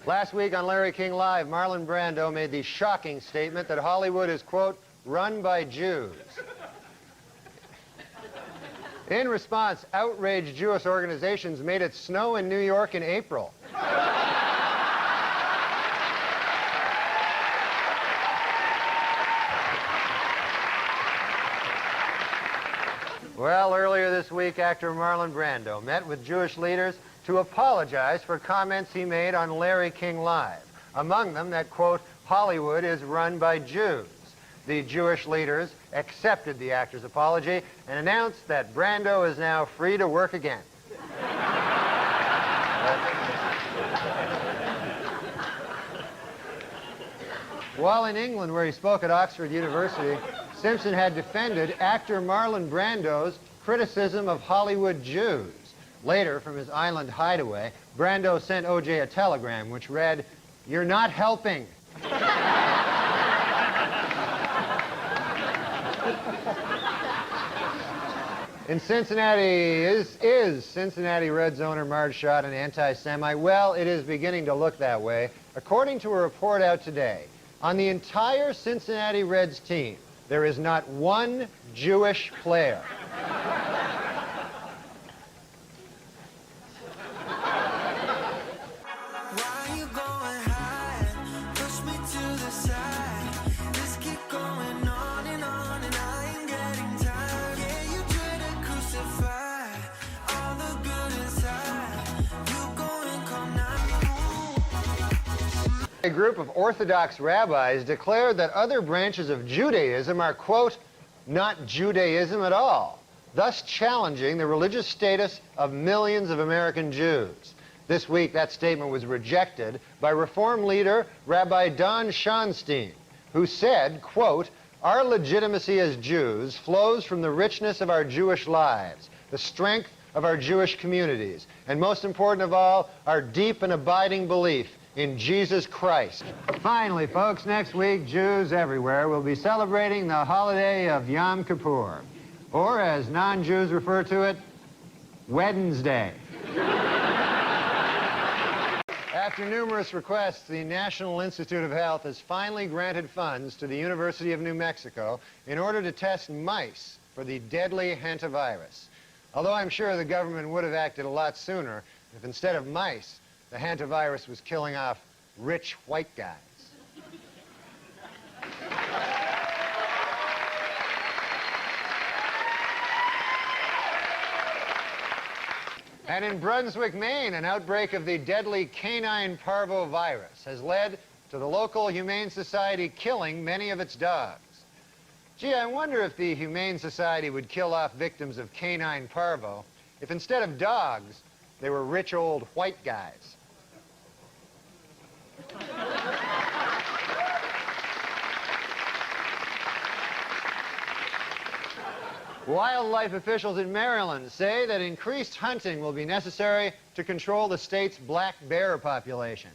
Last week on Larry King Live, Marlon Brando made the shocking statement that Hollywood is, quote, run by Jews. In response, outraged Jewish organizations made it snow in New York in April. Well, earlier this week, actor Marlon Brando met with Jewish leaders to apologize for comments he made on Larry King Live. Among them, that, quote, Hollywood is run by Jews. The Jewish leaders accepted the actor's apology and announced that Brando is now free to work again. While in England, where he spoke at Oxford University, Simpson had defended actor Marlon Brando's criticism of Hollywood Jews. Later, from his island hideaway, Brando sent O.J. a telegram which read, "You're not helping." In Cincinnati, is Cincinnati Reds owner Marge Schott an anti-Semite? Well, it is beginning to look that way. According to a report out today, on the entire Cincinnati Reds team, there is not one Jewish player. A group of Orthodox rabbis declared that other branches of Judaism are, quote, not Judaism at all, thus challenging the religious status of millions of American Jews. This week, that statement was rejected by Reform leader Rabbi Don Schonstein, who said, quote, our legitimacy as Jews flows from the richness of our Jewish lives, the strength of our Jewish communities, and most important of all, our deep and abiding belief in Jesus Christ. Finally, folks, next week, Jews everywhere will be celebrating the holiday of Yom Kippur, or as non-Jews refer to it, Wednesday. After numerous requests, the National Institute of Health has finally granted funds to the University of New Mexico in order to test mice for the deadly hantavirus. Although I'm sure the government would have acted a lot sooner if instead of mice, the hantavirus was killing off rich white guys. And in Brunswick, Maine, an outbreak of the deadly canine parvovirus has led to the local Humane Society killing many of its dogs. Gee, I wonder if the Humane Society would kill off victims of canine parvo if instead of dogs, they were rich old white guys. Wildlife officials in Maryland say that increased hunting will be necessary to control the state's black bear population.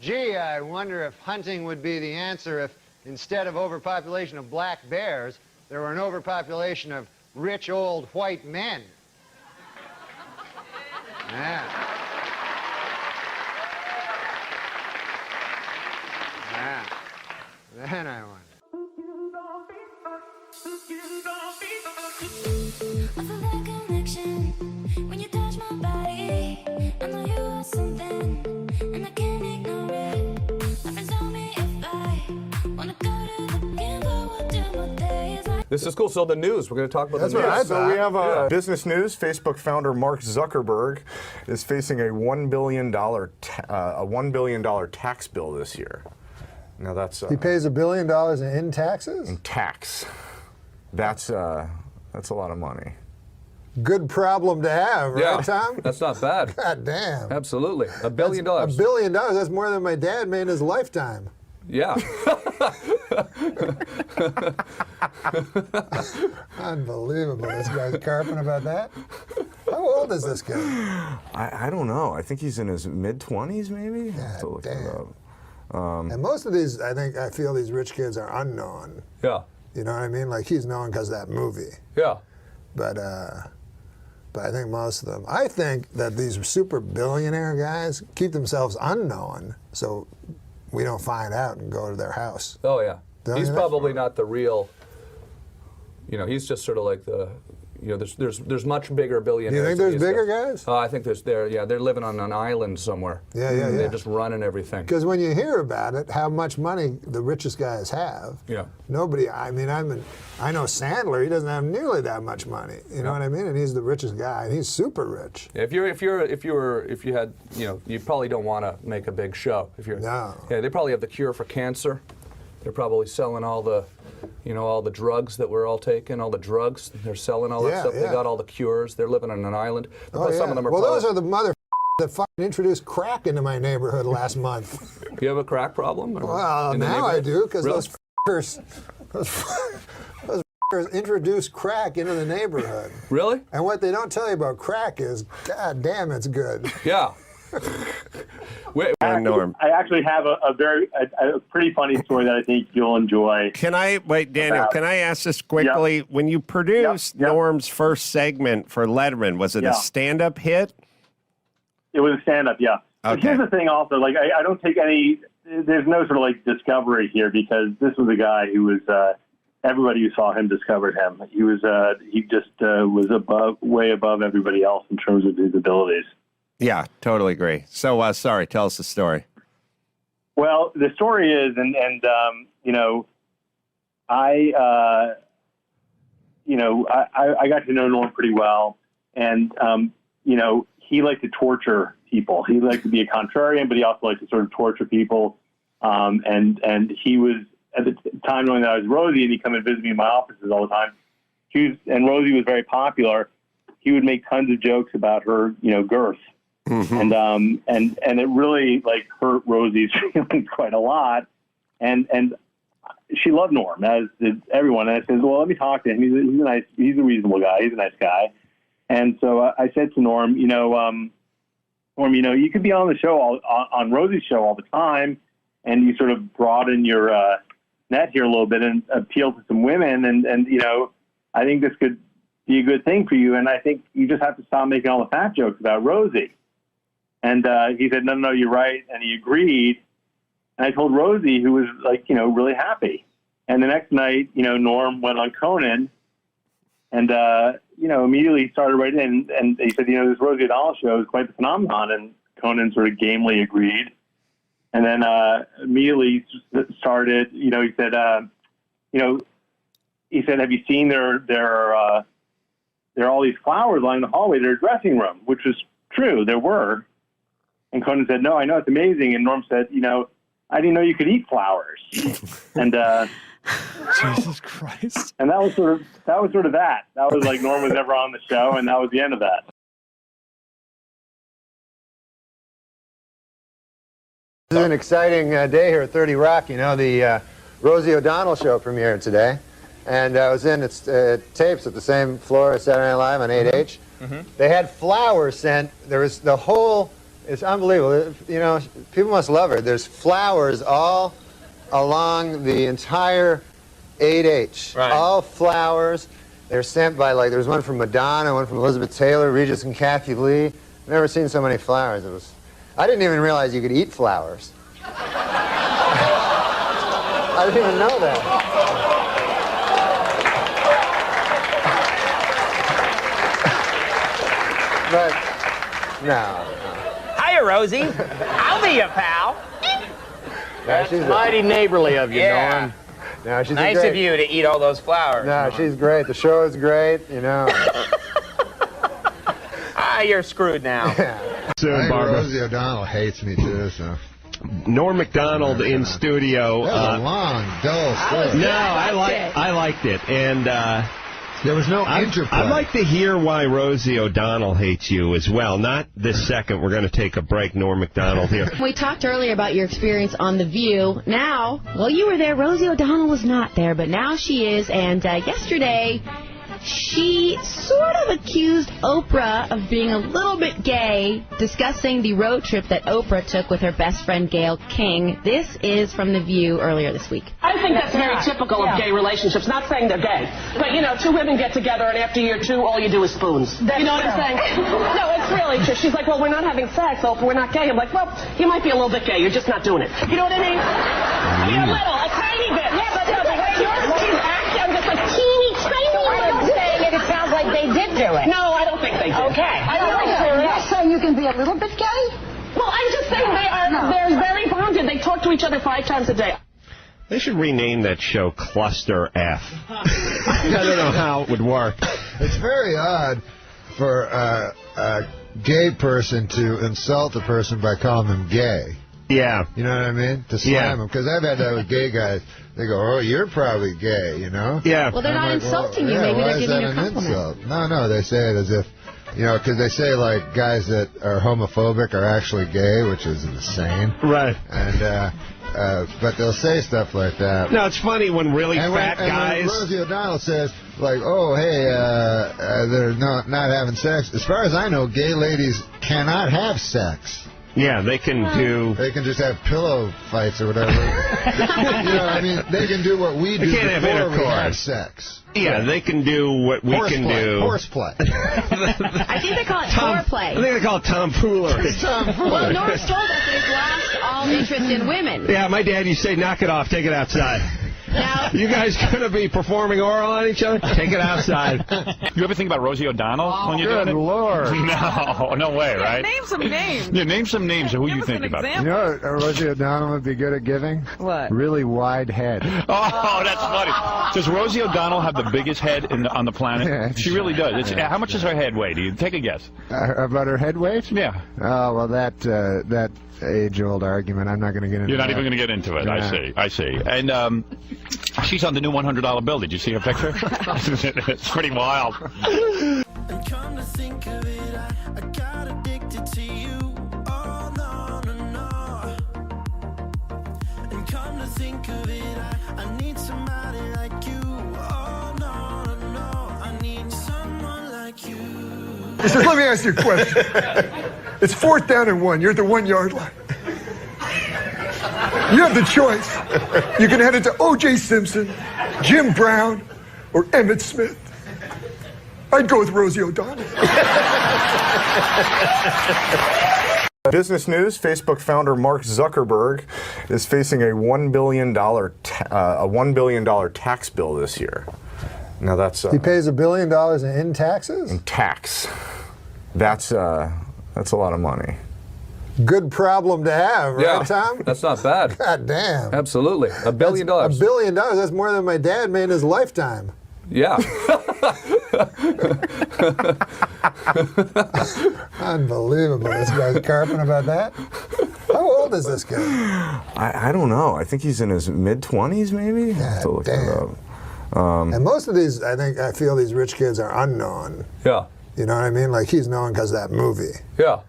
Gee, I wonder if hunting would be the answer if instead of overpopulation of black bears, there were an overpopulation of rich old white men. Yeah. Then I wonder. I feel that connection when you touch my body. I know you are something, and I can't ignore it. My friends tell me if I wanna go to the game, but what do my days like? This is cool. So the news, we're going to talk about the news. Right. So we have business news. Facebook founder Mark Zuckerberg is facing a $1 billion tax bill this year. Now that's he pays $1 billion in taxes? In tax. That's a lot of money. Good problem to have, right, Tom? That's not bad. God damn. Absolutely. $1 billion. $1 billion, that's more than my dad made in his lifetime. Yeah. Unbelievable. This guy's carping about that. How old is this guy? I don't know. I think he's in his mid-20s, maybe? God damn. And most of these, I feel these rich kids are unknown. Yeah. You know what I mean? Like he's known because of that movie. Yeah. But but I think most of them. I think that these super billionaire guys keep themselves unknown, so we don't find out and go to their house. Oh yeah, Don't he's you? probably not the real. He's just sort of like the. There's much bigger billionaires. You think than there's these bigger guys. guys? Oh, I think they're living on an island somewhere. Yeah. They're just running everything. Because when you hear about it, how much money the richest guys have. Yeah. Nobody. I mean, I know Sandler. He doesn't have nearly that much money. You know what I mean? And he's the richest guy. And he's super rich. Yeah, if you had, you probably don't want to make a big show. No. Yeah, they probably have the cure for cancer. They're probably selling all the, all the drugs that we're all taking, all the drugs. They're selling all that stuff. They got all the cures. They're living on an island. Plus some of them are. Well, those are the that fucking introduced crack into my neighborhood last month. Do you have a crack problem? Well, now I do, because those fuckers introduced crack into the neighborhood. Really? And what they don't tell you about crack is, god damn, it's good. Yeah. Norm. I actually have a pretty funny story that I think you'll enjoy. Can I wait, Daniel? Can I ask this quickly? Yep. When you produced Yep. Norm's first segment for Letterman, was it a stand-up hit? It was a stand-up, yeah. But Okay. here's the thing, also, like I don't take any. There's no sort of like discovery here, because this was a guy who was. Everybody who saw him discovered him. He was. He just was way above everybody else in terms of his abilities. Yeah, totally agree. So, sorry, tell us the story. Well, the story is, I got to know Norm pretty well, and he liked to torture people. He liked to be a contrarian, but he also liked to sort of torture people. And he was, at the time, knowing that I was Rosie, and he'd come and visit me in my offices all the time. And Rosie was very popular. He would make tons of jokes about her, girth. Mm-hmm. And it really hurt Rosie's feelings quite a lot. And she loved Norm, as did everyone. And I said, well, let me talk to him. He's a reasonable guy. He's a nice guy. And so I said to Norm, Norm, you could be on the show, on Rosie's show all the time, and you sort of broaden your net here a little bit and appeal to some women. And I think this could be a good thing for you. And I think you just have to stop making all the fat jokes about Rosie. And he said, no, you're right. And he agreed. And I told Rosie, who was really happy. And the next night, Norm went on Conan and, immediately started right in. And he said, this Rosie O'Donnell show is quite the phenomenon. And Conan sort of gamely agreed. And then immediately started, he said, have you seen there are all these flowers lining the hallway, their dressing room, which was true. There were. And Conan said, no, I know, it's amazing. And Norm said, I didn't know you could eat flowers. And Jesus Christ. And that was sort of that. That was like Norm was never on the show, and that was the end of that. This is an exciting day here at 30 Rock. The Rosie O'Donnell show premiered today. And I was in its tapes at the same floor as Saturday Night Live on 8H. Mm-hmm. They had flowers sent. There was the whole... It's unbelievable. People must love her. There's flowers all along the entire 8H. Right. All flowers. They're sent by, there was one from Madonna, one from Elizabeth Taylor, Regis and Kathy Lee. I've never seen so many flowers. I didn't even realize you could eat flowers. I didn't even know that. But, no. Hiya, Rosie. I'll be your pal. That's mighty neighborly of you, Norm. No, she's nice great. of you to eat all those flowers. No, Norm. she's great. The show is great, You're screwed now. Yeah. Soon, Barbara. Rosie O'Donnell hates me too, so. Norm MacDonald in studio. That was a long, dull story. No, I liked it, and there was no interplay. I'd like to hear why Rosie O'Donnell hates you as well. Not this second. We're going to take a break. Norm MacDonald here. We talked earlier about your experience on The View. Now, well, you were there. Rosie O'Donnell was not there, but now she is. And yesterday, She sort of accused Oprah of being a little bit gay, discussing the road trip that Oprah took with her best friend Gayle King. This is from The View earlier this week. I think that's very typical of gay relationships. Not saying they're gay, but you know, two women get together and after year two, all you do is spoons. You know what I'm saying? No, it's really true. She's like, well, we're not having sex, Oprah. We're not gay. I'm like, well, you might be a little bit gay. You're just not doing it. You know what I mean? I mean, a little, a tiny bit. Yeah, but no, the way she's acting, I'm just like teeny tiny. I'm not saying it. It sounds like they did do it. No, I don't think they did. Okay. You're saying you can be a little bit gay? Well, I'm just saying they're very bonded. They talk to each other 5 times a day. They should rename that show Cluster F. I don't know how it would work. It's very odd for a gay person to insult a person by calling them gay. Yeah. You know what I mean? To slam them. Because I've had that with gay guys. They go, oh, you're probably gay, you know? Yeah. Well, they're not insulting you. Maybe they're giving you a compliment. No, they say it as if, you know, because they say, like, guys that are homophobic are actually gay, which is insane. Right. And, but they'll say stuff like that. No, it's funny when really fat guys... And when Rosie O'Donnell says, like, oh, hey, they're not having sex. As far as I know, gay ladies cannot have sex. Yeah, they can do... They can just have pillow fights or whatever. You know, I mean, they can do what we do before we have sex. Yeah, they can do what we can do. Horseplay. I think they call it foreplay. I think they call it tomfoolery. Well, Norris told us they've lost all interest in women. Yeah, my dad used to say, knock it off, take it outside. Now, you guys going to be performing oral on each other? Take it outside. You ever think about Rosie O'Donnell when you're doing it? Good Lord. No way, right? Name some names. Yeah, name some names of who you think about. You know what Rosie O'Donnell would be good at giving? What? Really wide head. Oh, that's funny. Does Rosie O'Donnell have the biggest head on the planet? Yeah, she really does. How much does her head weigh? Do you take a guess? About her head weight? Yeah. Oh, well, that age-old argument, I'm not going to get into. You're not that. even going to get into it. Yeah. I see. And she's on the new $100 bill. Did you see her picture? It's pretty wild. And come to think of it, I got addicted to you. Oh, no. And come to think of it, I need somebody like you. Oh, no. I need someone like you. He says, let me ask you a question. It's 4th down and 1. You're at the 1-yard line. You have the choice. You can head it to O.J. Simpson, Jim Brown, or Emmett Smith. I'd go with Rosie O'Donnell. Business news: Facebook founder Mark Zuckerberg is facing a $1 billion tax bill this year. Now that's he pays $1 billion in taxes. In tax, that's a lot of money. Good problem to have, right, Tom? That's not bad. God damn. Absolutely. $1 billion. $1 billion. That's more than my dad made in his lifetime. Yeah. Unbelievable. This guy's carping about that. How old is this guy? I don't know. I think he's in his mid-20s, maybe. God, I have to look damn. it up. And most of these, I feel these rich kids are unknown. Yeah. You know what I mean? Like, he's known because of that movie. Yeah.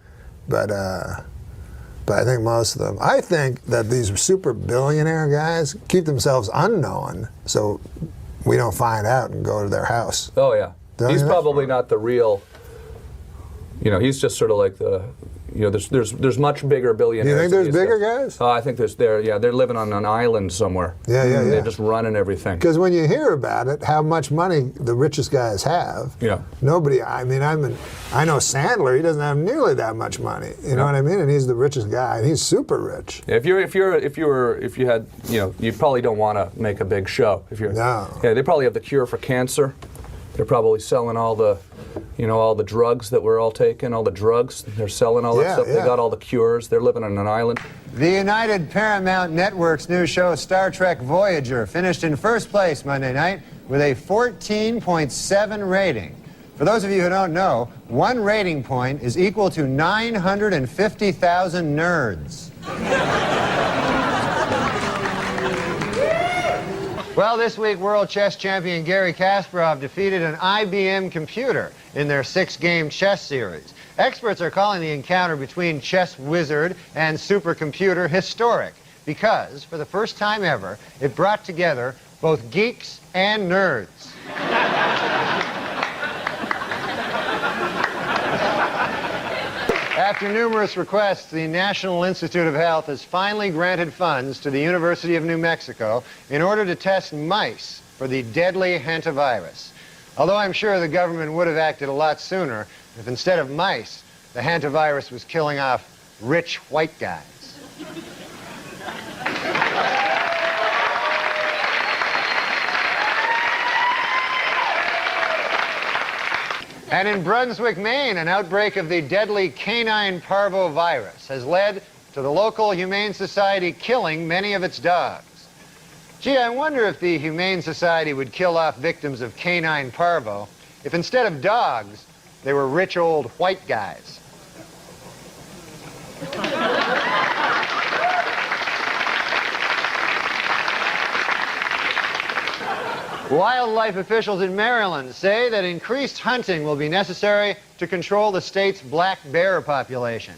But I think most of them. I think that these super billionaire guys keep themselves unknown so we don't find out and go to their house. Oh, yeah. Don't He's you probably not the real, he's just sort of like the, there's much bigger billionaires. You think there's bigger guys? Oh, I think they're living on an island somewhere. Yeah. They're just running everything. Because when you hear about it, how much money the richest guys have, nobody, I know Sandler, he doesn't have nearly that much money. You know what I mean? And he's the richest guy, and he's super rich. If you had, you probably don't want to make a big show. Yeah, they probably have the cure for cancer. They're probably selling all the drugs that we're all taking, all the drugs. They're selling all that stuff. They got all the cures. They're living on an island. The United Paramount Network's new show, Star Trek Voyager, finished in first place Monday night with a 14.7 rating. For those of you who don't know, 1 rating point is equal to 950,000 nerds. Well, this week, world chess champion Garry Kasparov defeated an IBM computer in their 6-game chess series. Experts are calling the encounter between chess wizard and supercomputer historic because, for the first time ever, it brought together both geeks and nerds. After numerous requests, the National Institute of Health has finally granted funds to the University of New Mexico in order to test mice for the deadly hantavirus. Although I'm sure the government would have acted a lot sooner if instead of mice, the hantavirus was killing off rich white guys. And in Brunswick, Maine, an outbreak of the deadly canine parvovirus has led to the local Humane Society killing many of its dogs. Gee, I wonder if the Humane Society would kill off victims of canine parvo if instead of dogs, they were rich old white guys. Wildlife officials in Maryland say that increased hunting will be necessary to control the state's black bear population.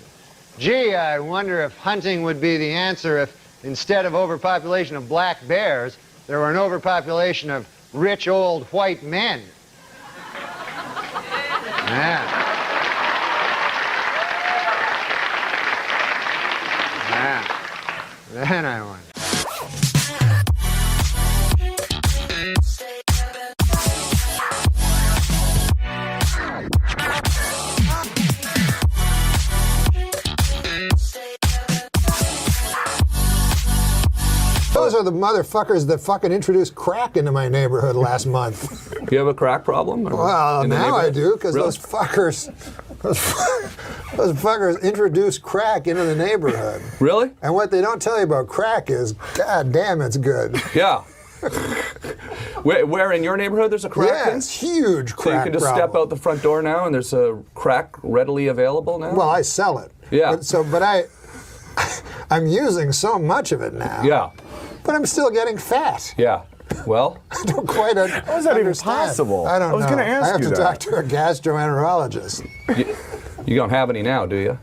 Gee, I wonder if hunting would be the answer if instead of overpopulation of black bears, there were an overpopulation of rich old white men. Yeah. Then I wonder. Those are the motherfuckers that fucking introduced crack into my neighborhood last month. You have a crack problem? Well, now I do, because those fuckers introduced crack into the neighborhood. Really? And what they don't tell you about crack is, god damn, it's good. Yeah. Where in your neighborhood there's a crack? Yeah, it's huge crack. So you can just step out the front door now and there's a crack readily available now? Well, I sell it. Yeah. But I'm using so much of it now. Yeah. But I'm still getting fat. Yeah. Well, I don't quite understand. How is that even possible? I don't know. I was going to ask you I have to that. talk to a gastroenterologist. You don't have any now, do you?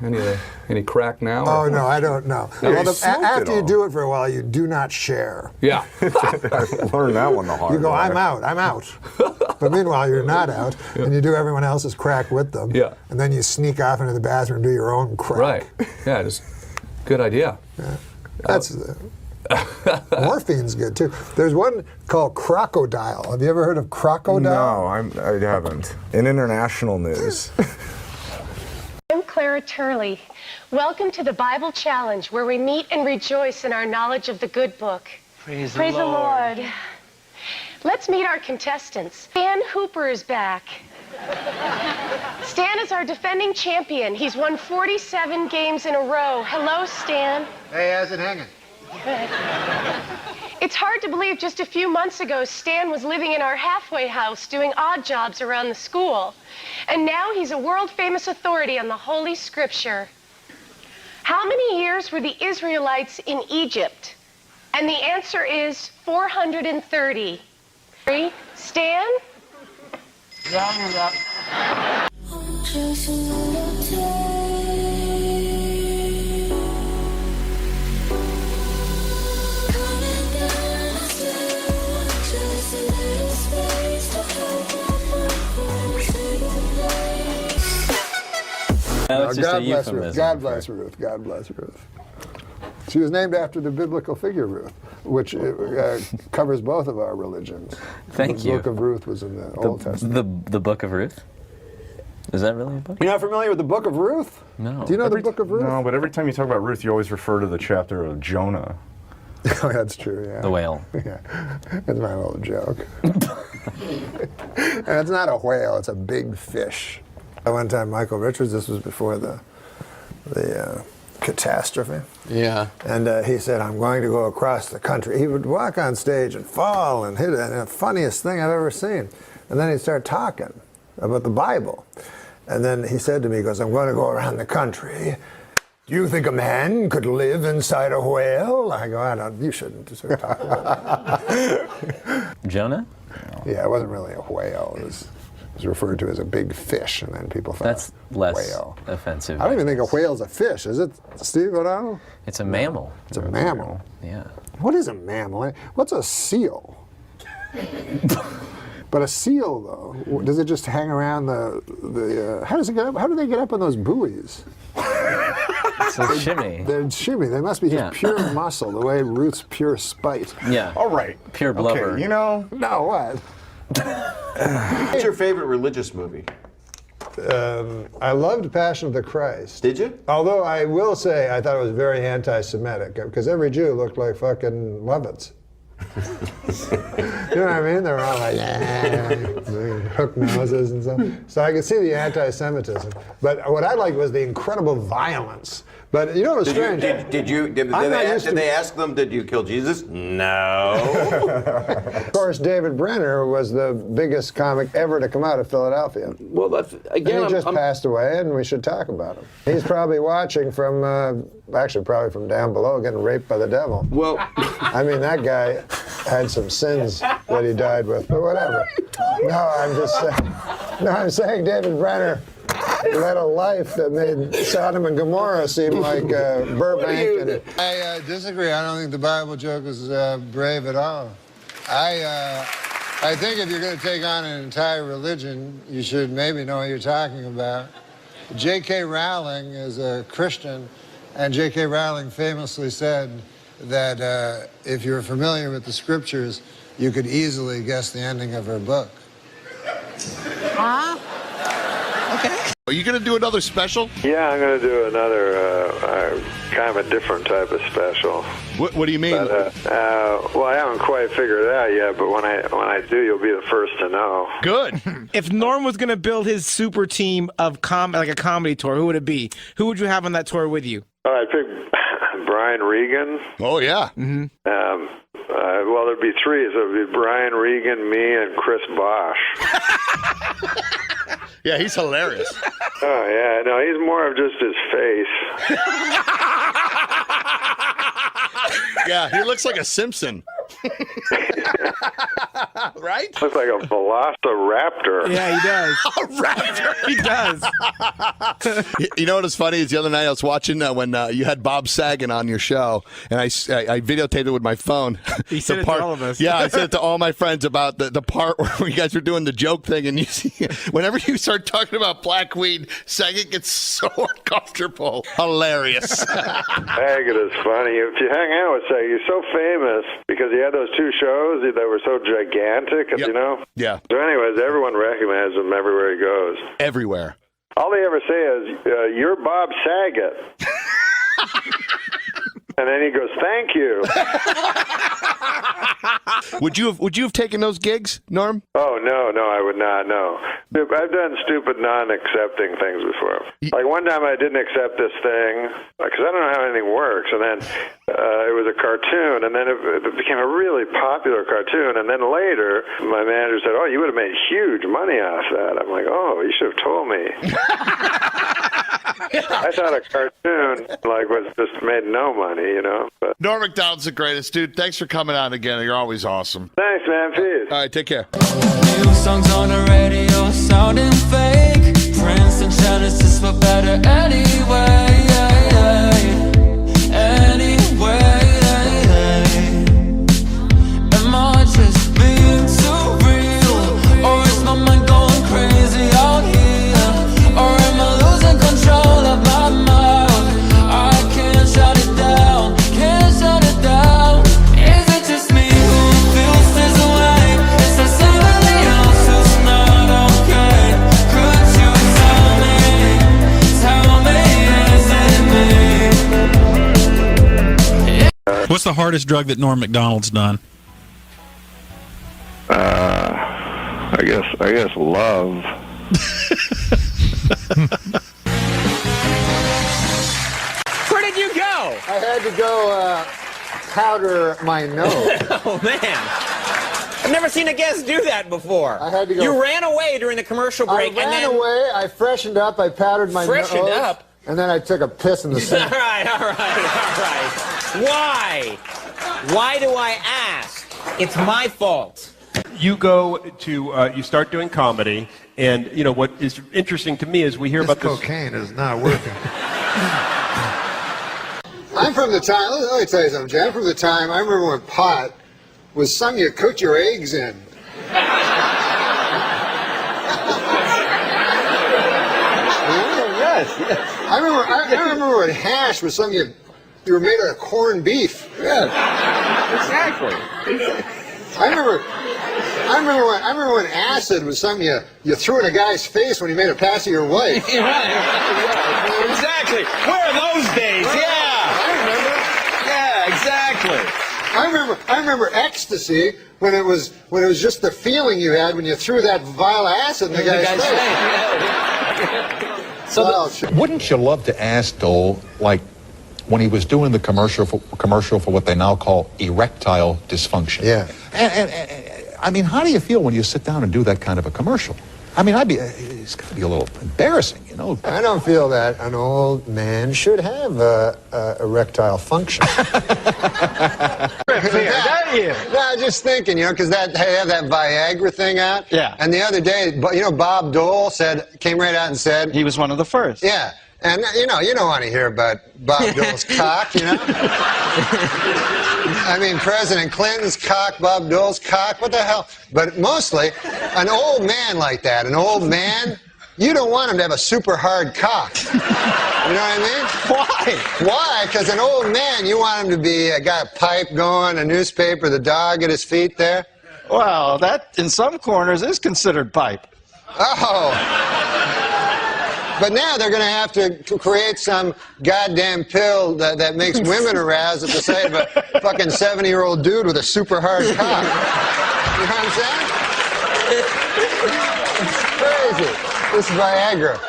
Any crack now? Oh, no, I don't know. No, Well, you after you do it for a while, you do not share. Yeah. Learn that one the hard way. You go, I'm out. But meanwhile, you're not out, and you do everyone else's crack with them. Yeah. And then you sneak off into the bathroom and do your own crack. Right. Yeah, just good idea. Yeah. That's morphine's good too. There's one called crocodile. Have you ever heard of crocodile? No, I haven't. In international news. I'm Clara Turley. Welcome to the Bible Challenge, where we meet and rejoice in our knowledge of the good book. Praise the Lord. Let's meet our contestants. Stan Hooper is back. Stan is our defending champion. He's won 47 games in a row. Hello, Stan. Hey, how's it hanging? Good. It's hard to believe just a few months ago Stan was living in our halfway house doing odd jobs around the school. And now he's a world-famous authority on the Holy Scripture. How many years were the Israelites in Egypt? And the answer is 430. Stan? Just a little day. Coming down the stairs, just a little space to hold my No, it's just a euphemism. God bless Ruth. God bless Ruth. She was named after the biblical figure Ruth, which covers both of our religions. Thank you. The book of Ruth was in the Old Testament. The book of Ruth? Is that really a book? You're not familiar with the book of Ruth? No. Do you know the book of Ruth? No, but every time you talk about Ruth, you always refer to the chapter of Jonah. Oh, that's true, yeah. The whale. Yeah, that's my little joke. And it's not a whale, it's a big fish. One time, Michael Richards, this was before the catastrophe. Yeah. And he said, I'm going to go across the country. He would walk on stage and fall and hit it, and the funniest thing I've ever seen. And then he'd start talking about the Bible. And then he said to me, he goes, I'm going to go around the country. Do you think a man could live inside a whale? I go, I don't, you shouldn't start talking about that. Jonah? Yeah, it wasn't really a whale. It was referred to as a big fish, and then people thought That's less whale. offensive. I don't even think a whale's a fish, is it, Steve O'Donnell? It's a mammal. It's a mammal. Yeah. What is a mammal? What's a seal? But a seal, though, does it just hang around the how does it get up? How do they get up on those buoys? So shimmy. They're shimmy. They must be just pure muscle, the way Ruth's pure spite. Yeah. All right. Pure blubber. Okay, you know. No, what? What's your favorite religious movie? I loved Passion of the Christ. Did you? Although I will say I thought it was very anti-Semitic, because every Jew looked like fucking Lovitz. You know what I mean? They were all like, hook noses and stuff. So I could see the anti-Semitism. But what I liked was the incredible violence. But you know what was strange? Did they ask them, did you kill Jesus? No. Of course, David Brenner was the biggest comic ever to come out of Philadelphia. Well, that's, again, he just passed away, and we should talk about him. He's probably watching from, actually probably from down below, getting raped by the devil. Well, I mean, that guy had some sins that he died with, but whatever. No, I'm just saying. No, I'm saying David Brenner led a life that made Sodom and Gomorrah seem like Burbank. And I disagree. I don't think the Bible joke is brave at all. I think if you're going to take on an entire religion, you should maybe know what you're talking about. J.K. Rowling is a Christian, and J.K. Rowling famously said that if you're familiar with the scriptures, you could easily guess the ending of her book. Huh? Okay. Are you going to do another special? Yeah, I'm going to do another kind of a different type of special. What do you mean? But, well, I haven't quite figured it out yet, but when I do, you'll be the first to know. Good. If Norm was going to build his super team of like a comedy tour, who would it be? Who would you have on that tour with you? Oh, I'd pick Brian Regan. Oh, yeah. Mm-hmm. Well, there'd be three. So it'd be Brian Regan, me, and Chris Bosch. Yeah, he's hilarious. Oh, yeah. No, he's more of just his face. Yeah, he looks like a Simpson. Right? Looks like a velociraptor. Yeah, he does. A raptor. He does. You know what is funny is the other night I was watching when you had Bob Saget on your show, and I videotaped it with my phone. He said it to all of us. Yeah, I said it to all my friends about the part where you guys were doing the joke thing, and you see, whenever you start talking about black weed, Saget gets so uncomfortable. Hilarious. Saget is funny. If you hang out with Saget, he's so famous because he had those two shows that were so gigantic, you know? Yeah. So anyways, everyone recognizes him everywhere he goes. Everywhere. All they ever say is, you're Bob Saget. And then he goes, thank you. Would you have taken those gigs, Norm? Oh, no, I would not, no. I've done stupid non-accepting things before. Like one time I didn't accept this thing, because I don't know how anything works, and then it was a cartoon, and then it became a really popular cartoon, and then later my manager said, oh, you would have made huge money off that. I'm like, oh, you should have told me. I thought a cartoon was just made no money, you know. But. Norm MacDonald's the greatest, dude. Thanks for coming on again. You're always awesome. Thanks, man. Peace. All right, take care. New songs on the radio sounding fake. Prince and Genesis for better anyway. Anyway. Am I just being too real? Or is my mind going crazy out here? Or am I losing control of my mouth? I can't shut it down, can't shut it down. Is it just me who feels this way? Is there somebody else who's not okay? Could you tell me, is it me? What's the hardest drug that Norm MacDonald's done? I guess love. Where did you go? I had to go powder my nose. Oh, man. I've never seen a guest do that before. I had to go. You ran away during the commercial break. I ran away, I freshened up, I powdered my nose. Freshened up? And then I took a piss in the sink. All right. Why? Why do I ask? It's my fault. You go to, you start doing comedy, and, you know, what is interesting to me is we hear about this. Cocaine is not working. I'm from the time, let me tell you something, Jay. I'm from the time, I remember when pot was something you cooked your eggs in. Yes. I remember when hash was something you were made out of corned beef. Yeah, exactly. I remember when acid was something you threw in a guy's face when he made a pass at your wife. Right. Exactly. Where are those days? Yeah. I remember. Yeah, exactly. I remember ecstasy when it was just the feeling you had when you threw that vial of acid in the guy's face. So wouldn't you love to ask Dole, like, when he was doing the commercial for what they now call erectile dysfunction? Yeah. And I mean, how do you feel when you sit down and do that kind of a commercial? I mean, it's got to be a little embarrassing, you know. I don't feel that an old man should have erectile function. No, just thinking, you know, because they have that Viagra thing out. Yeah. And the other day, you know, Bob Dole came right out and said he was one of the first. Yeah. And, you don't want to hear about Bob Dole's cock, you know? I mean, President Clinton's cock, Bob Dole's cock, what the hell? But mostly, an old man like that, you don't want him to have a super hard cock. You know what I mean? Why? Why? Because an old man, you want him to be, got a pipe going, a newspaper, the dog at his feet there. Well, that, in some corners, is considered pipe. Oh. But now they're going to have to create some goddamn pill that makes women aroused at the sight of a fucking 70-year-old dude with a super hard cock. You know what I'm saying? It's crazy. This Viagra.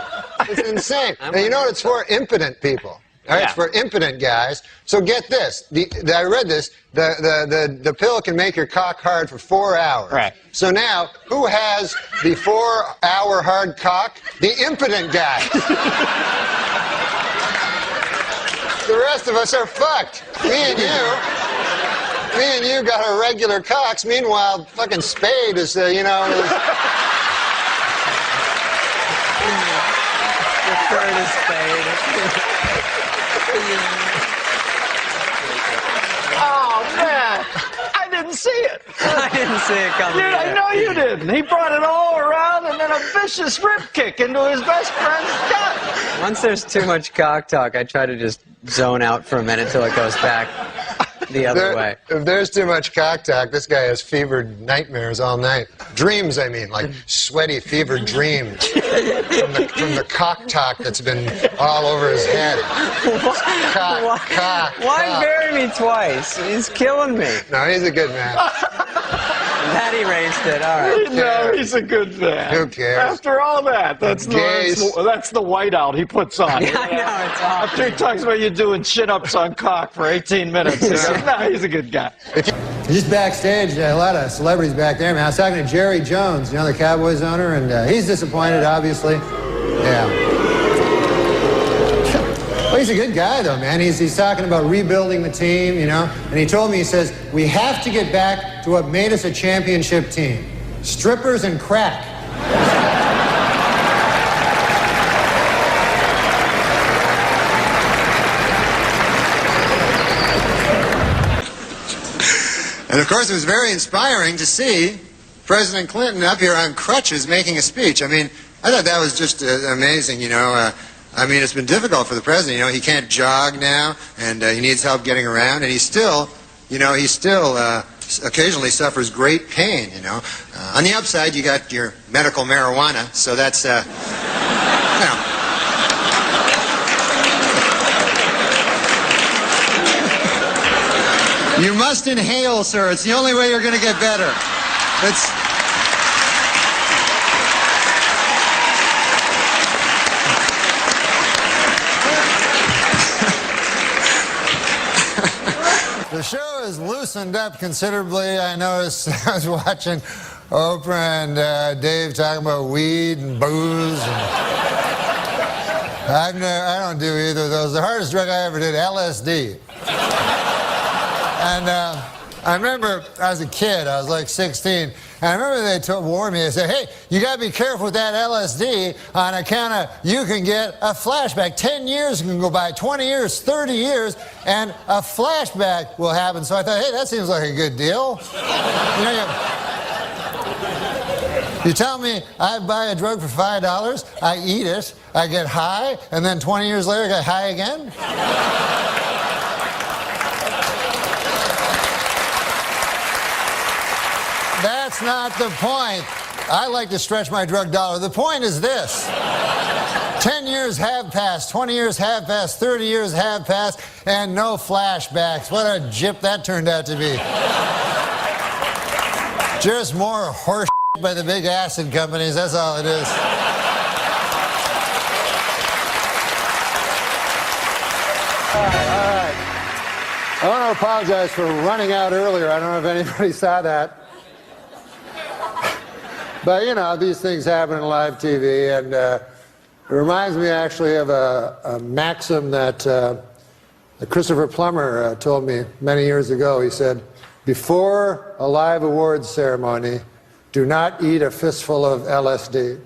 It's insane. And you know what it's for? Impotent people. All right, it's for impotent guys. So get this. I read this. The pill can make your cock hard for 4 hours. Right. So now, who has the 4-hour hard cock? The impotent guy. The rest of us are fucked. Me and you got our regular cocks. Meanwhile, fucking Spade is, you know. Curtis Spade. Oh, man. I didn't see it. I didn't see it coming. Dude, I know you didn't. He brought it all around and then a vicious rip kick into his best friend's gut. Once there's too much cock talk, I try to just zone out for a minute till it goes back the other way. If there's too much cock talk, this guy has fevered nightmares all night. Dreams, I mean, like sweaty, fevered dreams from the cock talk that's been all over his head. Why bury me twice? He's killing me. No, he's a good man. That erased it. All right. No, he's a good man. Who cares? After all that, that's the whiteout he puts on. Yeah, I know, it's awful. After he talks about you doing chin-ups on cock for 18 minutes. No, he's a good guy. Just backstage, a lot of celebrities back there, man. I was talking to Jerry Jones, you know, the Cowboys owner, and he's disappointed, obviously. Yeah. Well, he's a good guy, though, man. He's talking about rebuilding the team, you know. And he told me, he says, we have to get back to what made us a championship team. Strippers and crack. And, of course, it was very inspiring to see President Clinton up here on crutches making a speech. I mean, I thought that was just amazing, you know. I mean, it's been difficult for the president. You know, he can't jog now, and he needs help getting around, and he still occasionally suffers great pain, you know. On the upside, you got your medical marijuana, so that's, you know. You must inhale, sir. It's the only way you're going to get better. The show has loosened up considerably. I noticed I was watching Oprah and Dave talking about weed and booze. I don't do either of those. The hardest drug I ever did, LSD. And I remember I was a kid, I was like 16, and I remember they warned me, they said, hey, you gotta be careful with that LSD on account of you can get a flashback. 10 years can go by, 20 years, 30 years, and a flashback will happen. So I thought, hey, that seems like a good deal. You know, You tell me I buy a drug for $5, I eat it, I get high, and then 20 years later I get high again? That's not the point. I like to stretch my drug dollar. The point is this. 10 years have passed, 20 years have passed, 30 years have passed, and no flashbacks. What a jip that turned out to be. Just more horse by the big acid companies, that's all it is. All right. I want to apologize for running out earlier. I don't know if anybody saw that. But, you know, these things happen in live TV, and it reminds me actually of a maxim that Christopher Plummer told me many years ago. He said, before a live awards ceremony, do not eat a fistful of LSD.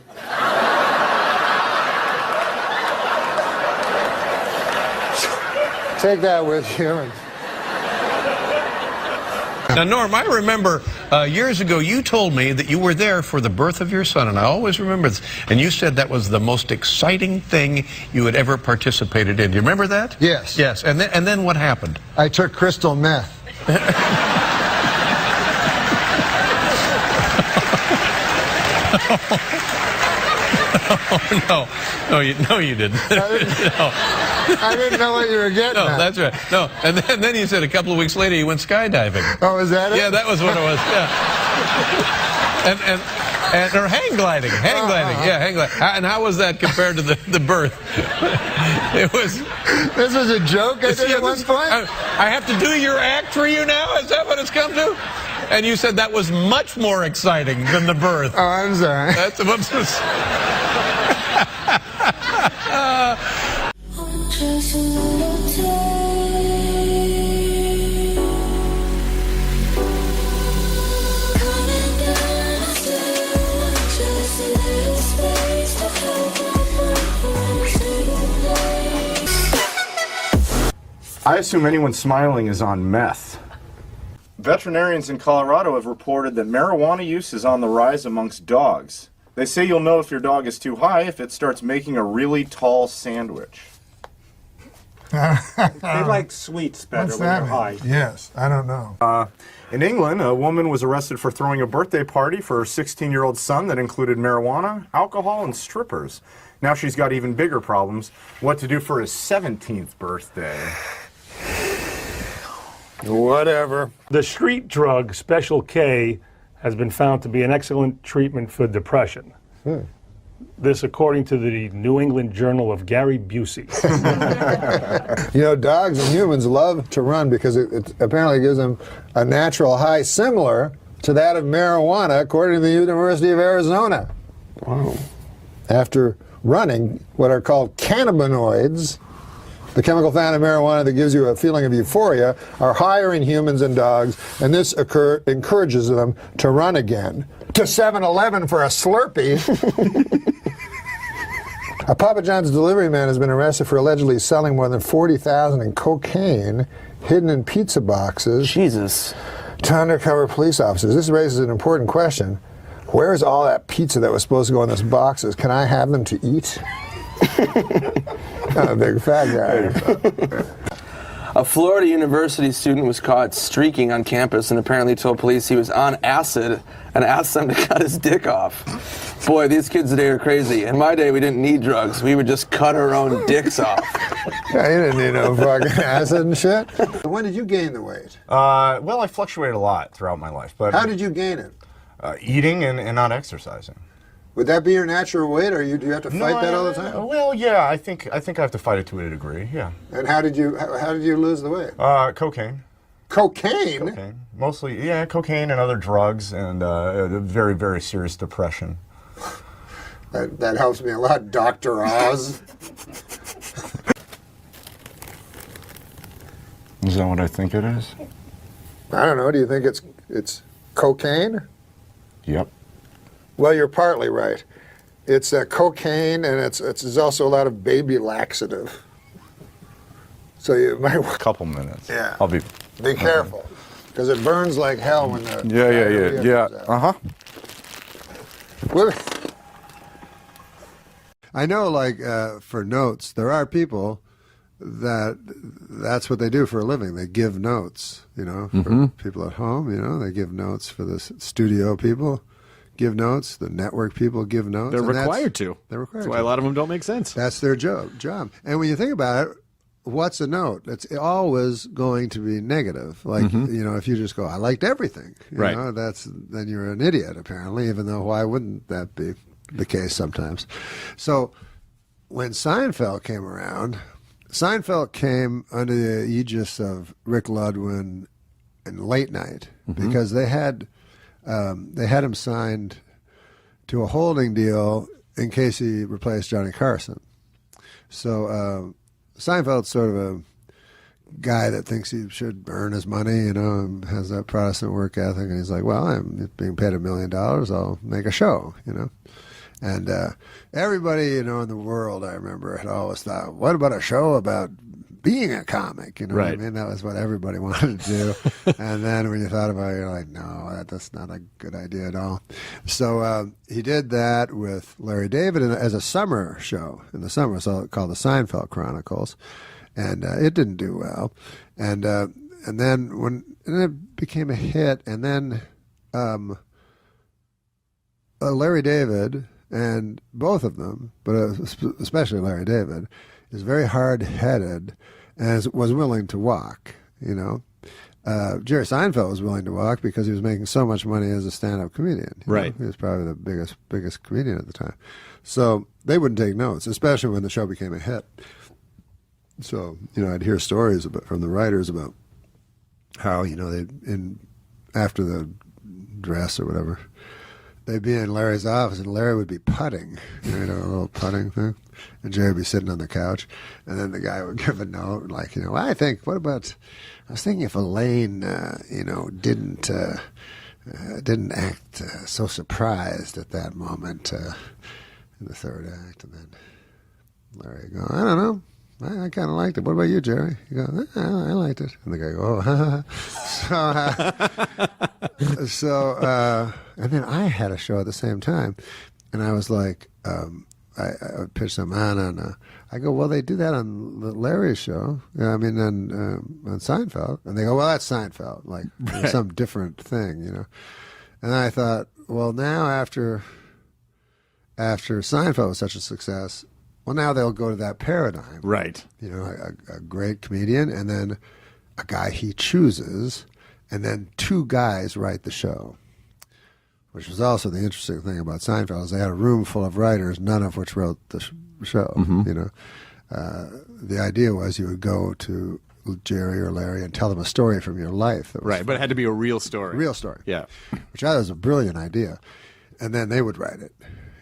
Take that with you. Now, Norm, I remember years ago you told me that you were there for the birth of your son, and I always remember this. And you said that was the most exciting thing you had ever participated in. Do you remember that? Yes. Yes. And then what happened? I took crystal meth. Oh, no, you didn't. I didn't know what you were getting at. That's right. No, and then you said a couple of weeks later you went skydiving. Oh, was that it? Yeah, that was what it was. Yeah. And or hang gliding. Yeah, hang gliding. And how was that compared to the birth? It was. This was a joke I did at one point? I have to do your act for you now? Is that what it's come to? And you said that was much more exciting than the birth. Oh, I'm sorry. That's whoops. Just a little time. Coming down the stairs, just a little space to hold my I assume anyone smiling is on meth. Veterinarians in Colorado have reported that marijuana use is on the rise amongst dogs. They say you'll know if your dog is too high if it starts making a really tall sandwich. They like sweets better when they're high. Yes, I don't know. In England, a woman was arrested for throwing a birthday party for her 16-year-old son that included marijuana, alcohol, and strippers. Now she's got even bigger problems. What to do for his 17th birthday? Whatever. The street drug Special K has been found to be an excellent treatment for depression. This according to the New England Journal of Gary Busey. You know, dogs and humans love to run because it apparently gives them a natural high similar to that of marijuana, according to the University of Arizona. Wow. After running what are called cannabinoids, the chemical found in marijuana that gives you a feeling of euphoria, are higher in humans and dogs, and this encourages them to run again. To 7-Eleven for a Slurpee. A Papa John's delivery man has been arrested for allegedly selling more than $40,000 in cocaine hidden in pizza boxes. Jesus. To undercover police officers. This raises an important question. Where's all that pizza that was supposed to go in those boxes? Can I have them to eat? I'm a big fat guy. A Florida University student was caught streaking on campus and apparently told police he was on acid and asked them to cut his dick off. Boy, these kids today are crazy. In my day, we didn't need drugs. We would just cut our own dicks off. Yeah, you didn't need no fucking acid and shit. When did you gain the weight? Well, I fluctuated a lot throughout my life. But how did you gain it? Eating and not exercising. Would that be your natural weight, or do you have to fight that all the time? Well, yeah, I think I have to fight it to a degree. Yeah. And how did you lose the weight? Cocaine. Cocaine? Cocaine. Mostly, yeah, cocaine and other drugs, and very, very serious depression. That helps me a lot, Dr. Oz. Is that what I think it is? I don't know. Do you think it's cocaine? Yep. Well, you're partly right. It's cocaine, and it's also a lot of baby laxative. So you might want a couple minutes. Yeah. I'll be careful, because it burns like hell when the Yeah. Uh-huh. I know, like, for notes, there are people that's what they do for a living. They give notes, you know, for people at home, you know, they give notes. For the studio people give notes. The network people give notes. They're required to. They're required That's why a lot of them don't make sense. That's their job. And when you think about it, what's a note? It's always going to be negative. Like, you know, if you just go, I liked everything, you know, then you're an idiot, apparently, even though why wouldn't that be the case sometimes? So when Seinfeld came around, Seinfeld came under the aegis of Rick Ludwin and Late Night because they had him signed to a holding deal in case he replaced Johnny Carson. So Seinfeld's sort of a guy that thinks he should earn his money, you know, and has that Protestant work ethic, and he's like, well, I'm being paid $1 million, I'll make a show, you know. And everybody, you know, in the world, I remember, had always thought, what about a show about being a comic? You know what I mean? That was what everybody wanted to do. And then when you thought about it, you're like, no, that's not a good idea at all. So he did that with Larry David as a summer show in the summer, so called the Seinfeld Chronicles. And it didn't do well. And then when it became a hit, and then Larry David, and both of them, but especially Larry David, is very hard-headed and was willing to walk, you know. Jerry Seinfeld was willing to walk because he was making so much money as a stand-up comedian. Right. He was probably the biggest comedian at the time. So they wouldn't take notes, especially when the show became a hit. So, you know, I'd hear stories from the writers about how, you know, after the dress or whatever, they'd be in Larry's office, and Larry would be putting, you know, a little putting thing, and Jerry would be sitting on the couch, and then the guy would give a note, like, you know, I was thinking if Elaine, you know, didn't act so surprised at that moment in the third act, and then Larry would go, I don't know. I kind of liked it. What about you, Jerry? You go, I liked it. And the guy go, oh, so, and then I had a show at the same time, and I was like, I pitched them on, and I go, well, they do that on the Larry's show. I mean, on Seinfeld, and they go, well, that's Seinfeld, like some different thing, you know. And I thought, well, now after Seinfeld was such a success. Well, now they'll go to that paradigm. Right. You know, a great comedian, and then a guy he chooses, and then two guys write the show, which was also the interesting thing about Seinfeld is they had a room full of writers, none of which wrote the show. You know, the idea was you would go to Jerry or Larry and tell them a story from your life. That was but it had to be a real story. Real story. Yeah. Which I thought was a brilliant idea. And then they would write it,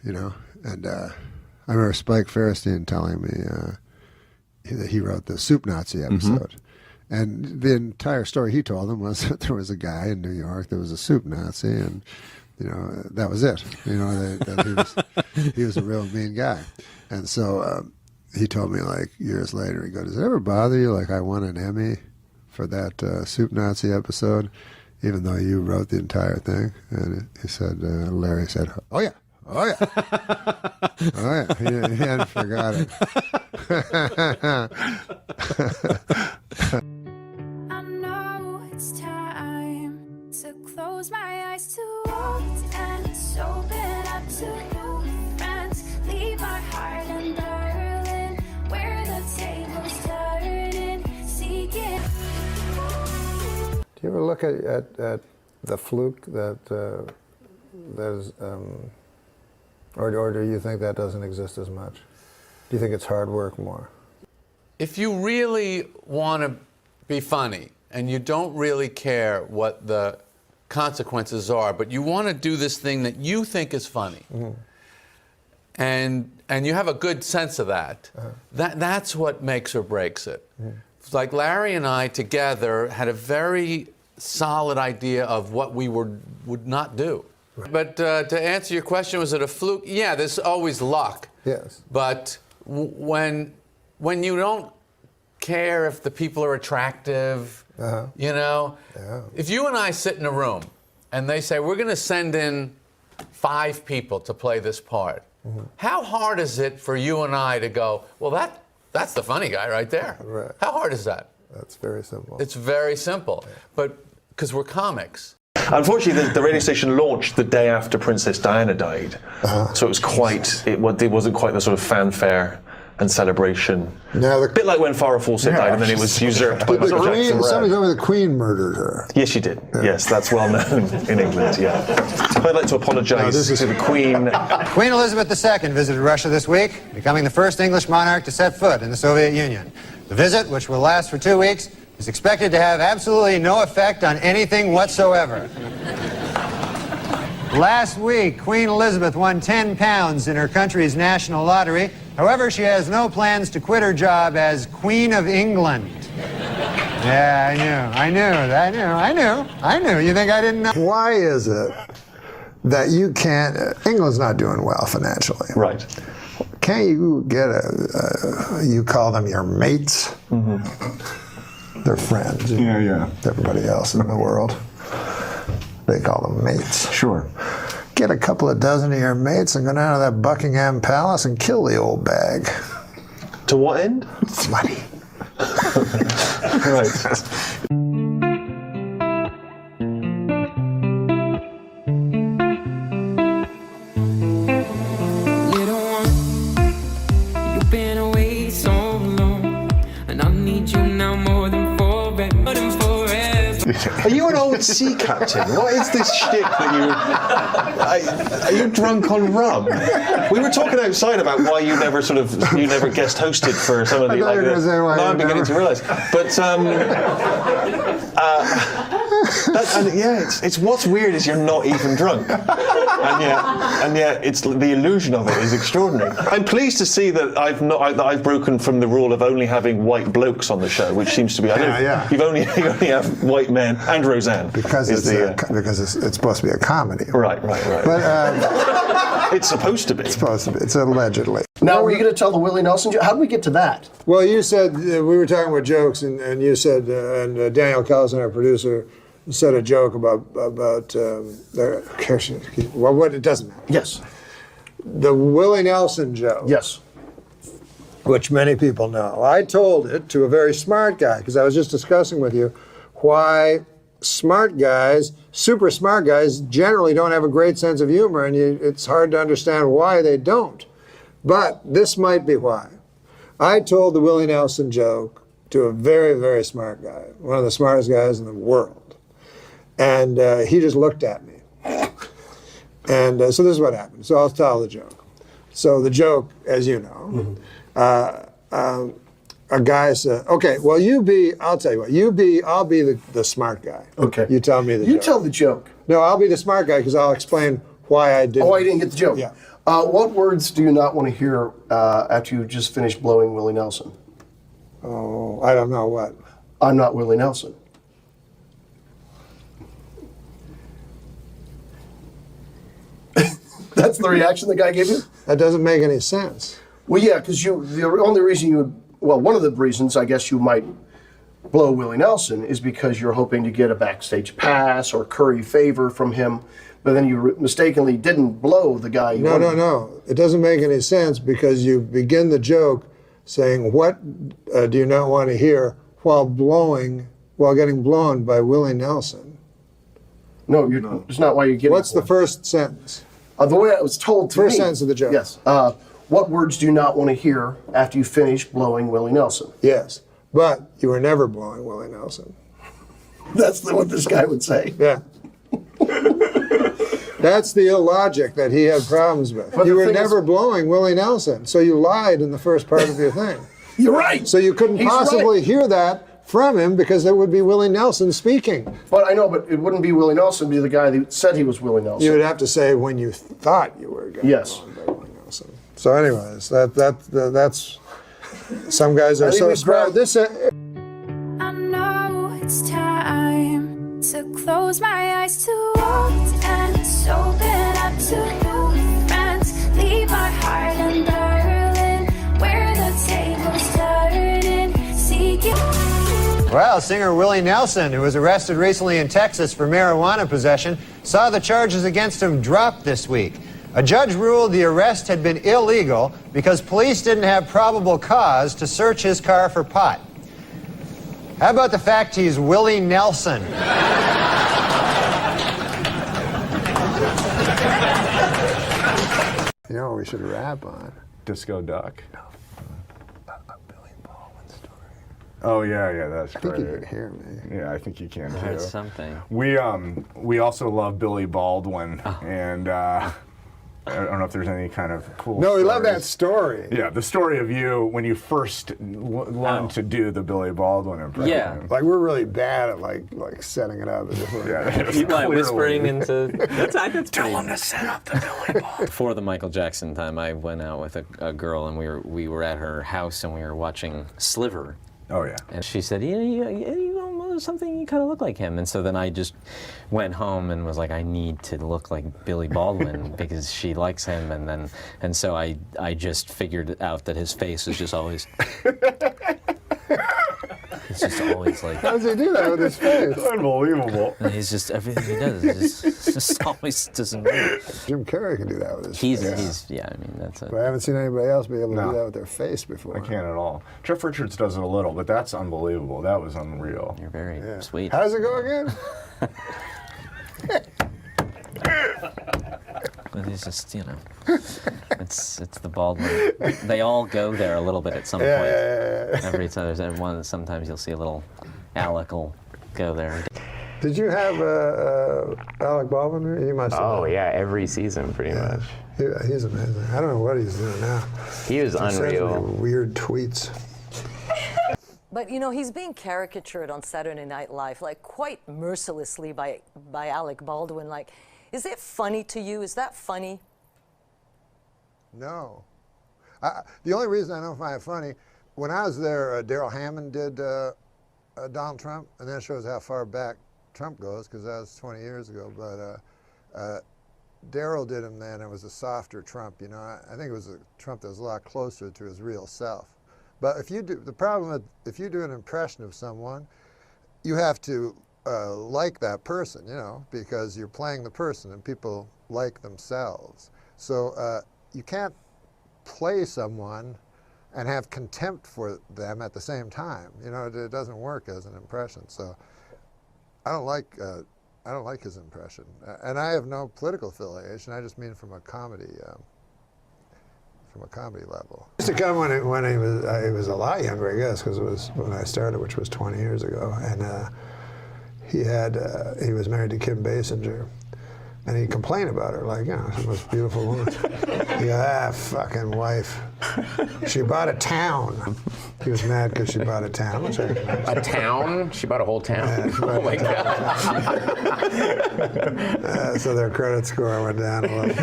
you know, and I remember Spike Fairstein telling me that he wrote the Soup Nazi episode. And the entire story he told them was that there was a guy in New York that was a soup Nazi, and, you know, that was it. You know, that he was a real mean guy. And so he told me, like, years later, he goes, does it ever bother you, like, I won an Emmy for that Soup Nazi episode, even though you wrote the entire thing? And he said, Larry said, oh, yeah. Oh, yeah. Oh, yeah. He hadn't forgot it. I know it's time to close my eyes to old ends, open up to new friends, leave my heart in Berlin, where the tables turning, seeking. Do you ever look at the fluke that there's... Or do you think that doesn't exist as much? Do you think it's hard work more? If you really want to be funny and you don't really care what the consequences are, but you want to do this thing that you think is funny, and you have a good sense of that, that's what makes or breaks it. Like Larry and I together had a very solid idea of what we would not do. But to answer your question, was it a fluke? Yeah, there's always luck. Yes. But when you don't care if the people are attractive, you know, if you and I sit in a room and they say, we're going to send in 5 people to play this part. How hard is it for you and I to go, well, that's the funny guy right there? Right. How hard is that? That's very simple. It's very simple, but because we're comics. Unfortunately, the radio station launched the day after Princess Diana died, so it was it wasn't quite the sort of fanfare and celebration. Now, a bit like when Farrah Fawcett died, and then it was usurped by Michael Jackson. Somebody told me the Queen murdered her. Yes, she did. Yeah. Yes, that's well known in England. Yeah, I'd like to apologise to the Queen. Queen Elizabeth II visited Russia this week, becoming the first English monarch to set foot in the Soviet Union. The visit, which will last for 2 weeks, is expected to have absolutely no effect on anything whatsoever. Last week, Queen Elizabeth won £10 in her country's national lottery. However, she has no plans to quit her job as Queen of England. Yeah, I knew. You think I didn't know? Why is it that you can't, England's not doing well financially. Right. Can't you get you call them your mates? They're friends. Yeah. Everybody else in the world, they call them mates. Sure. Get a couple of dozen of your mates and go down to that Buckingham Palace and kill the old bag. To what end? Money. Right. Little one, you've been away so long, and I need you now more than forever. Are you an old sea captain? What is this shtick that you? Are you drunk on rum? We were talking outside about why you never guest hosted for some of the. Now I'm beginning to realise, but it's what's weird is you're not even drunk, and yet it's the illusion of it is extraordinary. I'm pleased to see that I've broken from the rule of only having white blokes on the show, which seems to be you only have white men and Roseanne because it's supposed to be a comedy. Right. But it's supposed to be. It's supposed to be. It's allegedly. Now, were you going to tell the Willie Nelson joke? How did we get to that? Well, you said we were talking about jokes, and you said, and Daniel Collison, our producer, said a joke about what it doesn't matter. Yes. The Willie Nelson joke. Yes. Which many people know. I told it to a very smart guy because I was just discussing with you why smart guys, super smart guys, generally don't have a great sense of humor, and it's hard to understand why they don't. But this might be why. I told the Willie Nelson joke to a very, very smart guy, one of the smartest guys in the world. And he just looked at me. And so this is what happened. So I'll tell the joke. So the joke, as you know, a guy said, okay, well, I'll tell you what, I'll be the smart guy. Okay. You tell me the joke. You tell the joke. No, I'll be the smart guy because I'll explain why I didn't. Oh, I didn't get the joke. Yeah. What words do you not want to hear after you just finished blowing Willie Nelson? Oh, I don't know what. I'm not Willie Nelson. That's the reaction the guy gave you? That doesn't make any sense. Well, yeah, because the only reason one of the reasons I guess you might blow Willie Nelson is because you're hoping to get a backstage pass or curry favor from him, but then you mistakenly didn't blow the guy you wanted. No. It doesn't make any sense because you begin the joke saying, what do you not want to hear while getting blown by Willie Nelson? No, it's not why you're getting What's the first sentence? The way it was told to me. First sentence of the joke. Yes. What words do you not want to hear after you finish blowing Willie Nelson? Yes, but you were never blowing Willie Nelson. That's what this guy would say. Yeah. That's the illogic that he had problems with. But you were never blowing Willie Nelson, so you lied in the first part of your thing. You're right. So you couldn't possibly hear that from him because it would be Willie Nelson speaking. But I know, but it wouldn't be Willie Nelson, it'd be the guy that said he was Willie Nelson. You would have to say when you thought you were getting blown by Willie Nelson. So anyways, that's some guys are so smart. I know it's time to close my eyes to old ends, open up to new friends, leave my heart in Berlin, where the tables turning, seeking. Well, singer Willie Nelson, who was arrested recently in Texas for marijuana possession, saw the charges against him dropped this week. A judge ruled the arrest had been illegal because police didn't have probable cause to search his car for pot. How about the fact he's Willie Nelson? You know what we should rap on? Disco Duck. Oh yeah, that's great. I think you can hear me. Yeah, I think you can too. That's something. We also love Billy Baldwin, and I don't know if there's any kind of cool. No, we stories. love that story. Yeah, the story of you when you first learned to do the Billy Baldwin impression. Yeah, like we're really bad at like setting it up. Like whispering into. That's Tell him to set up the Billy Baldwin. Before the Michael Jackson time, I went out with a girl, and we were at her house, and we were watching Sliver. Oh yeah. And she said, you almost something, you kind of look like him. And so then I just went home and was like, I need to look like Billy Baldwin because she likes him. And so I just figured out that his face is just always. It's just always like. How does he do that with his face? Unbelievable. And he's just everything he does is just always doesn't move. Jim Carrey can do that with his face. He's I mean that's it. But I haven't seen anybody else be able to do that with their face before. I can't at all. Jeff Richards does it a little, but that's unbelievable. That was unreal. You're very sweet. How does it go again? But it's just, it's the Baldwin. They all go there a little bit at some point. Every time there's one, sometimes you'll see a little Alec will go there. Did you have Alec Baldwin? You must have. Oh yeah, every season pretty much. He's amazing. I don't know what he's doing now. He was unreal. Weird tweets. But he's being caricatured on Saturday Night Live, like quite mercilessly by Alec Baldwin. Like, is it funny to you? Is that funny? No. The only reason I don't find it funny, when I was there, Daryl Hammond did Donald Trump, and that shows how far back Trump goes, because that was 20 years ago. But Daryl did him then. It was a softer Trump. I think it was a Trump that was a lot closer to his real self. But the problem with if you do an impression of someone, you have to like that person, because you're playing the person, and people like themselves. So you can't play someone and have contempt for them at the same time. It doesn't work as an impression. So I don't like his impression, and I have no political affiliation. I just mean from a comedy level. He used to come when he was a lot younger, I guess, because it was when I started, which was 20 years ago, and he was married to Kim Basinger, and he complained about her, like, she's the most beautiful woman. He goes, fucking wife. She bought a town. He was mad because she bought a town. A town? She bought a whole town? Yeah, oh my God. So their credit score went down a little.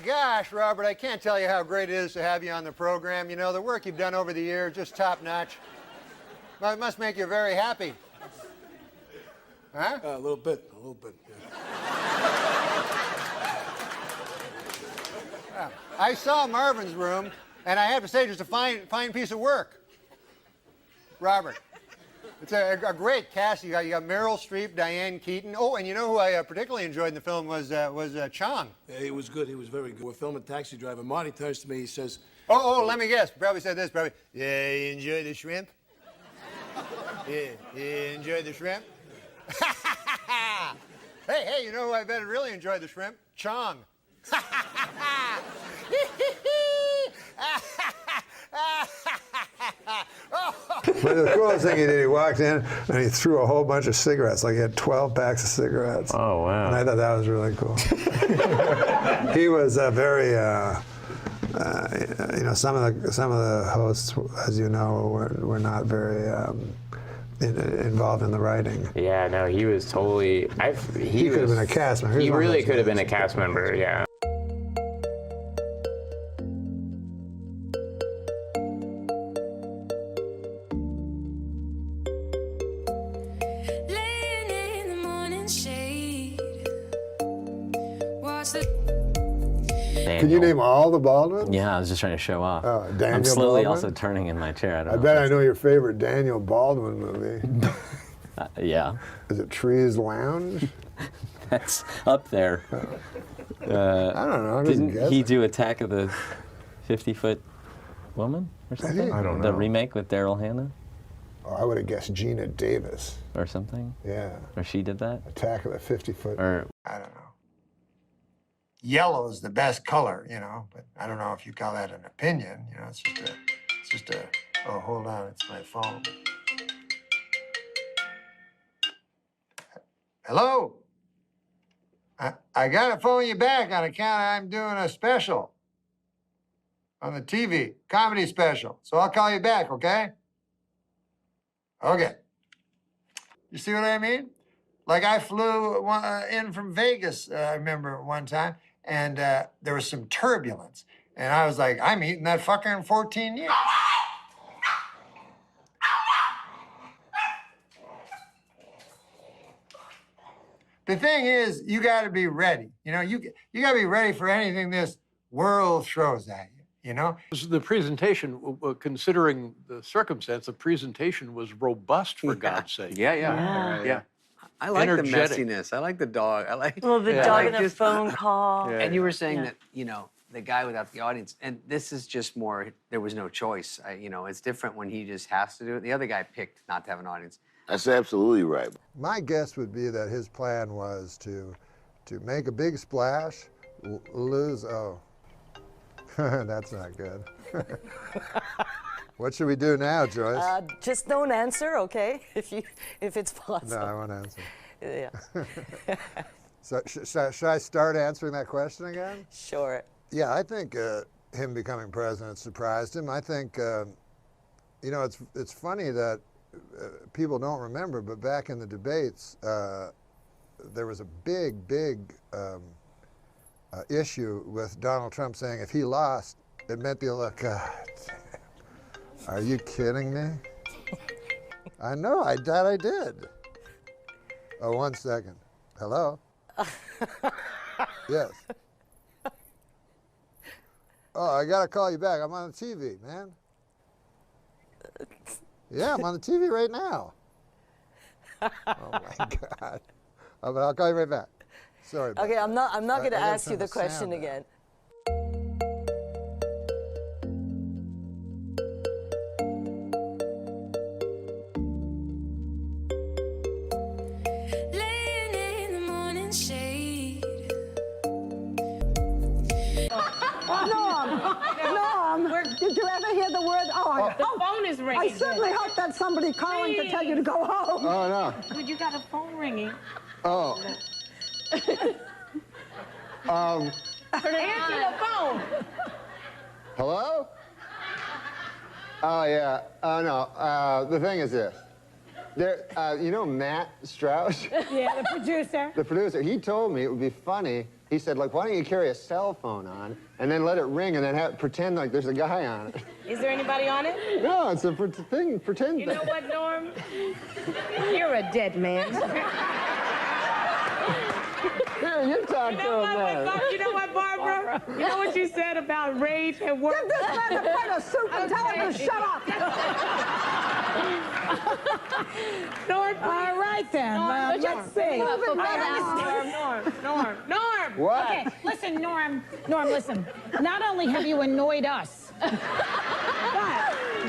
Gosh, Robert, I can't tell you how great it is to have you on the program. The work you've done over the years, just top notch. Well, it must make you very happy. Huh? A little bit. Yeah. I saw Marvin's room, and I have to say, just a fine piece of work. Robert, it's a great cast. You got Meryl Streep, Diane Keaton. Oh, and who I particularly enjoyed in the film was Chong. Yeah, he was good. He was very good. We're filming Taxi Driver. Marty turns to me. He says, Oh, let me guess. Probably said this. Yeah, you enjoy the shrimp? Yeah, you enjoy the shrimp? Hey, you know who I bet really enjoyed the shrimp? Chong. But the coolest thing he did, he walked in and he threw a whole bunch of cigarettes. Like he had 12 packs of cigarettes. Oh, wow. And I thought that was really cool. He was very, some of the hosts, as you know, were not very involved in the writing. Yeah, no, he was totally. He could have been a cast member. He really could have been a cast member, yeah. Laying in the morning shade, watch the Can you name all the Baldwins? Yeah, I was just trying to show off. Oh, Daniel I'm slowly Baldwin? also turning in my chair. I bet I know your favorite Daniel Baldwin movie. Yeah. Is it Trees Lounge? That's up there. I don't know. I'm just Didn't guessing. he do Attack of the 50-Foot Woman or something? I don't The know. remake with Daryl Hannah Oh, I would have guessed Gina Davis. or something? Yeah. Or she did that? Attack of the 50-Foot. Or I don't know. Yellow is the best color, you know, but I don't know if you call that an opinion. You know, it's just a, oh, hold on, it's my phone. Hello? I gotta phone you back on account I'm doing a special on the TV, comedy special. So I'll call you back, okay? Okay. You see what I mean? Like I flew in from Vegas, I remember one time, and there was some turbulence. And I was like, I'm eating that fucker in 14 years. The thing is, you got to be ready. You know, you got to be ready for anything this world throws at you, you know? The presentation, considering the circumstance, the presentation was robust, for God's sake. Yeah. I like Energetic. the messiness. I like the dog. I like. Well, the I dog like and a just- phone call. And you were saying Yeah. that, you know, the guy without the audience, and this is just more, there was no choice. You know, it's different when he just has to do it. The other guy picked not to have an audience. That's absolutely right. My guess would be that his plan was to make a big splash, lose. Oh, that's not good. What should we do now, Joyce? Just don't answer, okay? If it's possible. No, I won't answer. Yeah. So should I start answering that question again? Sure. Yeah, I think him becoming president surprised him. I think, you know, it's funny that people don't remember, but back in the debates, there was a big issue with Donald Trump saying if he lost, it meant the election. God damn. Are you kidding me? I know, I did. Oh, 1 second. Hello? Yes. Oh, I gotta call you back. I'm on the TV, man. Yeah, I'm on the TV right now. Oh my God. But I'll call you right back. Sorry. Okay, I'm not going to I gotta ask you turn the the question sound again. Laying in the morning shade. Norm, did you ever hear the word? Oh, The phone is ringing. I certainly hope that's somebody calling to tell you to go home. Oh, no. Dude, you got a phone ringing. Oh. Answer the phone. Hello? Oh, yeah. Oh, no. The thing is this. There, you know Matt Strauss? Yeah, the producer. The producer, he told me it would be funny. He said, like, why don't you carry a cell phone on and then let it ring and then pretend like there's a guy on it? Is there anybody on it? No, it's a thing, pretend You know what, Norm? You're a dead man. Here, you talk to him there. You know what, Barbara? You know what you said about rage at work? Give this man a plate of soup and tell him to shut up. Norm, All right, then. Let's see. Norm. What? Okay, listen, Norm, listen. Not only have you annoyed us, but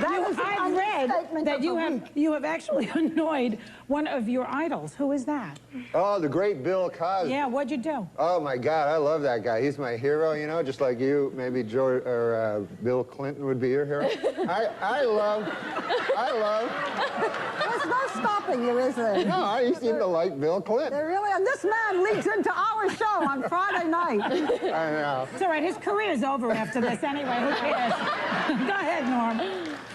I've read that you have actually annoyed one of your idols. Who is that? Oh, the great Bill Cosby. Yeah, what'd you do? Oh, my God, I love that guy. He's my hero, you know, just like you, maybe George or Bill Clinton would be your hero. I love. There's no stopping you, is there? No, I used to like Bill Clinton. There really, and this man leads into our show on Friday night. I know. It's all right, his career's over after this anyway. Who cares? Go ahead, Norm.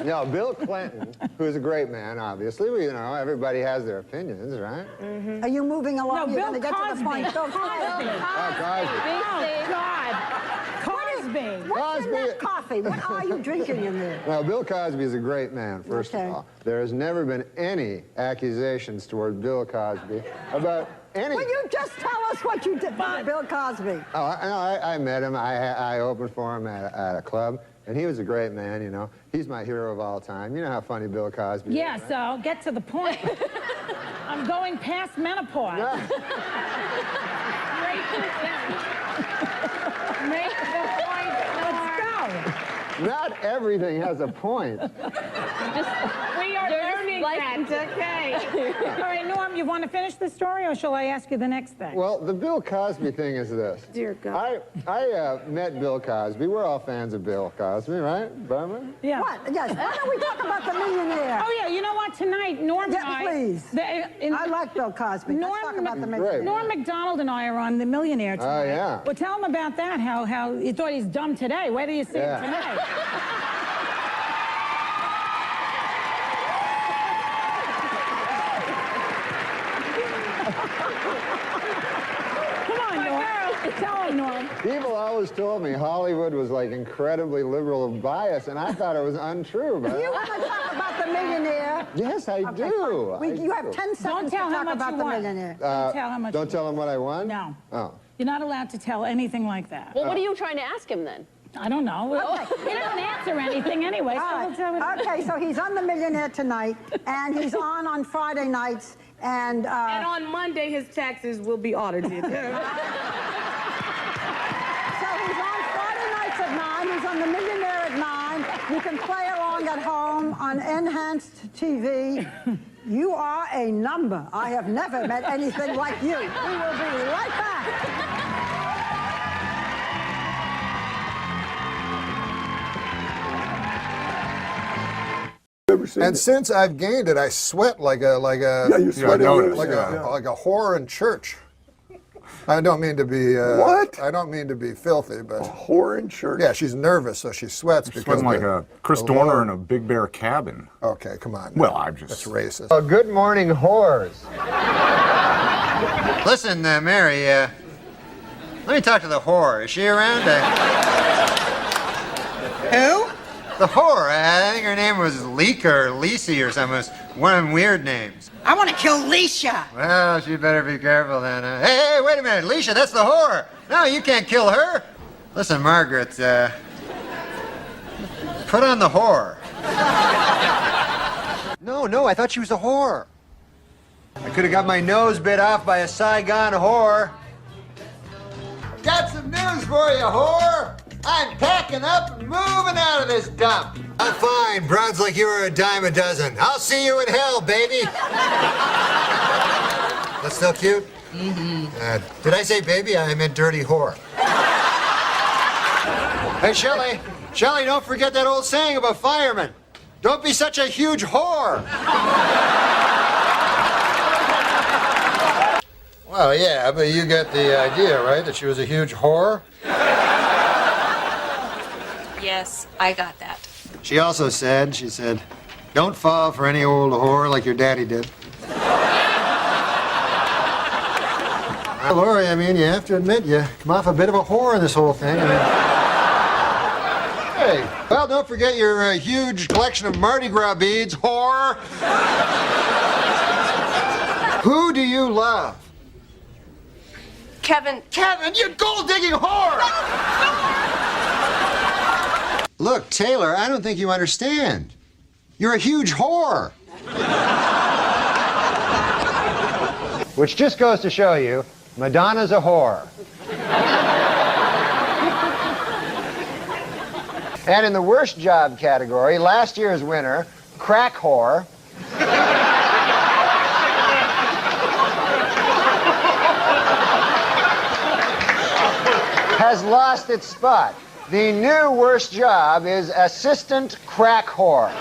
No, Bill Clinton, who's a great man, obviously. You know, everybody has their opinions, right? Are you moving along? No, You're Bill going to get to the point. Cosby. Bill Cosby. Oh, Cosby. Oh, God. What is Cosby. What's in that coffee? What are you drinking in there? Well, Bill Cosby is a great man, first of all. There has never been any accusations toward Bill Cosby about any... Will you just tell us what you did for Bill Cosby? Oh, I met him. I opened for him at a club, and he was a great man, you know. He's my hero of all time. You know how funny Bill Cosby is, Yeah, right? so get to the point. I'm going past menopause. Make the point. Let's go. Not everything has a point. We are learning that. Okay. All right, Norm, you want to finish the story, or shall I ask you the next thing? Well, the Bill Cosby thing is this. Dear God. I met Bill Cosby. We're all fans of Bill Cosby, right, Barbara? Yeah. What? Yes. Why don't we talk about the millionaire? Oh, yeah, you know what? Tonight, Norm and I... please. I like Bill Cosby. Let's talk about the millionaire. Norm MacDonald and I are on The Millionaire tonight. Oh, yeah. Well, tell him about that, how you thought he's dumb today. Where do you see him tonight? Come on, Norm. Tell him, Norm. People always told me Hollywood was like incredibly liberal and biased, and I thought it was untrue. But You want to talk about the millionaire? Yes, I do. You have 10 seconds to tell how talk much about you the want. millionaire. Don't tell how much. Don't tell them what I won? No. Oh. You're not allowed to tell anything like that. Well, what are you trying to ask him then? I don't know. Okay. He doesn't answer anything anyway. So All we'll tell him. right. Okay, so he's on The Millionaire tonight, and he's on Friday nights, and on Monday, his taxes will be audited. So he's on Friday nights at 9. He's on The Millionaire at 9. You can play along at home on enhanced TV. You are a number. I have never met anything like you. We will be right back. And since I've gained it, I sweat like a you sweat like a whore in church. I don't mean to be What? I don't mean to be filthy, but Whore in church. yeah, she's nervous, so she sweats because Sweating like a Chris the Dorner Lord- in a Big Bear cabin. Okay, come on. Well, I'm just... That's racist. Oh, good morning, whores. Listen, Mary, let me talk to the whore. Is she around? Who? The whore. I think her name was Leeka or Lisi or something. It was one of them weird names. I want to kill Leisha. Well, she better be careful then. Hey, wait a minute. Leisha, that's the whore. No, you can't kill her. Listen, Margaret, put on the whore. No, I thought she was a whore. I could have got my nose bit off by a Saigon whore. Got some news for you, whore. I'm packing up and moving out of this dump. I'm fine. Bronze like you were a dime a dozen. I'll see you in hell, baby. That's still cute? Mm-hmm. Did I say baby? I meant dirty whore. Hey, Shelley. Shelley, don't forget that old saying about firemen. Don't be such a huge whore. Well, yeah, but you get the idea, right? That she was a huge whore? Yes, I got that. She also said, don't fall for any old whore like your daddy did. Well, Lori, I mean, you have to admit, you come off a bit of a whore in this whole thing. Hey, well, don't forget your huge collection of Mardi Gras beads, whore. Who do you love? Kevin. Kevin, you gold-digging whore! Look, Taylor, I don't think you understand. You're a huge whore. Which just goes to show you, Madonna's a whore. And in the worst job category, last year's winner, crack whore, has lost its spot. The new worst job is assistant crack whore.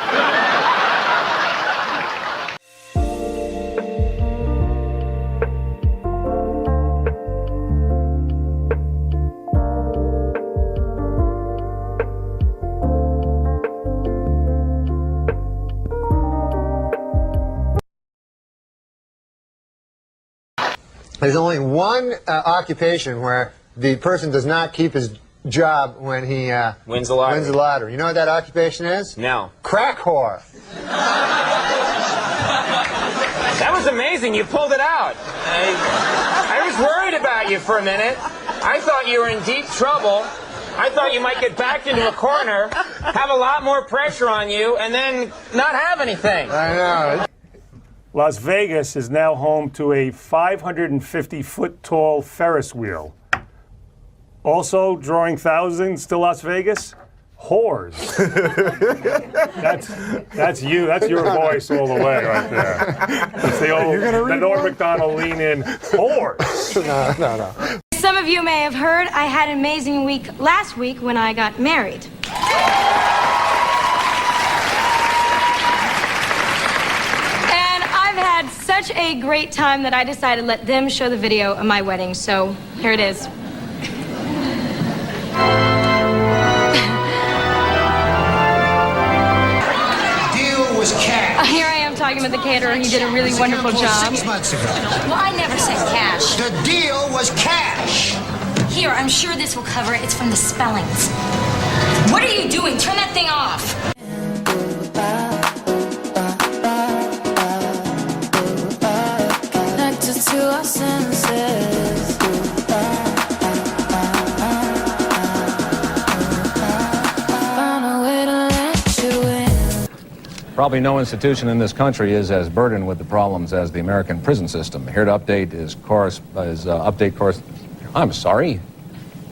There's only one occupation where the person does not keep his job when he Wins the lottery. wins the lottery? You know what that occupation is? No. Crack whore. That was amazing. You pulled it out. I was worried about you for a minute. I thought you were in deep trouble. I thought you might get backed into a corner, have a lot more pressure on you, and then not have anything. I know. Las Vegas is now home to a 550-foot tall Ferris wheel. Also drawing thousands to Las Vegas, whores. That's you. That's your voice all the way right there. It's the old the Norm MacDonald lean in. Whores. No. Some of you may have heard I had an amazing week last week when I got married. And I've had such a great time that I decided to let them show the video of my wedding. So here it is. Here I am talking with the caterer. He did a really wonderful job. 6 months ago. Well, I never said cash. The deal was cash. Here, I'm sure this will cover it. It's from the spellings. What are you doing? Turn that thing off. Connected to our senses. Found a way to let you in. Probably no institution in this country is as burdened with the problems as the American prison system. Here to update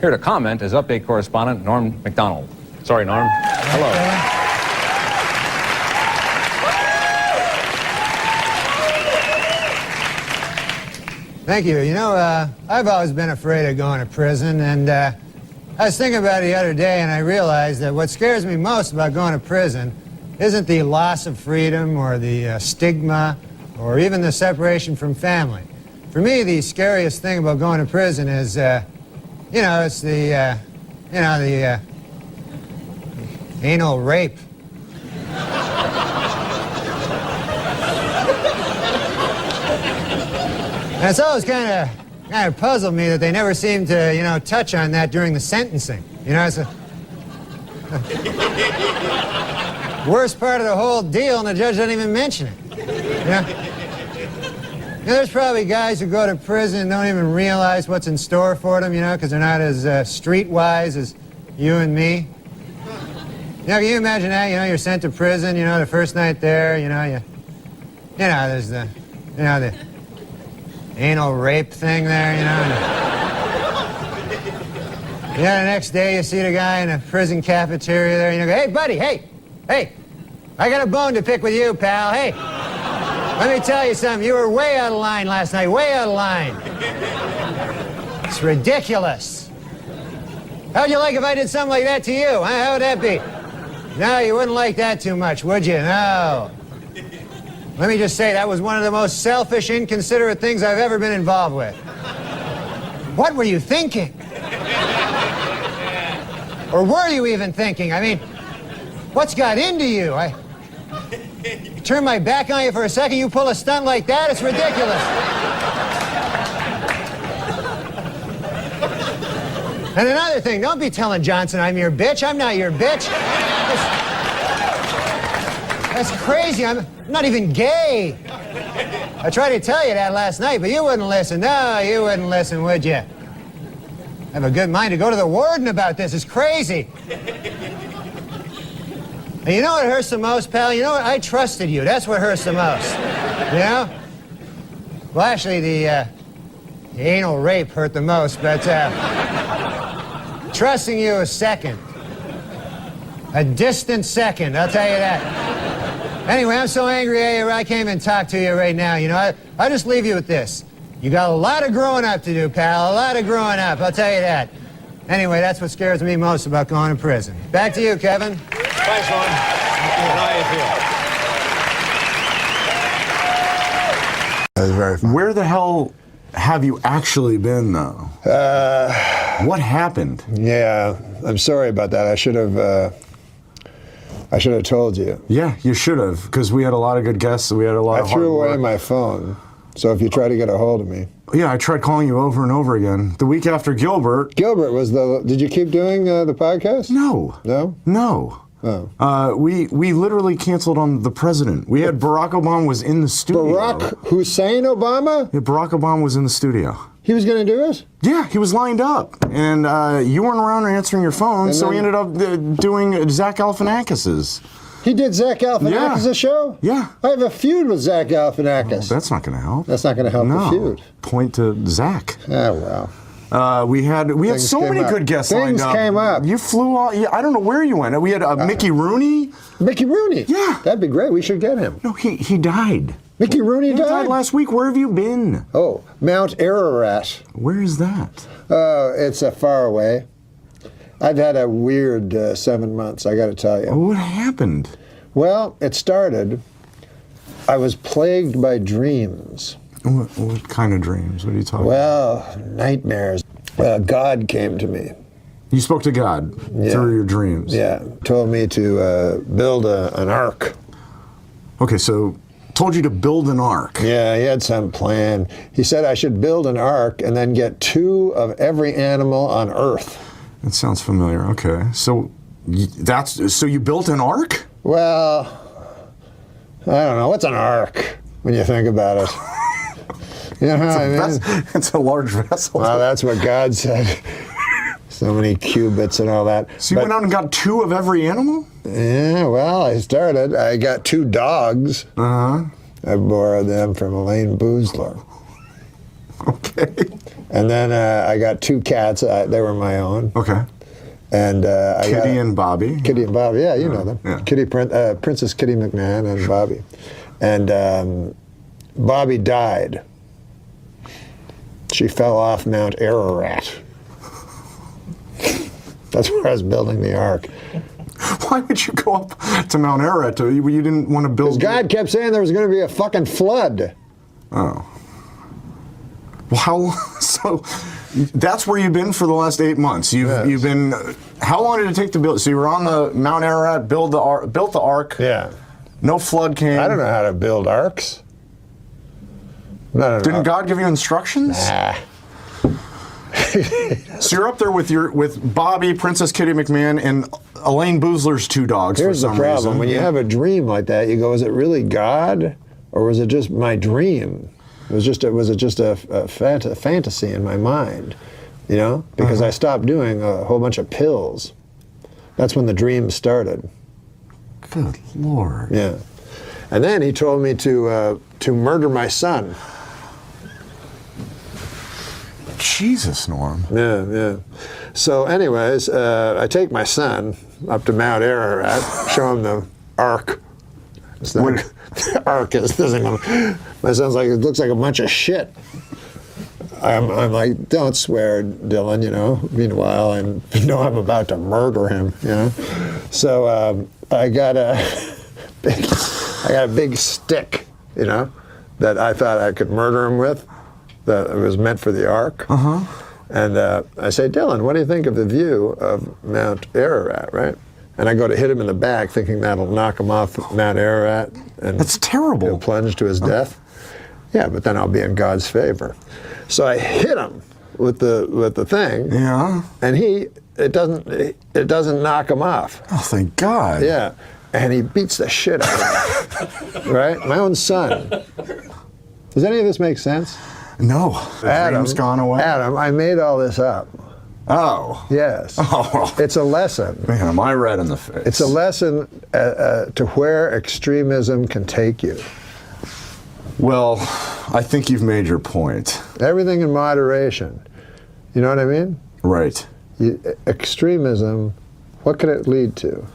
Here to comment is update correspondent Norm MacDonald. Sorry, Norm. Hello. Thank you. You know, I've always been afraid of going to prison, and I was thinking about it the other day, and I realized that what scares me most about going to prison isn't the loss of freedom or the stigma or even the separation from family. For me, the scariest thing about going to prison is, it's the anal rape. And it's always kind of puzzled me that they never seem to, touch on that during the sentencing. It's the worst part of the whole deal, and the judge doesn't even mention it. There's probably guys who go to prison and don't even realize what's in store for them, because they're not as streetwise as you and me. Can you imagine that? You're sent to prison, the first night there, there's the anal rape thing there, the next day you see the guy in a prison cafeteria there, go, hey, buddy, hey, I got a bone to pick with you, pal, hey. Let me tell you something, you were way out of line last night, way out of line. It's ridiculous. How'd you like if I did something like that to you? Huh? How would that be? No, you wouldn't like that too much, would you? No. Let me just say, that was one of the most selfish, inconsiderate things I've ever been involved with. What were you thinking? Or were you even thinking? I mean, what's got into you? I turn my back on you for a second, you pull a stunt like that? It's ridiculous. And another thing, don't be telling Johnson I'm your bitch. I'm not your bitch. That's crazy. I'm not even gay. I tried to tell you that last night, but you wouldn't listen. No, you wouldn't listen, would you? I have a good mind to go to the warden about this. It's crazy. And you know what hurts the most, pal? You know what? I trusted you. That's what hurts the most. Well, actually, the anal rape hurt the most, but trusting you a second. A distant second, I'll tell you that. Anyway, I'm so angry I can't even talk to you right now. I'll just leave you with this. You got a lot of growing up to do, pal. A lot of growing up, I'll tell you that. Anyway, that's what scares me most about going to prison. Back to you, Kevin. Thanks, Norm. How That was very fun. Where the hell have you actually been, though? What happened? Yeah, I'm sorry about that. I should have told you. Yeah, you should have, because we had a lot of good guests. We had a lot of I threw hard away work. my phone, so if you try to get a hold of me. Yeah, I tried calling you over and over again. The week after Gilbert. Gilbert was the. Did you keep doing the podcast? No. No? No. Oh. We literally canceled on the president. We had Barack Obama was in the studio. Barack Hussein Obama? Yeah, Barack Obama was in the studio. He was going to do it? Yeah, he was lined up. And you weren't around or answering your phone, And so then- he ended up doing Zach Galifianakis's. He did Zach Galifianakis' show? Yeah. I have a feud with Zach Galifianakis. That's not going to help. That's not going to help the feud. Point to Zach. Oh, well. We had Things so came many up. good guests lined Things up. came up. You flew all. I don't know where you went. We had Mickey Rooney. Mickey Rooney? Yeah. That'd be great. We should get him. No, he died. Mickey Rooney He died last week. Where have you been? Oh, Mount Ararat. Where is that? It's far away. I've had a weird 7 months, I got to tell you. What happened? Well, it started, I was plagued by dreams. What kind of dreams? What are you talking about? Well, nightmares. God came to me. You spoke to God through your dreams? Yeah, told me to build an ark. Okay, so told you to build an ark. Yeah, he had some plan. He said I should build an ark and then get 2 of every animal on Earth. That sounds familiar. Okay, so so you built an ark? Well, I don't know. What's an ark when you think about it? You know what I mean? It's a large vessel. Well, that's what God said. So many cubits and all that. So you went out and got 2 of every animal? Yeah, well, I started. I got 2 dogs. Uh-huh. I borrowed them from Elaine Boozler. Okay. And then I got 2 cats. They were my own. Okay. And Kitty and Bobby. Kitty and Bobby, yeah, you know them. Yeah. Princess Kitty McMahon and Bobby. And Bobby died. She fell off Mount Ararat. That's where I was building the ark. Why would you go up to Mount Ararat? You didn't want to build... Because God kept saying there was going to be a fucking flood. Oh. Well, so that's where you've been for the last 8 months. You've been... How long did it take to build? So you were on the Mount Ararat, built the ark. Yeah. No flood came. I don't know how to build arks. Didn't God give you instructions? Nah. So you're up there with Bobby, Princess Kitty McMahon, and Elaine Boozler's 2 dogs. Here's for the some problem. reason. When you have a dream like that, you go, is it really God? Or was it just my dream? Was it just a fantasy in my mind? You know? Because I stopped doing a whole bunch of pills. That's when the dream started. Good Lord. Yeah. And then he told me to murder my son. Jesus, Norm. Yeah, yeah. So anyways, I take my son up to Mount Ararat, show him the ark. It's not, the ark is, my son's like, it looks like a bunch of shit. I'm like, don't swear, Dylan, you know. Meanwhile, I'm about to murder him, you know. So I got a big stick, you know, that I thought I could murder him with. That it was meant for the ark. Uh-huh. And I say, Dylan, what do you think of the view of Mount Ararat, right? And I go to hit him in the back, thinking that'll knock him off Mount Ararat. And that's terrible. He'll plunge to his death. Yeah, but then I'll be in God's favor. So I hit him with the thing. Yeah. And it doesn't knock him off. Oh, thank God. Yeah. And he beats the shit out of me. Right? My own son. Does any of this make sense? No. The dream's gone away. Adam, I made all this up. Oh. Yes. Oh. It's a lesson. Man, am I red in the face. It's a lesson to where extremism can take you. Well, I think you've made your point. Everything in moderation. You know what I mean? Right. Extremism, what could it lead to?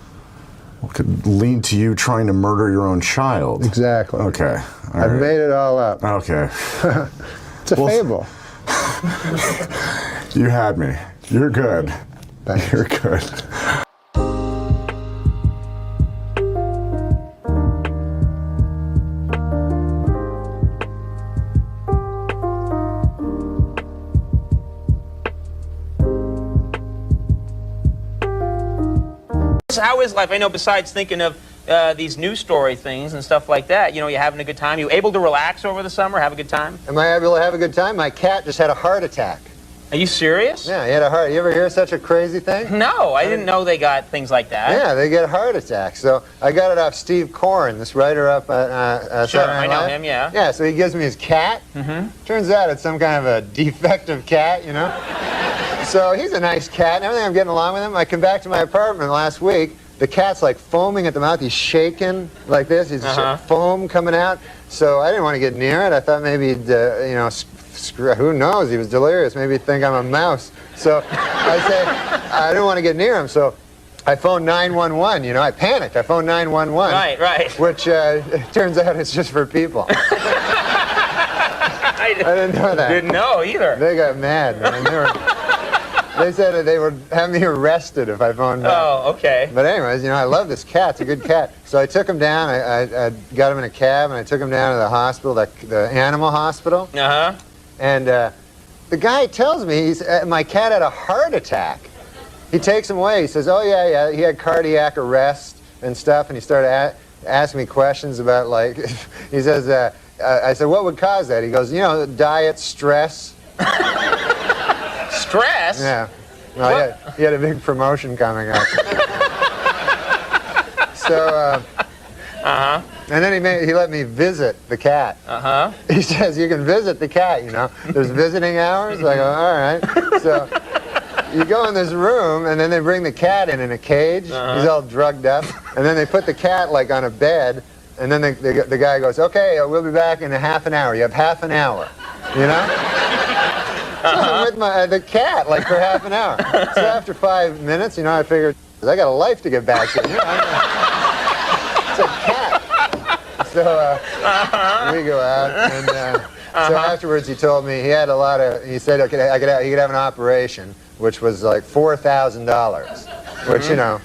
What could lead to you trying to murder your own child? Exactly. Okay. I've made it all up. Okay. It's a fable. You had me. You're good. Thanks. You're good. How is life? I know besides thinking of these news story things and stuff like that. You know, you're having a good time. You able to relax over the summer, have a good time? Am I able to have a good time? My cat just had a heart attack. Are you serious? Yeah, he had a heart. You ever hear such a crazy thing? No, I didn't know they got things like that. Yeah, they get heart attacks. So I got it off Steve Corrin, this writer up at Sure, Saturday Night I know Live. him, yeah. Yeah, so he gives me his cat. Turns out it's some kind of a defective cat, you know? So he's a nice cat and everything. I'm getting along with him. I come back to my apartment last week. The cat's like foaming at the mouth. He's shaking like this. He's foam coming out. So I didn't want to get near it. I thought maybe he'd, you know, who knows? He was delirious. Maybe he'd think I'm a mouse. So I said, I didn't want to get near him. So I phoned 911. You know, I panicked. I phoned 911. Right. Which it turns out it's just for people. I didn't know that. Didn't know either. They got mad, man. They said that they would have me arrested if I phoned back. Oh, okay. But anyways, you know, I love this cat. It's a good cat. So I took him down. I got him in a cab, and I took him down to the hospital, the animal hospital. And the guy tells me, my cat had a heart attack. He takes him away. He says, oh, yeah, he had cardiac arrest and stuff. And he started asking me questions about, like, he says, I said, what would cause that? He goes, you know, diet, stress. Stress? Yeah. Well, he had a big promotion coming up. So, and then he let me visit the cat. He says, you can visit the cat, you know. There's visiting hours. I go, all right. So you go in this room, and then they bring the cat in a cage. He's all drugged up. And then they put the cat, like, on a bed. And then the guy goes, okay, we'll be back in a half an hour. You have half an hour, you know? So I'm with the cat, like, for half an hour. So after 5 minutes, you know, I figured, I got a life to get back to. You know, it's a cat. So we go out, and so afterwards he told me he had a lot of, he said he could have an operation, which was like $4,000, which, you know,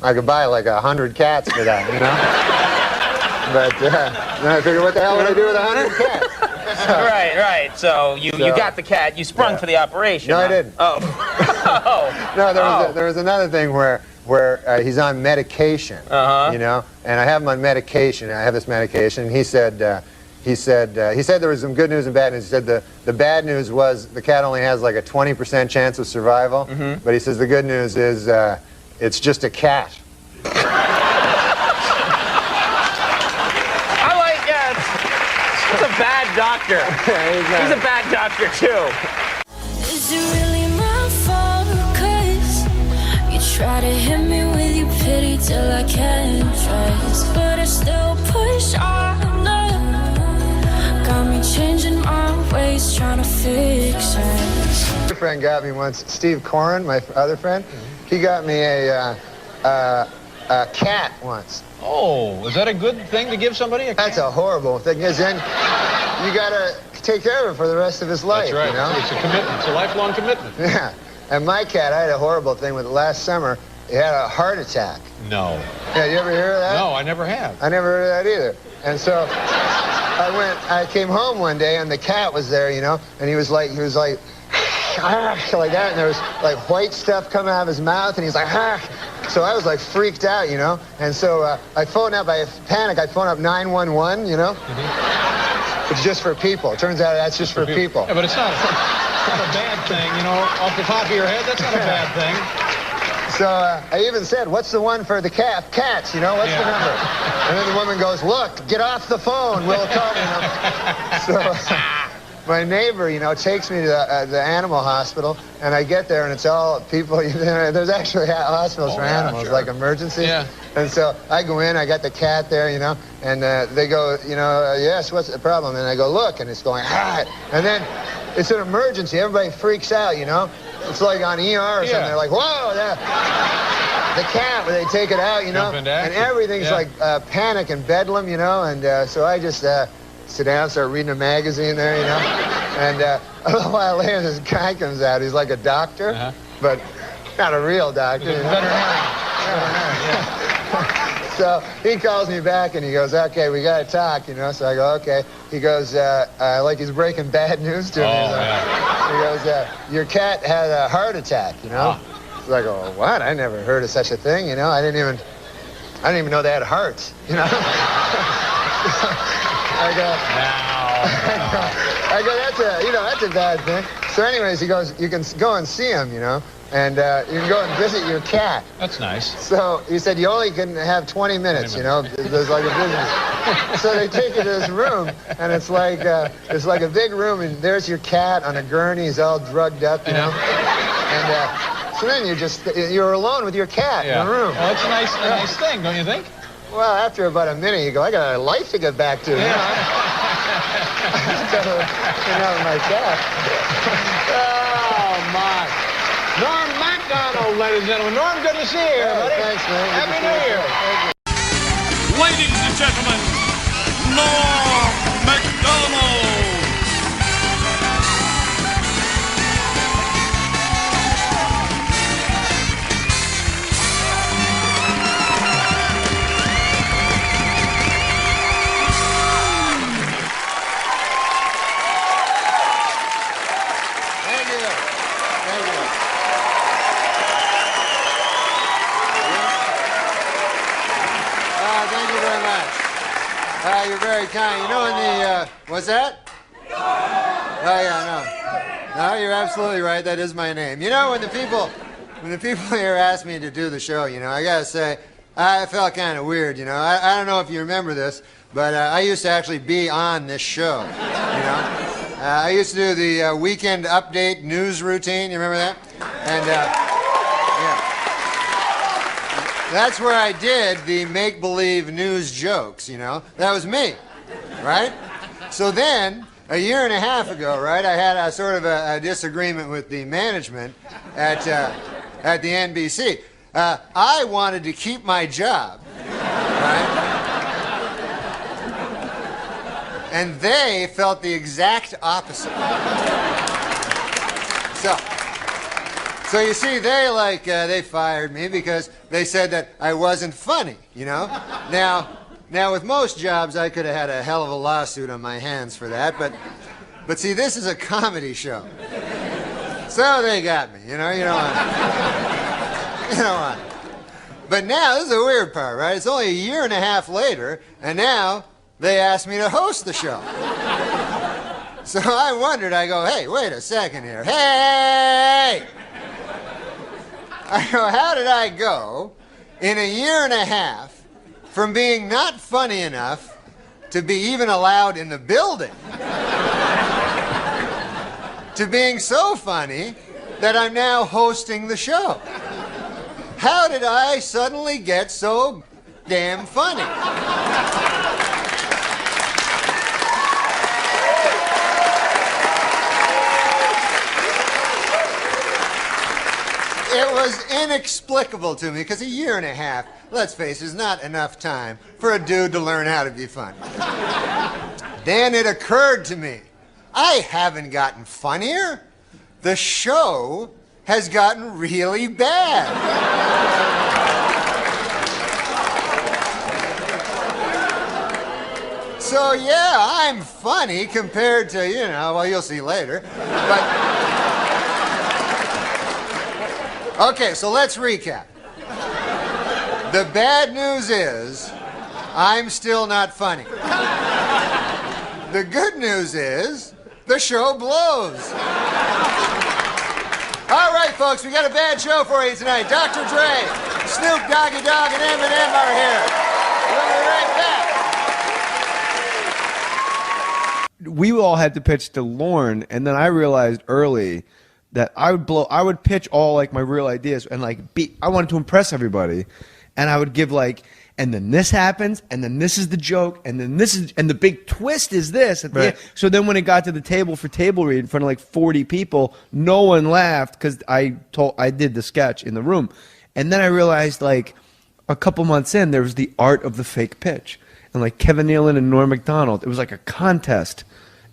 I could buy like 100 cats for that, you know? But then I figured, what the hell would I do with 100 cats? So, right. So you got the cat. You sprung for the operation. No, I didn't. Oh. No, there was another thing where he's on medication, you know, and I have him on medication. I have this medication. And he said there was some good news and bad news. He said the bad news was the cat only has like a 20% chance of survival, but he says the good news is it's just a cat. He's a bad doctor. He's a bad doctor, too. Is it really my fault? 'Cause you try to hit me with your pity till I can't trust, but I still push on. Got me changing my ways, trying to fix it. My friend got me once, Steve Corrin, my other friend, he got me a cat once. Oh, is that a good thing to give somebody a cat? That's a horrible thing, because then you gotta take care of it for the rest of his life. That's right. You know? It's a commitment. It's a lifelong commitment. Yeah. And my cat, I had a horrible thing with it last summer. He had a heart attack. No. Yeah, you ever hear of that? No, I never have. I never heard of that either. And so I came home one day and the cat was there, you know, and he was like like that, and there was like white stuff coming out of his mouth, and he's like, So I was like freaked out, you know, and so I phoned up, I phoned up 911, you know. It's just for people. It turns out that's just for people. Yeah, but it's not a bad thing, you know, off the top of your head, that's not a bad thing. So I even said, what's the one for the cats, you know, what's the number? And then the woman goes, look, get off the phone, we'll call, you know. So my neighbor, you know, takes me to the animal hospital, and I get there, and it's all people, there's actually hospitals for animals, like emergencies. Yeah. And so I go in, I got the cat there, you know, and they go, you know, yes, what's the problem? And I go, look, and it's going, and then it's an emergency. Everybody freaks out, you know. It's like on ER or something. They're like, whoa, the cat, where they take it out, you know, and everything's like panic and bedlam, you know, and so I just sit down, start reading a magazine there, you know, and a little while later, this guy comes out. He's like a doctor, but not a real doctor. You know? Veterinarian. So he calls me back and he goes, okay, we got to talk, you know. So I go, okay. He goes, like he's breaking bad news to me. He goes, your cat had a heart attack, you know. So I go, what? I never heard of such a thing, you know. I didn't even I didn't even know they had hearts, you know? I go, that's a bad thing. So anyways, he goes, you can go and see him, you know, and you can go and visit your cat. That's nice. So he said, you only can have 20 minutes, you know, there's like a business. So they take you to this room, and it's like a big room, and there's your cat on a gurney, he's all drugged up, you know. And so then you're alone with your cat in the room. Well, that's a nice thing, don't you think? Well, after about a minute, you go, I got a life to get back to. You know? I gotta hang out with my cat. Oh, my. Norm MacDonald, ladies and gentlemen. Norm, good to see you, buddy. Thanks, man. Happy New Year. Ladies and gentlemen, Norm MacDonald. You're very kind. You know, in the, what's that? Oh, yeah, no, you're absolutely right. That is my name. You know, when the people here asked me to do the show, you know, I gotta say, I felt kind of weird, you know. I don't know if you remember this, but I used to actually be on this show, you know. I used to do the weekend update news routine. You remember that? And, yeah. That's where I did the make-believe news jokes, you know. That was me, right? So then, a year and a half ago, right, I had a sort of a disagreement with the management at the NBC. I wanted to keep my job, right? And they felt the exact opposite. So you see, they fired me because they said that I wasn't funny, you know? Now with most jobs, I could have had a hell of a lawsuit on my hands for that, but see, this is a comedy show. So they got me, you know, you don't want. But now, this is the weird part, right? It's only a year and a half later, and now they asked me to host the show. So I wondered, I go, hey, wait a second here. Hey! I go, how did I go in a year and a half from being not funny enough to be even allowed in the building to being so funny that I'm now hosting the show? How did I suddenly get so damn funny? It was inexplicable to me, because a year and a half, let's face it, is not enough time for a dude to learn how to be funny. Then it occurred to me, I haven't gotten funnier. The show has gotten really bad. So yeah, I'm funny compared to, you know, well, you'll see later. But okay, so let's recap. The bad news is, I'm still not funny. The good news is, the show blows. All right, folks, we got a bad show for you tonight. Dr. Dre, Snoop Doggy Dogg, and Eminem are here. We'll be right back. We all had to pitch to Lorne, and then I realized early that I would pitch all like my real ideas and I wanted to impress everybody, and I would give and then this happens, and then this is the joke, and then this is, and the big twist is this. Right. So then when it got to the table for table read in front of 40 people, no one laughed because I did the sketch in the room, and then I realized a couple months in there was the art of the fake pitch, and Kevin Nealon and Norm MacDonald, it was like a contest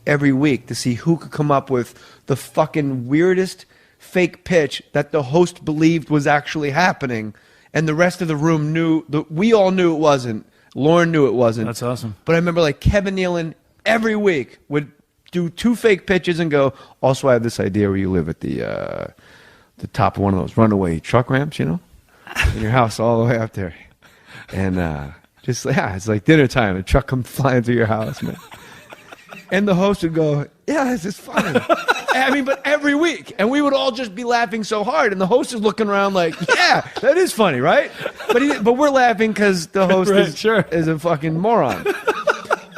every week to see who could come up with the fucking weirdest fake pitch that the host believed was actually happening, and the rest of the room knew. We all knew it wasn't. Lorne knew it wasn't. That's awesome. But I remember Kevin Nealon every week would do 2 fake pitches and go, also I have this idea where you live at the top of one of those runaway truck ramps, you know, in your house all the way up there. And just, yeah, it's like dinner time. A truck comes flying through your house, man. And the host would go, yeah, this is funny. I mean, but every week. And we would all just be laughing so hard. And the host is looking around like, yeah, that is funny, right? But we're laughing because the host is a fucking moron.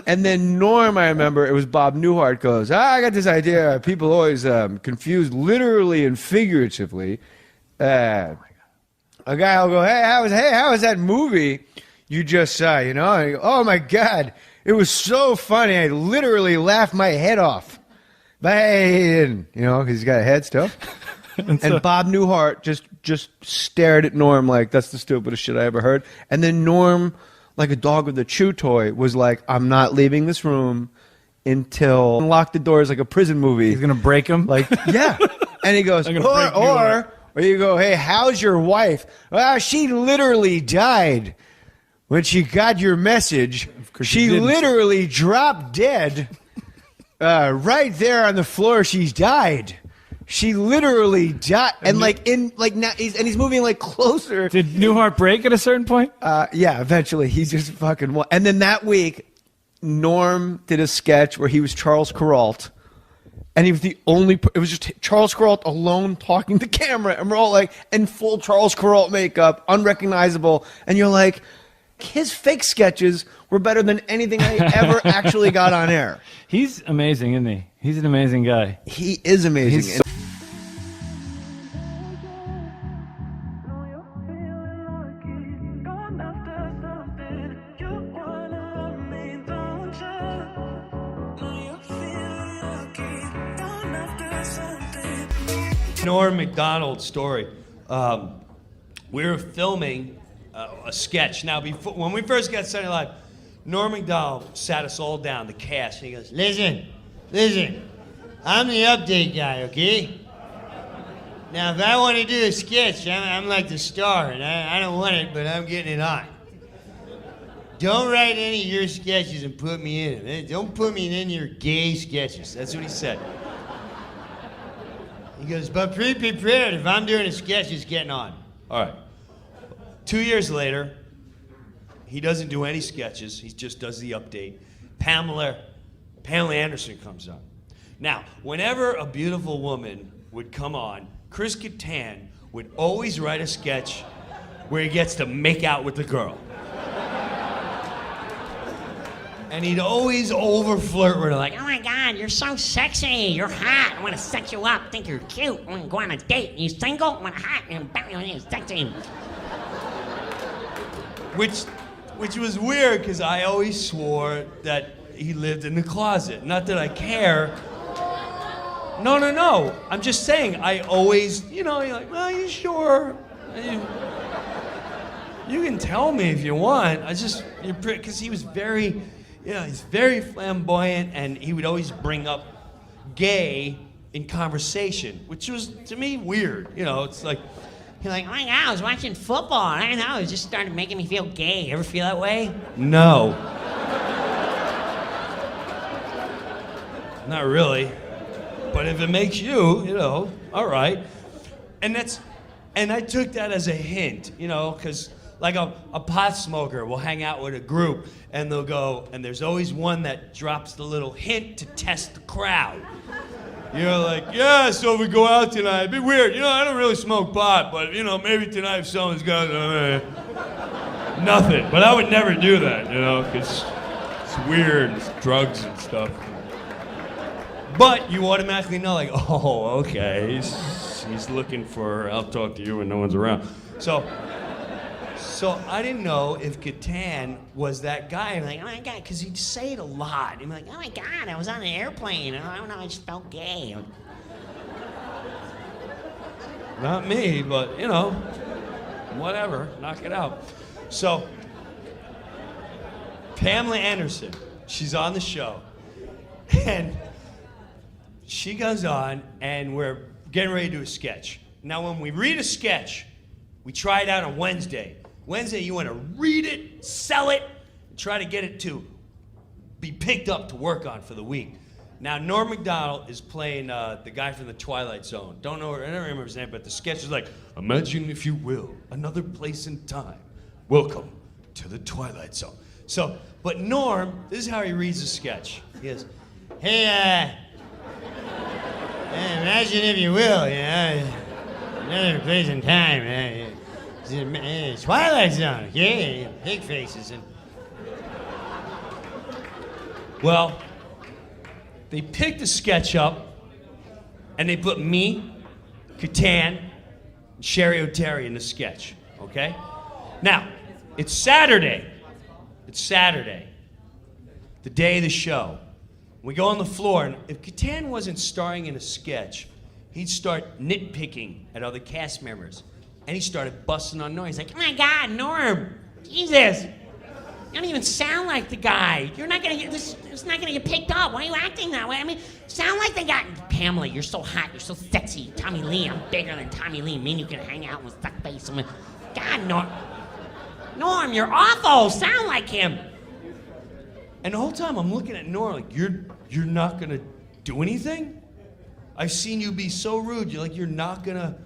And then Norm, I remember, it was Bob Newhart goes, I got this idea. People always confuse literally and figuratively. A guy will go, hey, how was that movie you just saw, you know? And I go, oh, my God. It was so funny. I literally laughed my head off. But hey, he didn't, you know, because he's got a head still. And Bob Newhart just stared at Norm like, that's the stupidest shit I ever heard. And then Norm, like a dog with a chew toy, was like, I'm not leaving this room until unlock the doors like a prison movie. He's going to break him? Like, yeah. And he goes, or you go, hey, how's your wife? Well, she literally died. When she got your message, she literally dropped dead right there on the floor. She's died. She literally died, and he's moving like closer. Did Newhart break at a certain point? Yeah, eventually he just fucking won. And then that week, Norm did a sketch where he was Charles Kuralt, and he was the only. It was just Charles Kuralt alone talking to camera, and we're all like in full Charles Kuralt makeup, unrecognizable, and you're like. His fake sketches were better than anything I ever actually got on air. He's amazing, isn't he? He's an amazing guy. He is amazing. Norm MacDonald story. We were filming a sketch. Now, when we first got Saturday Night Live, Norm MacDonald sat us all down, the cast, and he goes, listen, I'm the update guy, okay? Now, if I want to do a sketch, I'm like the star, and I don't want it, but I'm getting it on. Don't write any of your sketches and put me in them. Don't put me in any of your gay sketches. That's what he said. He goes, but be prepared. If I'm doing a sketch, it's getting on. All right. 2 years later, he doesn't do any sketches. He just does the update. Pamela Anderson comes on. Now, whenever a beautiful woman would come on, Chris Kattan would always write a sketch where he gets to make out with the girl. And he'd always over-flirt with her, like, oh my God, you're so sexy, you're hot, I want to set you up, think you're cute, I want to go on a date, you single, I want to hot, you're sexy. Which was weird, because I always swore that he lived in the closet. Not that I care. No. I'm just saying, I always, you're like, well, you sure? You can tell me if you want. Because he was very, he's very flamboyant, and he would always bring up gay in conversation, which was, to me, weird. It's like, you're like, oh my God, I was watching football. I don't know, it just started making me feel gay. You ever feel that way? No. Not really. But if it makes you, all right. And I took that as a hint, because like a pot smoker will hang out with a group and they'll go, and there's always one that drops the little hint to test the crowd. You're like, yeah, so if we go out tonight, it'd be weird. I don't really smoke pot, but, maybe tonight if someone's got nothing. But I would never do that, because it's weird, it's drugs and stuff. But you automatically know, like, oh, okay, he's looking for, I'll talk to you when no one's around. So I didn't know if Kattan was that guy. I'm like, oh my God, because he'd say it a lot. I'm like, oh my God, I was on an airplane. I don't know, I just felt gay. Not me, but, whatever, knock it out. So, Pamela Anderson, she's on the show. And she goes on, and we're getting ready to do a sketch. Now, when we read a sketch, we try it out on Wednesday. Wednesday, you want to read it, sell it, and try to get it to be picked up to work on for the week. Now, Norm MacDonald is playing the guy from the Twilight Zone. I don't remember his name, but the sketch is like, imagine, if you will, another place in time. Welcome to the Twilight Zone. So, but Norm, this is how he reads the sketch. He goes, hey, imagine if you will, another place in time, Twilight Zone, yeah, pig faces. And well, they picked the sketch up and they put me, Catan, and Sherry O'Terry in the sketch, okay? Now, it's Saturday. It's Saturday, the day of the show. We go on the floor, and if Catan wasn't starring in a sketch, he'd start nitpicking at other cast members. And he started busting on Norm. He's like, oh my God, Norm, Jesus, you don't even sound like the guy. You're not gonna get this. It's not gonna get picked up. Why are you acting that way? I mean, sound like the guy. Pamela, you're so hot. You're so sexy. Tommy Lee, I'm bigger than Tommy Lee. Me and you can hang out with suck face. I mean, God, Norm, you're awful. Sound like him. And the whole time I'm looking at Norm like, you're not gonna do anything? I've seen you be so rude. You're not gonna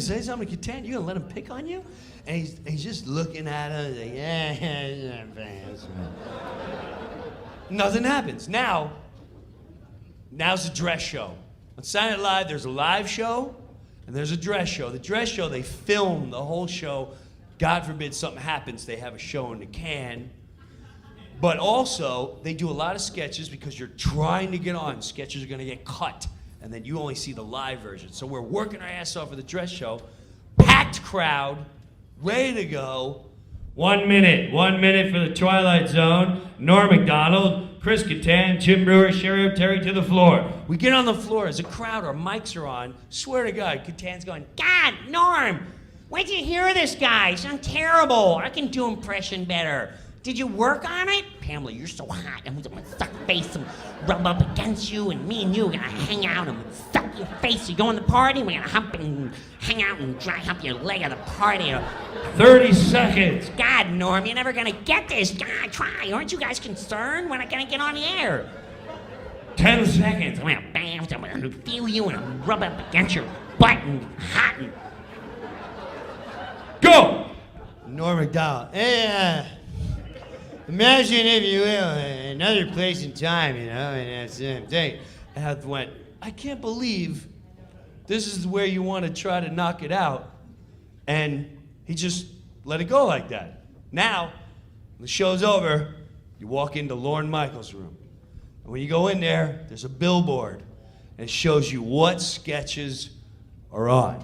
say something to Catan? You're gonna let him pick on you? And he's just looking at us like, yeah. Nothing happens. Now's the dress show. On Saturday Night Live, there's a live show and there's a dress show. The dress show, they film the whole show. God forbid something happens, they have a show in the can. But also, they do a lot of sketches because you're trying to get on. Sketches are gonna get cut, and then you only see the live version. So we're working our ass off for the dress show. Packed crowd, ready to go. 1 minute for the Twilight Zone. Norm MacDonald, Chris Catan, Jim Brewer, Sherry O'Terry to the floor. We get on the floor as a crowd, our mics are on. Swear to God, Catan's going, God, Norm, where'd you hear this guy? You sound terrible. I can do impression better. Did you work on it? Pamela, you're so hot. I'm gonna suck face and rub up against you, and me and you are gonna hang out and suck your face. You go in the party, we're gonna hump and hang out and dry hump your leg at the party. 30 seconds. God, Norm, you're never gonna get this. God, try. Aren't you guys concerned? We're not gonna get on the air. 10 seconds. I'm gonna bam, I'm gonna feel you and I'll rub up against your butt and hot and... Go! Norm MacDonald. Hey, imagine, if you will, another place and time, and that's the same thing. And I went, I can't believe this is where you want to try to knock it out. And he just let it go like that. Now, when the show's over, you walk into Lorne Michaels' room. And when you go in there, there's a billboard. And it shows you what sketches are on.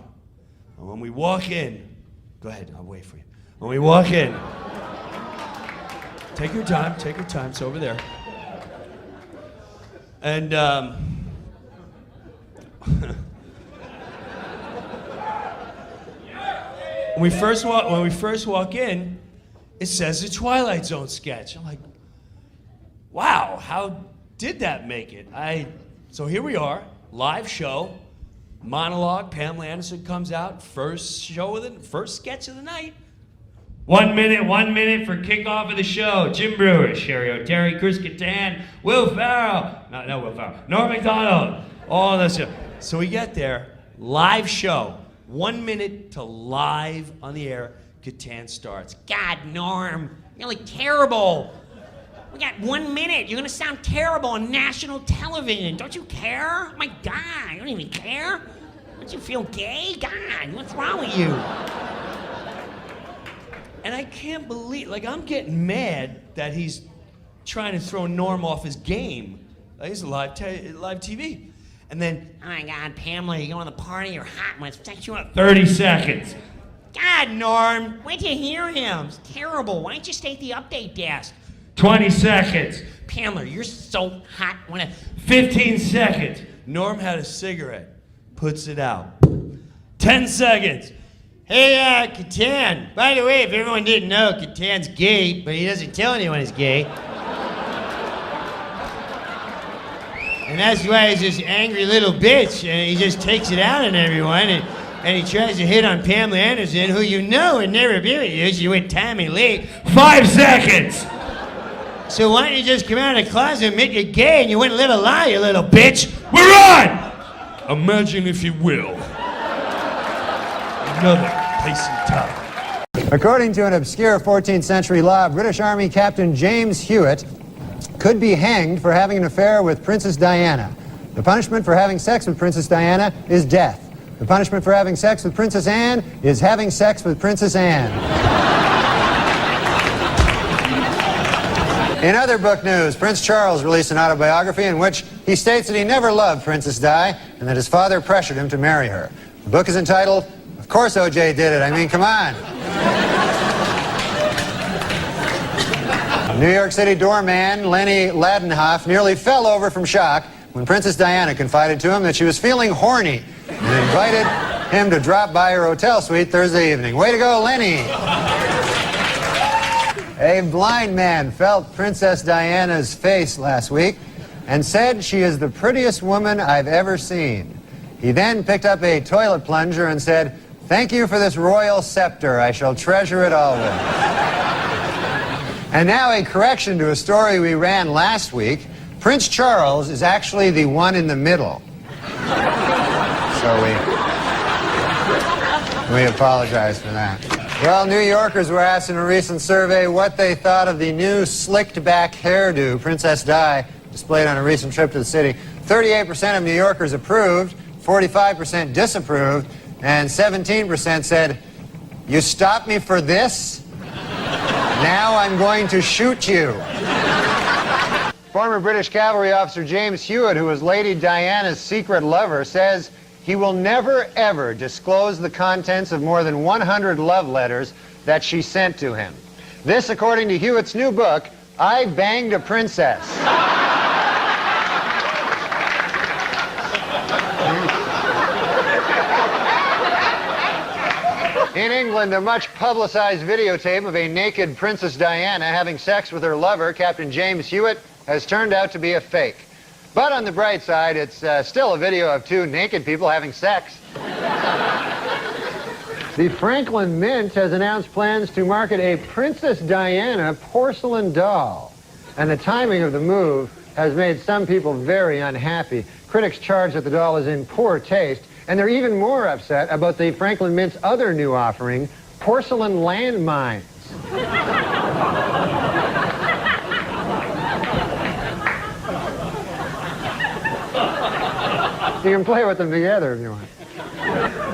And when we walk in, go ahead, I'll wait for you. When we walk in, take your time, it's over there. And when we first walk in, it says the Twilight Zone sketch. I'm like, wow, how did that make it? So here we are, live show, monologue, Pamela Anderson comes out, first sketch of the night. 1 minute for kickoff of the show. Jim Brewer, Sherry O'Terry, Chris Catan, Will Ferrell, not Will Ferrell, Norm MacDonald, all this stuff. So we get there, live show, 1 minute to live on the air, Catan starts. God, Norm, you're like terrible. We got 1 minute, you're gonna sound terrible on national television. Don't you care? Oh my God, you don't even care? Don't you feel gay? God, what's wrong with you? And I can't believe, I'm getting mad that he's trying to throw Norm off his game. He's live TV. And then, oh my God, Pamela, you go to the party, you're hot, I'm gonna text you up. 30 seconds. God, Norm, where'd you hear him? It's terrible. Why don't you stay at the update desk? 20 seconds. Pamela, you're so hot. 15 seconds. Norm had a cigarette, puts it out. 10 seconds. Hey, Catan. By the way, if everyone didn't know, Catan's gay, but he doesn't tell anyone he's gay. And that's why he's this angry little bitch, and he just takes it out on everyone, and he tries to hit on Pamela Anderson, who you know would never be with you. She went Tommy Lee. 5 seconds. So why don't you just come out of the closet and admit you're gay, and you wouldn't live a lie, you little bitch. We're on! Imagine, if you will, another place in time. According to an obscure 14th century law, British Army Captain James Hewitt could be hanged for having an affair with Princess Diana. The punishment for having sex with Princess Diana is death. The punishment for having sex with Princess Anne is having sex with Princess Anne. In other book news, Prince Charles released an autobiography in which he states that he never loved Princess Di and that his father pressured him to marry her. The book is entitled, "Of Course O.J. Did It." I mean, come on. New York City doorman Lenny Ladenhoff nearly fell over from shock when Princess Diana confided to him that she was feeling horny and invited him to drop by her hotel suite Thursday evening. Way to go, Lenny! A blind man felt Princess Diana's face last week and said she is the prettiest woman I've ever seen. He then picked up a toilet plunger and said, "Thank you for this royal scepter. I shall treasure it always." And now a correction to a story we ran last week. Prince Charles is actually the one in the middle. So we apologize for that. Well, New Yorkers were asked in a recent survey what they thought of the new slicked-back hairdo Princess Di displayed on a recent trip to the city. 38% of New Yorkers approved, 45% disapproved, and 17% said, "You stopped me for this? Now I'm going to shoot you." Former British cavalry officer James Hewitt, who was Lady Diana's secret lover, says he will never, ever disclose the contents of more than 100 love letters that she sent to him. This, according to Hewitt's new book, I Banged a Princess. In England, a much-publicized videotape of a naked Princess Diana having sex with her lover, Captain James Hewitt, has turned out to be a fake. But on the bright side, it's still a video of two naked people having sex. The Franklin Mint has announced plans to market a Princess Diana porcelain doll. And the timing of the move has made some people very unhappy. Critics charge that the doll is in poor taste, and they're even more upset about the Franklin Mint's other new offering, porcelain landmines. You can play with them together if you want.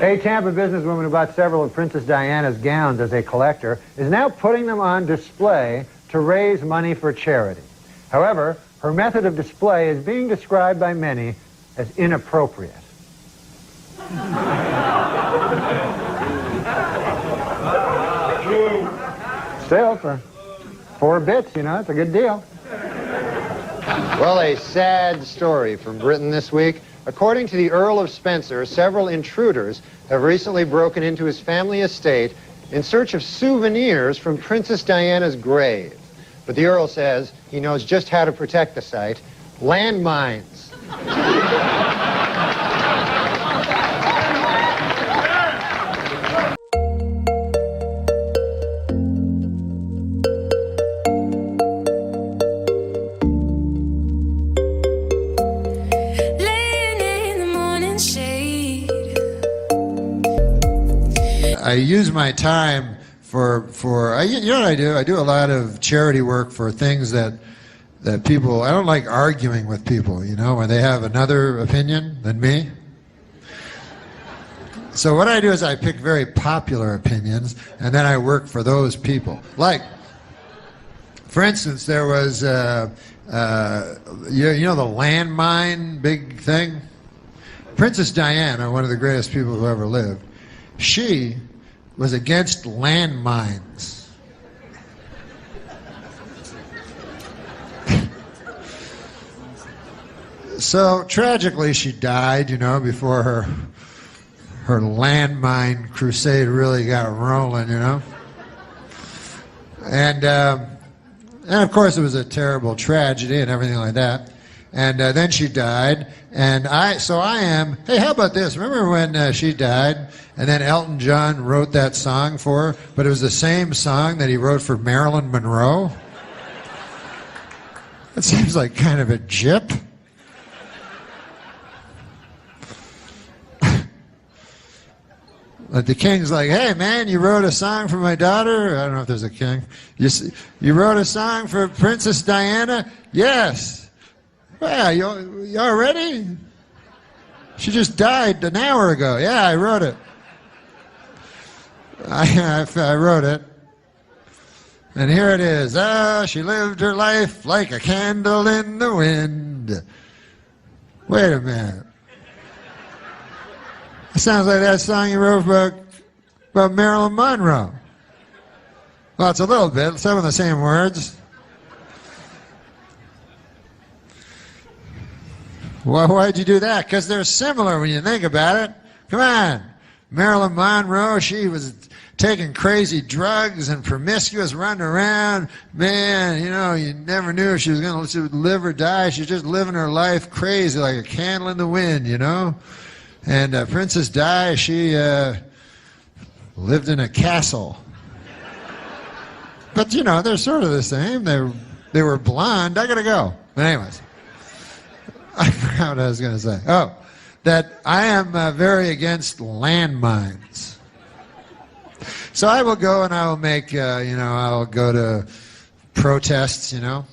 A Tampa businesswoman who bought several of Princess Diana's gowns as a collector is now putting them on display to raise money for charity. However, her method of display is being described by many as inappropriate. Still, for 4 bits, you know, it's a good deal. Well, a sad story from Britain this week. According to the Earl of Spencer, several intruders have recently broken into his family estate in search of souvenirs from Princess Diana's grave. But the Earl says he knows just how to protect the site: landmines. I use my time for you know what I do? I do a lot of charity work for things that people, I don't like arguing with people, you know, when they have another opinion than me. So what I do is I pick very popular opinions, and then I work for those people. Like, for instance, there was, you know the landmine big thing? Princess Diana, one of the greatest people who ever lived, she was against landmines. So tragically she died, you know, before her landmine crusade really got rolling, you know. And of course it was a terrible tragedy and everything like that. And then she died, and hey, how about this? Remember when she died, and then Elton John wrote that song for her, but it was the same song that he wrote for Marilyn Monroe? That seems like kind of a jip. the king's like, hey, man, you wrote a song for my daughter? I don't know if there's a king. You wrote a song for Princess Diana? Yes. Well, you already? She just died an hour ago. Yeah, I wrote it. I wrote it. And here it is. Ah, she lived her life like a candle in the wind. Wait a minute. It sounds like that song you wrote about Marilyn Monroe. Well, it's a little bit, some of the same words. Well, why'd you do that? Because they're similar when you think about it. Come on. Marilyn Monroe, she was taking crazy drugs and promiscuous, running around. Man, you know, you never knew if she would live or die. She's just living her life crazy like a candle in the wind, you know? And Princess Di, she lived in a castle. But, you know, they're sort of the same. They were blonde. I gotta go. But anyways, I forgot what I was going to say. Oh, that I am very against landmines. So I will go and I will make, I'll go to protests, and I'll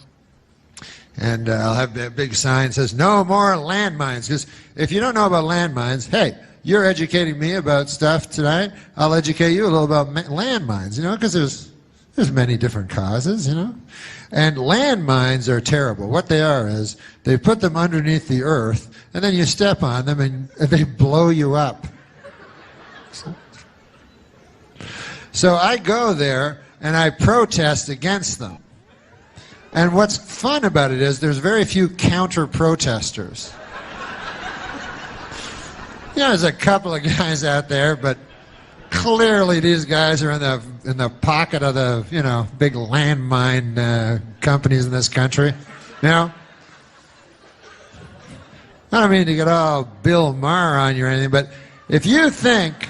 have a big sign that says, no more landmines. Because if you don't know about landmines, hey, you're educating me about stuff tonight. I'll educate you a little about landmines, because there's many different causes, And landmines are terrible. What they are is they put them underneath the earth, and then you step on them, and they blow you up. So I go there, and I protest against them. And what's fun about it is there's very few counter-protesters. There's a couple of guys out there, but clearly these guys are in the pocket of the, big landmine companies in this country. I don't mean to get all Bill Maher on you or anything, but if you think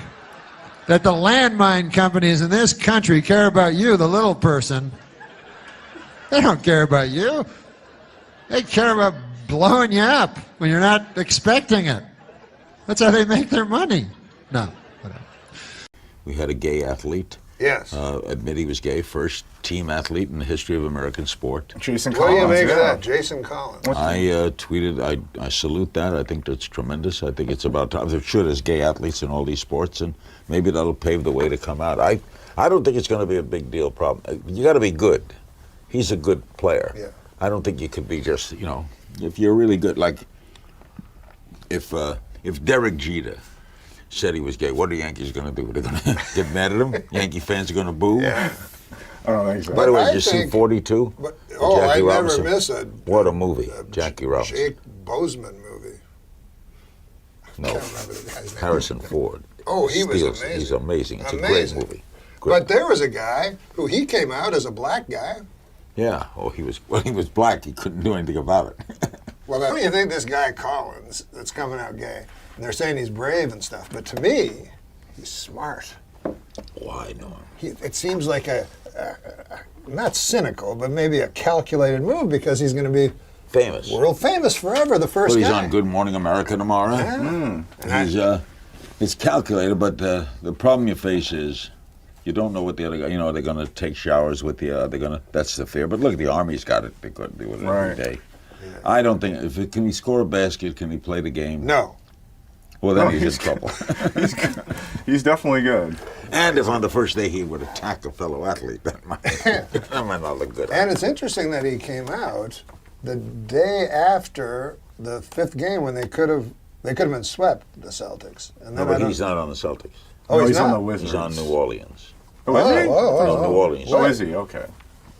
that the landmine companies in this country care about you, the little person, they don't care about you. They care about blowing you up when you're not expecting it. That's how they make their money. No. We had a gay athlete. Yes. Admit he was gay. First team athlete in the history of American sport. Jason Collins. What do you make of that? Jason Collins. I tweeted, I salute that. I think that's tremendous. I think it's about time. There should as gay athletes in all these sports, and maybe that'll pave the way to come out. I don't think it's going to be a big deal problem. You got to be good. He's a good player. Yeah. I don't think you could be just, if you're really good, like if Derek Jeter said he was gay, what are the Yankees going to do? They're going to get mad at him? Yankee fans are going to boo? Yeah. I don't think so. By the way, did you see 42? I never miss it. What a movie, Jackie Robinson. Jake Bozeman movie. No, Harrison Ford. Oh, he was amazing. He's amazing. It's a great movie. Great. But there was a guy he came out as a black guy. Yeah. Oh, he was black. He couldn't do anything about it. Well, what do you think this guy Collins that's coming out gay? And they're saying he's brave and stuff, but to me, he's smart. Why no? It seems like a not cynical, but maybe a calculated move because he's going to be famous, world famous forever. The first he's guy. On Good Morning America tomorrow. Yeah. It's calculated, but the problem you face is you don't know what the other guy. They're going to take showers with the. That's the fear. But look, the Army's got it. They could do it every day. Yeah. I don't think. Can he score a basket? Can he play the game? No. Well, then he's in trouble. He's definitely good. And if on the first day he would attack a fellow athlete, that might not look good. And it's interesting that he came out the day after the fifth game when they could have been swept, the Celtics. And then but he's not on the Celtics. Oh, he's on the Wizards. He's on New Orleans. Oh, is he? New Orleans. Oh, is he? Okay.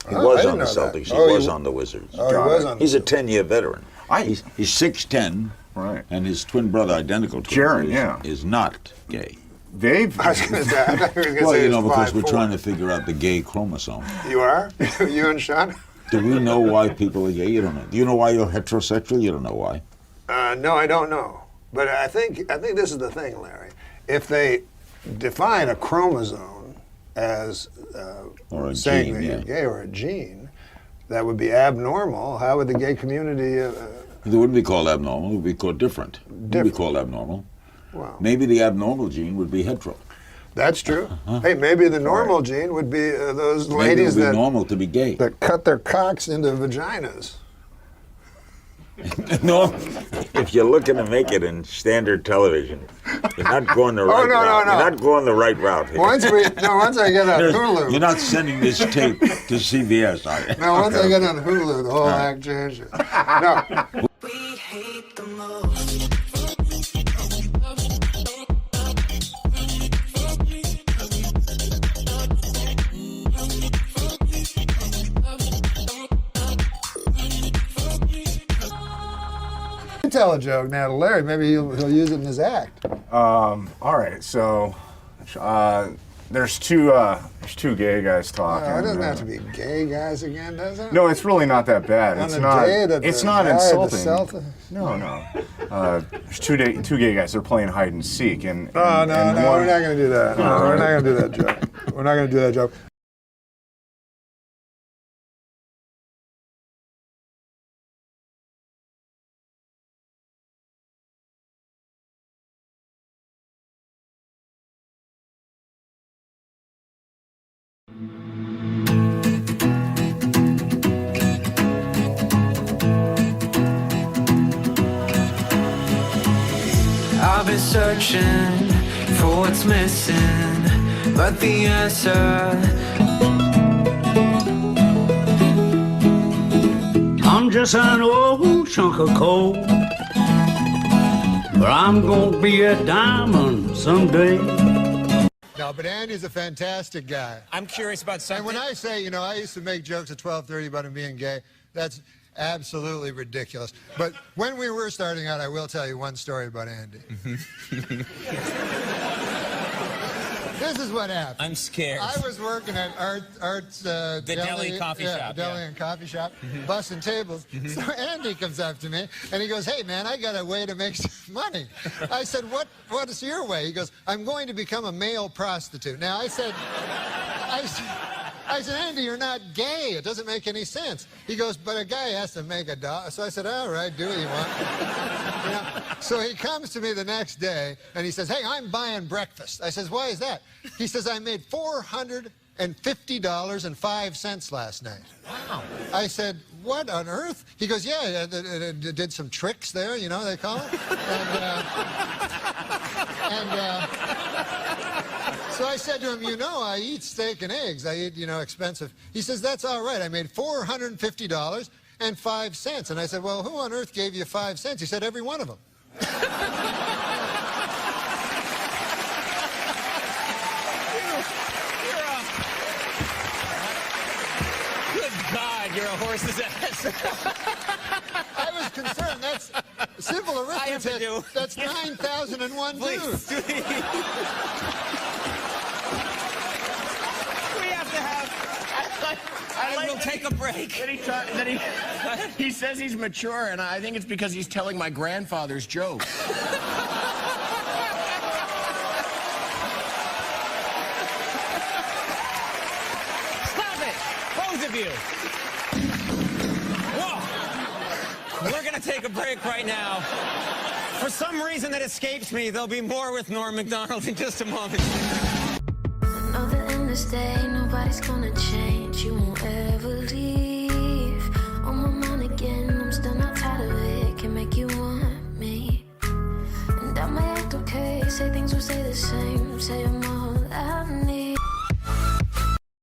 He was on the Celtics. He was on the Wizards. Oh, he was on. He's a 10-year veteran. He's 6'10". Right. And his twin brother, identical twin, is not gay. I was going to say, well, because we're trying to figure out the gay chromosome. You are? You and Sean? Do we know why people are gay? You don't know. Do you know why you're heterosexual? You don't know why. No, I don't know. But I think this is the thing, Larry. If they define a chromosome as or a saying gene, that you're gay or a gene, that would be abnormal. How would the gay community... It wouldn't be called abnormal. It would be called different. It would be called abnormal. Wow. Maybe the abnormal gene would be hetero. That's true. Hey, maybe the normal gene would be those Maybe ladies it would be that normal to be gay. that cut their cocks into vaginas. No, if you're looking to make it in standard television, you're not going the right route. no. You're not going the right route here. Once I get on Hulu. You're not sending this tape to CBS, are you? No, once I get on Hulu, the whole act changes. No. Tell a joke now to Larry. Maybe he'll use it in his act. All right, so there's two gay guys talking. No, it doesn't have to be gay guys again, does it? No, it's really not that bad. On It's the not. day that It's the not guy at the insulting. No. There's two gay guys. They're playing hide and seek, and No, and we're not going to do that. No, we're not going to do that joke. We're not going to do that joke. I've been searching for what's missing, but the answer I'm just an old chunk of coal, but I'm gonna be a diamond someday. No, but Andy's a fantastic guy. I'm curious about something. And when I say, you know, I used to make jokes at 12:30 about him being gay, that's absolutely ridiculous. But when we were starting out, I will tell you one story about Andy. This is what happened. I'm scared. I was working at Art's the deli coffee shop. Deli and coffee shop, bussing tables. So Andy comes up to me and he goes, "Hey man, I got a way to make some money." I said, "What is your way?" He goes, "I'm going to become a male prostitute." Now I said, "Andy, you're not gay. It doesn't make any sense." He goes, "But a guy has to make $1." So I said, "All right, do what you want." You know? So he comes to me the next day and he says, "Hey, I'm buying breakfast." I says, "Why is that?" He says, "I made $450.05 last night." Wow. I said, "What on earth?" He goes, "Yeah, did some tricks there, you know, they call it." So I said to him, "You know, I eat steak and eggs. I eat, you know, expensive." He says, "That's all right. I made $450.05. And I said, "Well, who on earth gave you 5 cents?" He said, "Every one of them." Good God, you're a horse's ass. I was concerned. That's simple arithmetic. That's 9,001 dudes. I will take a break. He says he's mature, and I think it's because he's telling my grandfather's jokes. Stop it, both of you. Whoa. We're going to take a break right now. For some reason that escapes me, there'll be more with Norm MacDonald in just a moment. Know that in this day, nobody's gonna change. You won't ever leave. On my mind again, I'm still not tired of it. Can make you want me. And I might act okay, say things will stay the same. Say I'm all I need.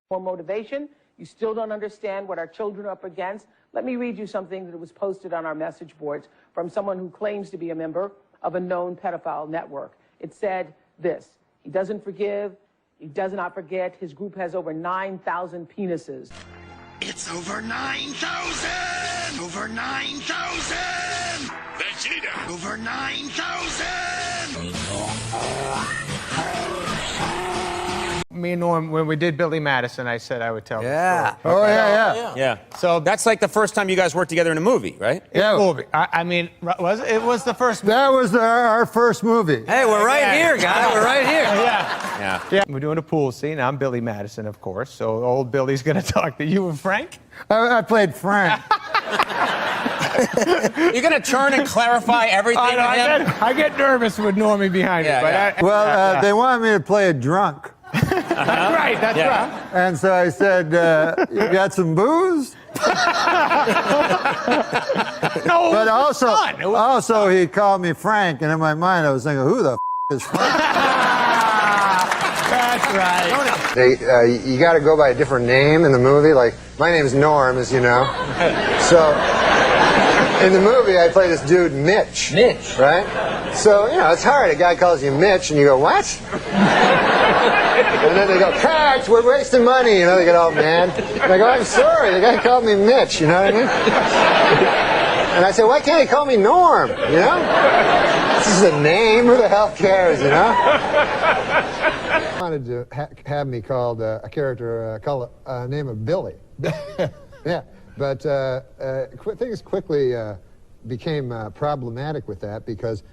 For motivation, you still don't understand what our children are up against. Let me read you something that was posted on our message boards from someone who claims to be a member of a known pedophile network. It said this: he doesn't forgive. He does not forget. His group has over 9,000 penises. It's over 9,000! Over 9,000! Vegeta! Over 9,000! Me and Norm, when we did Billy Madison, I said I would tell Yeah. the story. Oh, yeah. Yeah. So that's like the first time you guys worked together in a movie, right? Yeah. Movie. I mean, was it? It was the first. That was our first movie. Hey, we're right here, guys. We're right here. Yeah. We're doing a pool scene. I'm Billy Madison, of course. So old Billy's going to talk to you and Frank. I played Frank. You're going to turn and clarify everything with him? I get nervous with Normie behind me. But Well, they wanted me to play a drunk. That's right. That's right. And so I said, you got some booze? No, But also he called me Frank, and in my mind I was thinking, who the is Frank? That's right. You got to go by a different name in the movie. Like, my name's Norm, as you know. So, in the movie, I play this dude, Mitch. Mitch. Right? So, you know, it's hard. A guy calls you Mitch, and you go, what? And then they go, cut, we're wasting money. You know, they get all mad. And I go, I'm sorry, the guy called me Mitch, you know what I mean? And I said, why can't he call me Norm, you know? This is a name, who the hell cares, you know? I wanted to have me called a character called name of Billy. Yeah, but things quickly became problematic with that because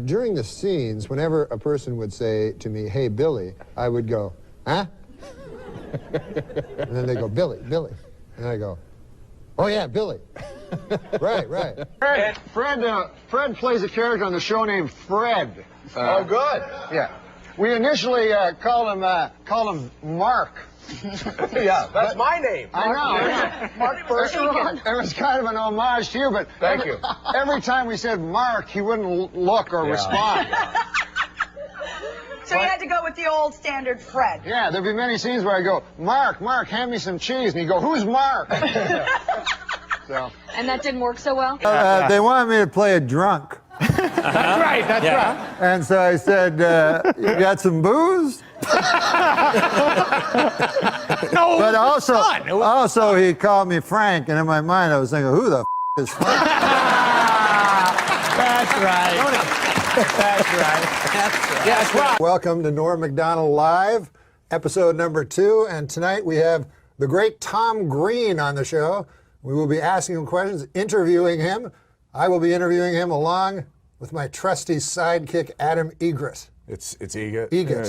during the scenes, whenever a person would say to me, hey, Billy, I would go, huh? And then they go, Billy, Billy. And I go, oh, yeah, Billy. Right. Fred plays a character on the show named Fred. Oh, good. Yeah. We initially called him Mark. Yeah, that's my name. I know. Mark Bergeron. It was kind of an homage to you, but Thank you. Every time we said Mark, he wouldn't look or respond. So you had to go with the old standard Fred. Yeah, there'd be many scenes where I go, Mark, hand me some cheese. And he'd go, who's Mark? So. And that didn't work so well? They wanted me to play a drunk. That's right. That's right. And so I said, you got some booze? No, But also he called me Frank, and in my mind I was thinking, who the is Frank? That's right. That's right. That's right. Welcome to Norm MacDonald Live, episode number 2, and tonight we have the great Tom Green on the show. We will be asking him questions, interviewing him. I will be interviewing him along with my trusty sidekick, Adam Egret. It's Egret. Egret.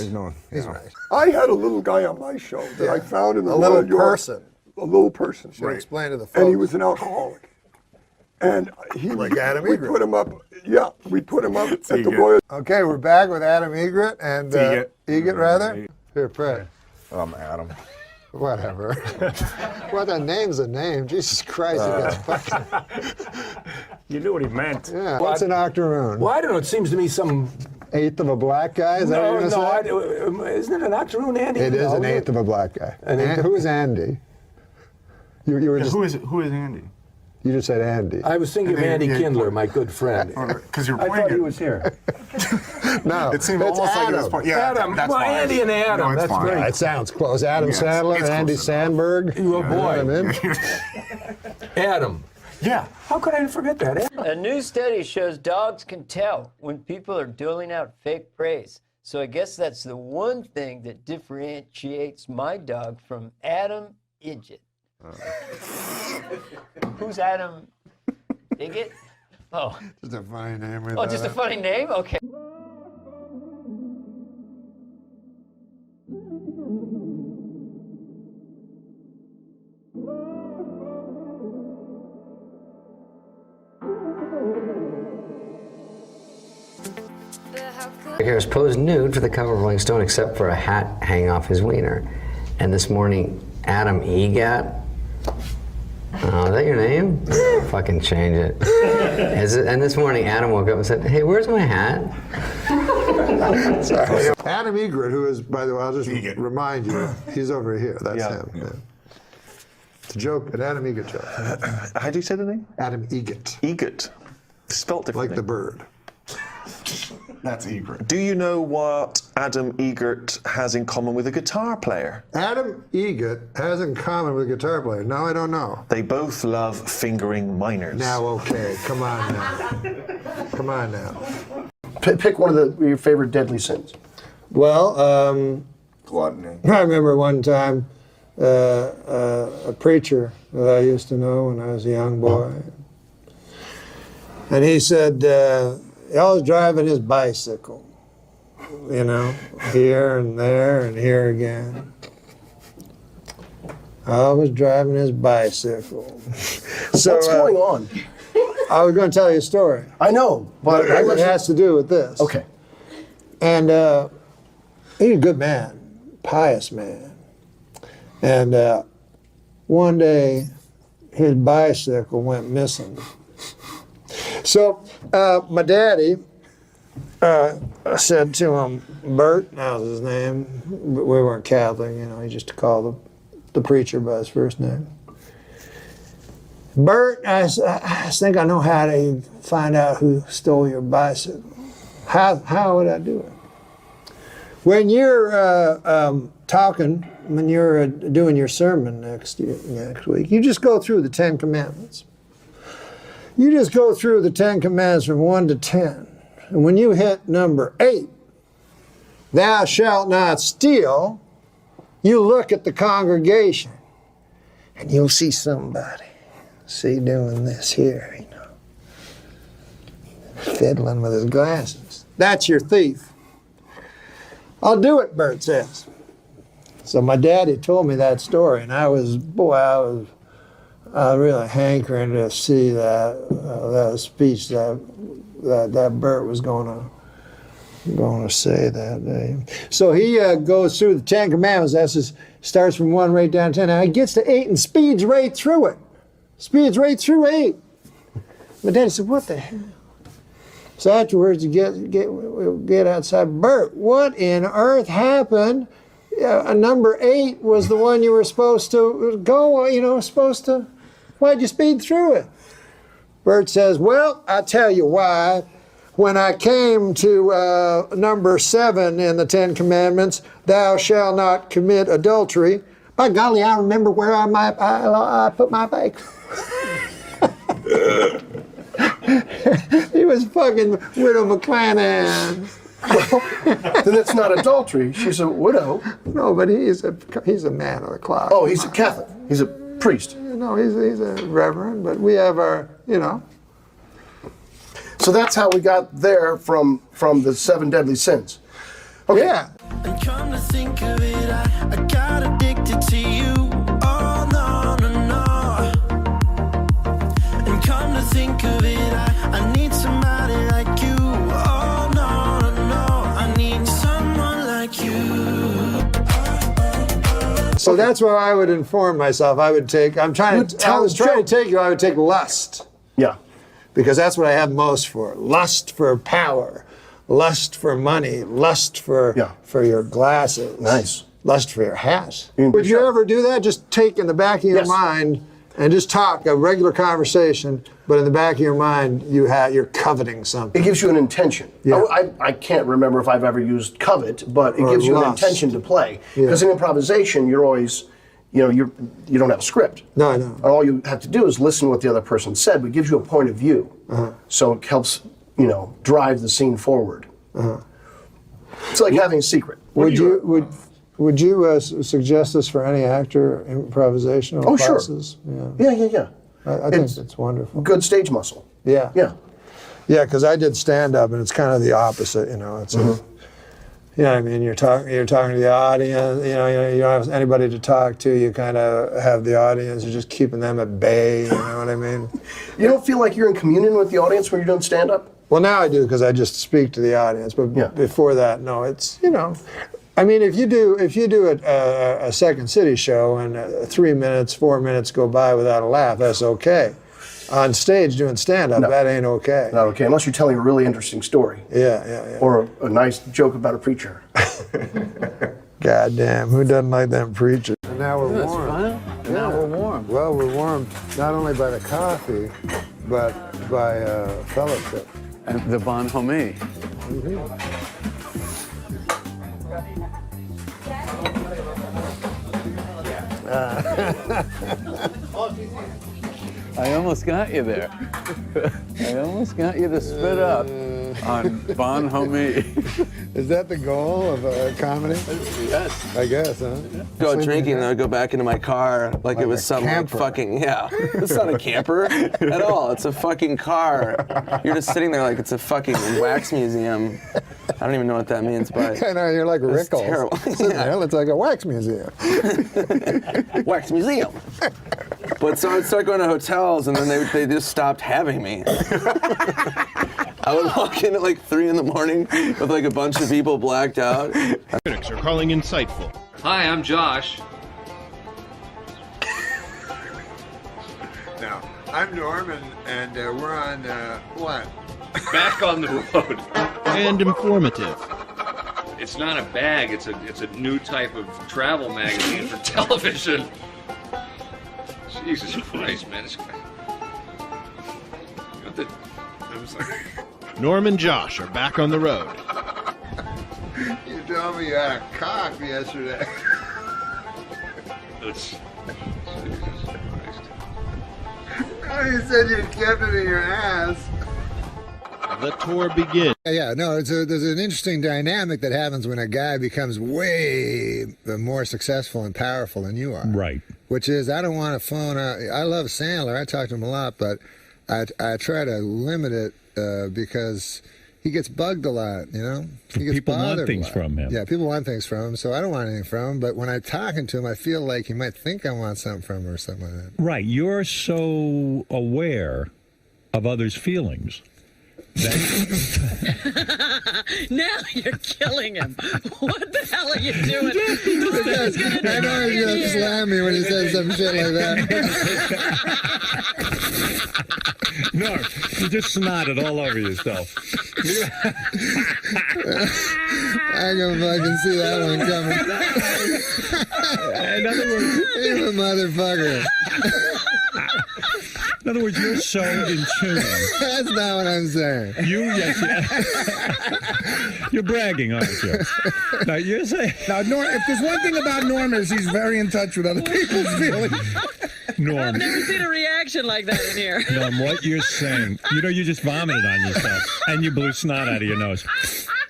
He's right. I had a little guy on my show that I found in the A little Royal York. person. A little person. Should explain to the folks. And he was an alcoholic. And Like Adam we Egret. put him up. Yeah, we put him up at the Royal. Okay, we're back with Adam Egret and Egret, rather. Here, Fred. I'm Adam. Whatever. Well, that name's a name. Jesus Christ, it gets fucking. You knew what he meant. Yeah. What's an octoroon? Well, I don't know. It seems to me some. Eighth of a black guy? Is that what you're going to say? Isn't it an octoroon, Andy? It is an eighth of a black guy. Who is Andy? You were just, Who is Andy? You just said Andy. I was thinking of Andy Kindler, my good friend. Because you're I thought he was here. No, it seemed it's almost Adam. like it was part. Yeah, Adam. that's well, fine. Andy and Adam. No, that's fine. great. It sounds close. Adam Yes, Sandler, it's Andy close enough. Sandberg. You a boy. You know what I mean? Adam. Yeah. How could I forget that? A new study shows dogs can tell when people are doling out fake praise. So I guess that's the one thing that differentiates my dog from Adam Idget. Who's Adam Idget? Oh. Just a funny name. Oh, just a funny name? Okay. He was posed nude for the cover of Rolling Stone except for a hat hanging off his wiener. And this morning, Adam Egret. Oh, is that your name? Fucking change it. And this morning, Adam woke up and said, hey, where's my hat? Sorry. Adam Egret, who is, by the way, I'll just remind you, he's over here. That's him. Yeah. It's a joke, an Adam Egret joke. How do you say the name? Adam Egret. Egret. Spelt differently. Like the bird. That's Egret. Do you know what Adam Egret has in common with a guitar player? Adam Egret has in common with a guitar player. No, I don't know. They both love fingering minors. Now, okay, come on now. Come on now. Pick one of your favorite deadly sins. Well, Gluttony. I remember one time a preacher that I used to know when I was a young boy. And he said, he always driving his bicycle, you know, here and there and here again. Always driving his bicycle. So, what's going on? I was going to tell you a story. I know, but it has to do with this. Okay. And he's a good man, pious man. And one day, his bicycle went missing. So my daddy said to him, Bert, that was his name. We weren't Catholic, you know, he just called the preacher by his first name. Bert, I think I know how to find out who stole your bicycle. How would I do it? When you're when you're doing your sermon next week, you just go through the 10 Commandments. You just go through the 10 Commandments from 1 to 10. And when you hit number 8, thou shalt not steal, you look at the congregation and you'll see somebody, doing this here, you know, fiddling with his glasses. That's your thief. I'll do it, Bert says. So my daddy told me that story, and I was really hankering to see that speech that Bert was going to say that day. So he goes through the 10 Commandments. Starts from 1 right down to 10. Now he gets to 8 and speeds right through it. Speeds right through 8. My daddy said, "What the hell?" So afterwards, you get outside. Bert, what in earth happened? Number 8 was the one you were supposed to go. You know, Why'd you speed through it? Bert says, "Well, I'll tell you why. When I came to number 7 in the 10 Commandments, thou shalt not commit adultery. By golly, I remember where I put my bike." He was fucking Widow McClanahan. Then it's not adultery. She's a widow. No, but he's a man of the cloth. Oh, he's a Catholic. He's a priest. No, he's a reverend, but we have our, you know. So that's how we got there from the 7 deadly sins. Okay. Yeah. And come to think of it, I got addicted to you. Oh, no, no, no. And come to think of it, I need somebody like you. Oh, no, no, no. I need someone like you. So that's where I would inform myself. I would take, I was trying to take you, I would take lust. Yeah. Because that's what I have most for. Lust for power, lust for money, lust for your glasses. Nice. Lust for your hat. Would you ever do that? Just take in the back of your mind and just talk a regular conversation, but in the back of your mind you're coveting something. It gives you an intention. Yeah. I can't remember if I've ever used covet, but it Or gives you an lust. intention to play. Yeah. Because in improvisation, you're always, you don't have a script. No. And all you have to do is listen to what the other person said, but it gives you a point of view. So it helps, drive the scene forward. It's like having a secret. Would you suggest this for any actor, improvisational classes? Sure. Yeah. I think it's wonderful. Good stage muscle. Yeah. Yeah. Yeah, because I did stand up, and it's kind of the opposite. It's you know what I mean. You're talking to the audience. You don't have anybody to talk to. You kind of have the audience. You're just keeping them at bay. You know what I mean? You don't feel like you're in communion with the audience when you're doing stand up? Well, now I do because I just speak to the audience. But before that, no. It's I mean, if you do a Second City show and 3 minutes, 4 minutes go by without a laugh, that's okay. On stage doing stand-up, that ain't okay. Not okay, unless you're telling a really interesting story. Yeah. Or a nice joke about a preacher. Goddamn, who doesn't like them preachers? And now we're warm. Now we're warm. Well, we're warm not only by the coffee, but by fellowship. And the bon homie. I almost got you there. I almost got you to spit up on Bon Homie. Is that the goal of comedy? Yes. I guess, huh? Go drinking and I go back into my car like it was some like fucking, It's not a camper at all. It's a fucking car. You're just sitting there like it's a fucking wax museum. I don't even know what that means, but I know, you're like Rickles. Terrible. Sitting there, it's like a wax museum. Wax museum. But so I'd start going to hotels, and then they just stopped having me. I would walk in at like 3 in the morning with like a bunch of people blacked out. Critics are calling insightful. Hi, I'm Josh. Now, I'm Norm, and we're on, what? Back on the road. And informative. It's not a bag, it's a new type of travel magazine for television. Jesus Christ, man. I'm sorry. Norm and Josh are back on the road. You told me you had a cock yesterday. Jesus Christ. You said you kept it in your ass. The tour begins. Yeah, no, there's an interesting dynamic that happens when a guy becomes way more successful and powerful than you are. Right. Which is, I don't want to phone out. I love Sandler. I talk to him a lot, but I try to limit it because he gets bugged a lot, you know? He gets People want bothered things a lot. from him. Yeah, people want things from him, so I don't want anything from him. But when I'm talking to him, I feel like he might think I want something from him or something like that. Right. You're so aware of others' feelings. Now you're killing him. What the hell are you doing? I know he's going to slam me when he says some shit like that. No, you just snotted all over yourself. I can fucking see that one coming. In other words, you a motherfucker. In other words, you're so in tune. That's not what I'm saying. You're bragging, aren't you? Now, you're saying... Now, Norm, if there's one thing about Norm is he's very in touch with other people's feelings. Norm. I've never seen a reaction like that in here. Norm, what you're saying, you know, you just vomited on yourself, and you blew snot out of your nose.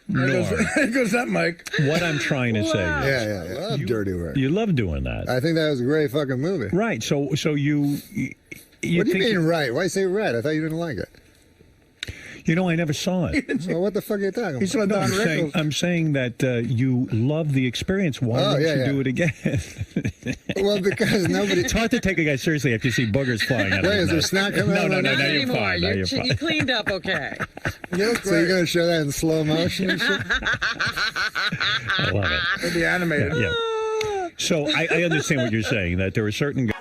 Norm. There goes that mic. What I'm trying to say is... Yeah. I love dirty work. You love doing that. I think that was a great fucking movie. Right, so you what do you mean right? Why say right? I thought you didn't like it. You know, I never saw it. Well, what the fuck are you talking about? He saw Don Rickles. I'm saying that you love the experience. Why don't you do it again? Well, because nobody... It's hard to take a guy seriously after you see boogers flying out of Wait, his is there nose. snot coming out? No, Not you're anymore. fine. Now you're fine. You cleaned up okay. You look so you're going to show that in slow motion and shit? I love it. It'll be animated. Yeah. So I understand what you're saying, that there are certain guys...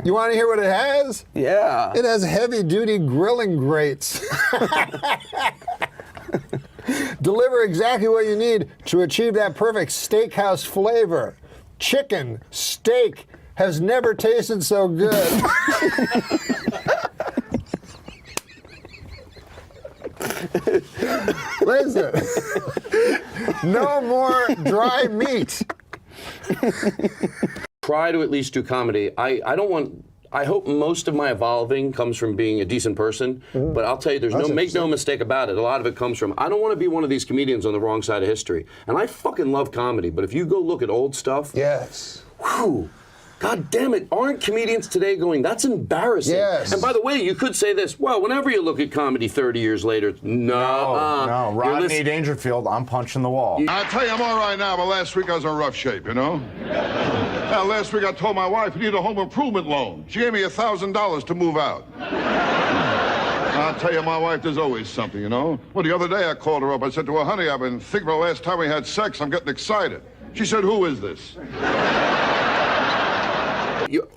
You want to hear what it has? Yeah. It has heavy-duty grilling grates. Deliver exactly what you need to achieve that perfect steakhouse flavor. Chicken, steak, has never tasted so good. Listen, no more dry meat. Try to at least do comedy. I hope most of my evolving comes from being a decent person, but I'll tell you, make no mistake about it, a lot of it comes from, I don't want to be one of these comedians on the wrong side of history. And I fucking love comedy, but if you go look at old stuff, yes. Whew, God damn it, aren't comedians today going, that's embarrassing? Yes. And by the way, you could say this, well, whenever you look at comedy 30 years later, No, Rodney Dangerfield, I'm punching the wall. I tell you, I'm all right now, but last week I was in rough shape, you know? Now, last week I told my wife I need a home improvement loan. She gave me $1,000 to move out. I'll tell you, my wife, there's always something, you know? Well, the other day I called her up. I said to her, honey, I've been thinking about the last time we had sex. I'm getting excited. She said, who is this?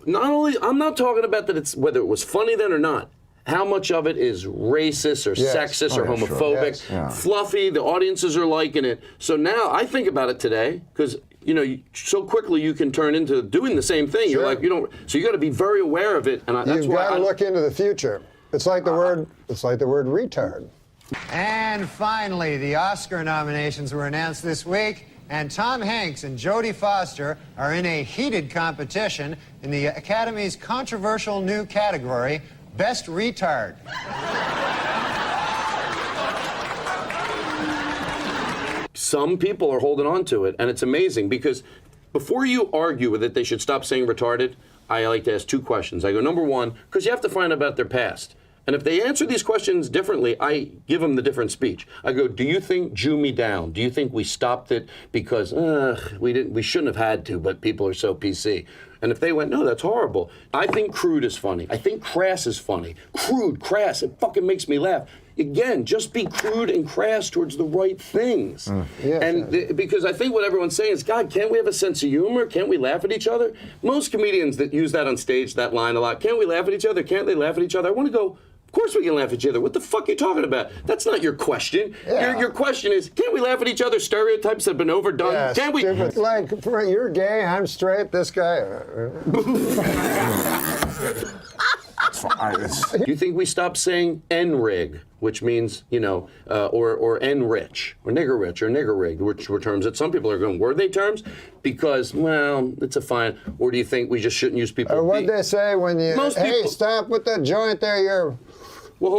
I'm not talking about that it's whether it was funny then or not. How much of it is racist or sexist or homophobic, fluffy, the audiences are liking it. So now I think about it today, because so quickly you can turn into doing the same thing. You're like, so you got to be very aware of it. And that's You've why got to look into the future. It's like the word retard. And finally, the Oscar nominations were announced this week, and Tom Hanks and Jodie Foster are in a heated competition in the Academy's controversial new category, Best Retard. some people are holding on to it, and it's amazing because before you argue with it, they should stop saying retarded. I like to ask 2 questions. I go, number one, because you have to find out about their past. And if they answer these questions differently, I give them the different speech. I go, do you think Jew me down? Do you think we stopped it because we shouldn't have had to, but people are so PC? And if they went, no, that's horrible. I think crude is funny. I think crass is funny. Crude, crass, it fucking makes me laugh. Again, just be crude and crass towards the right things. Because I think what everyone's saying is, God, can't we have a sense of humor? Can't we laugh at each other? Most comedians that use that on stage, that line a lot, can't we laugh at each other? Can't they laugh at each other? I want to go, of course we can laugh at each other. What the fuck are you talking about? That's not your question. Your question is, can't we laugh at each other? Stereotypes have been overdone. Yeah, can't we? Like, you're gay, I'm straight, this guy. Do you think we stop saying N-rig, which means, or N-rich, or nigger-rich, or nigger-rig, which were terms that some people are going, were they terms? Because, well, it's a fine. Or do you think we just shouldn't use people? Or what'd they say when you, stop with that joint there, you're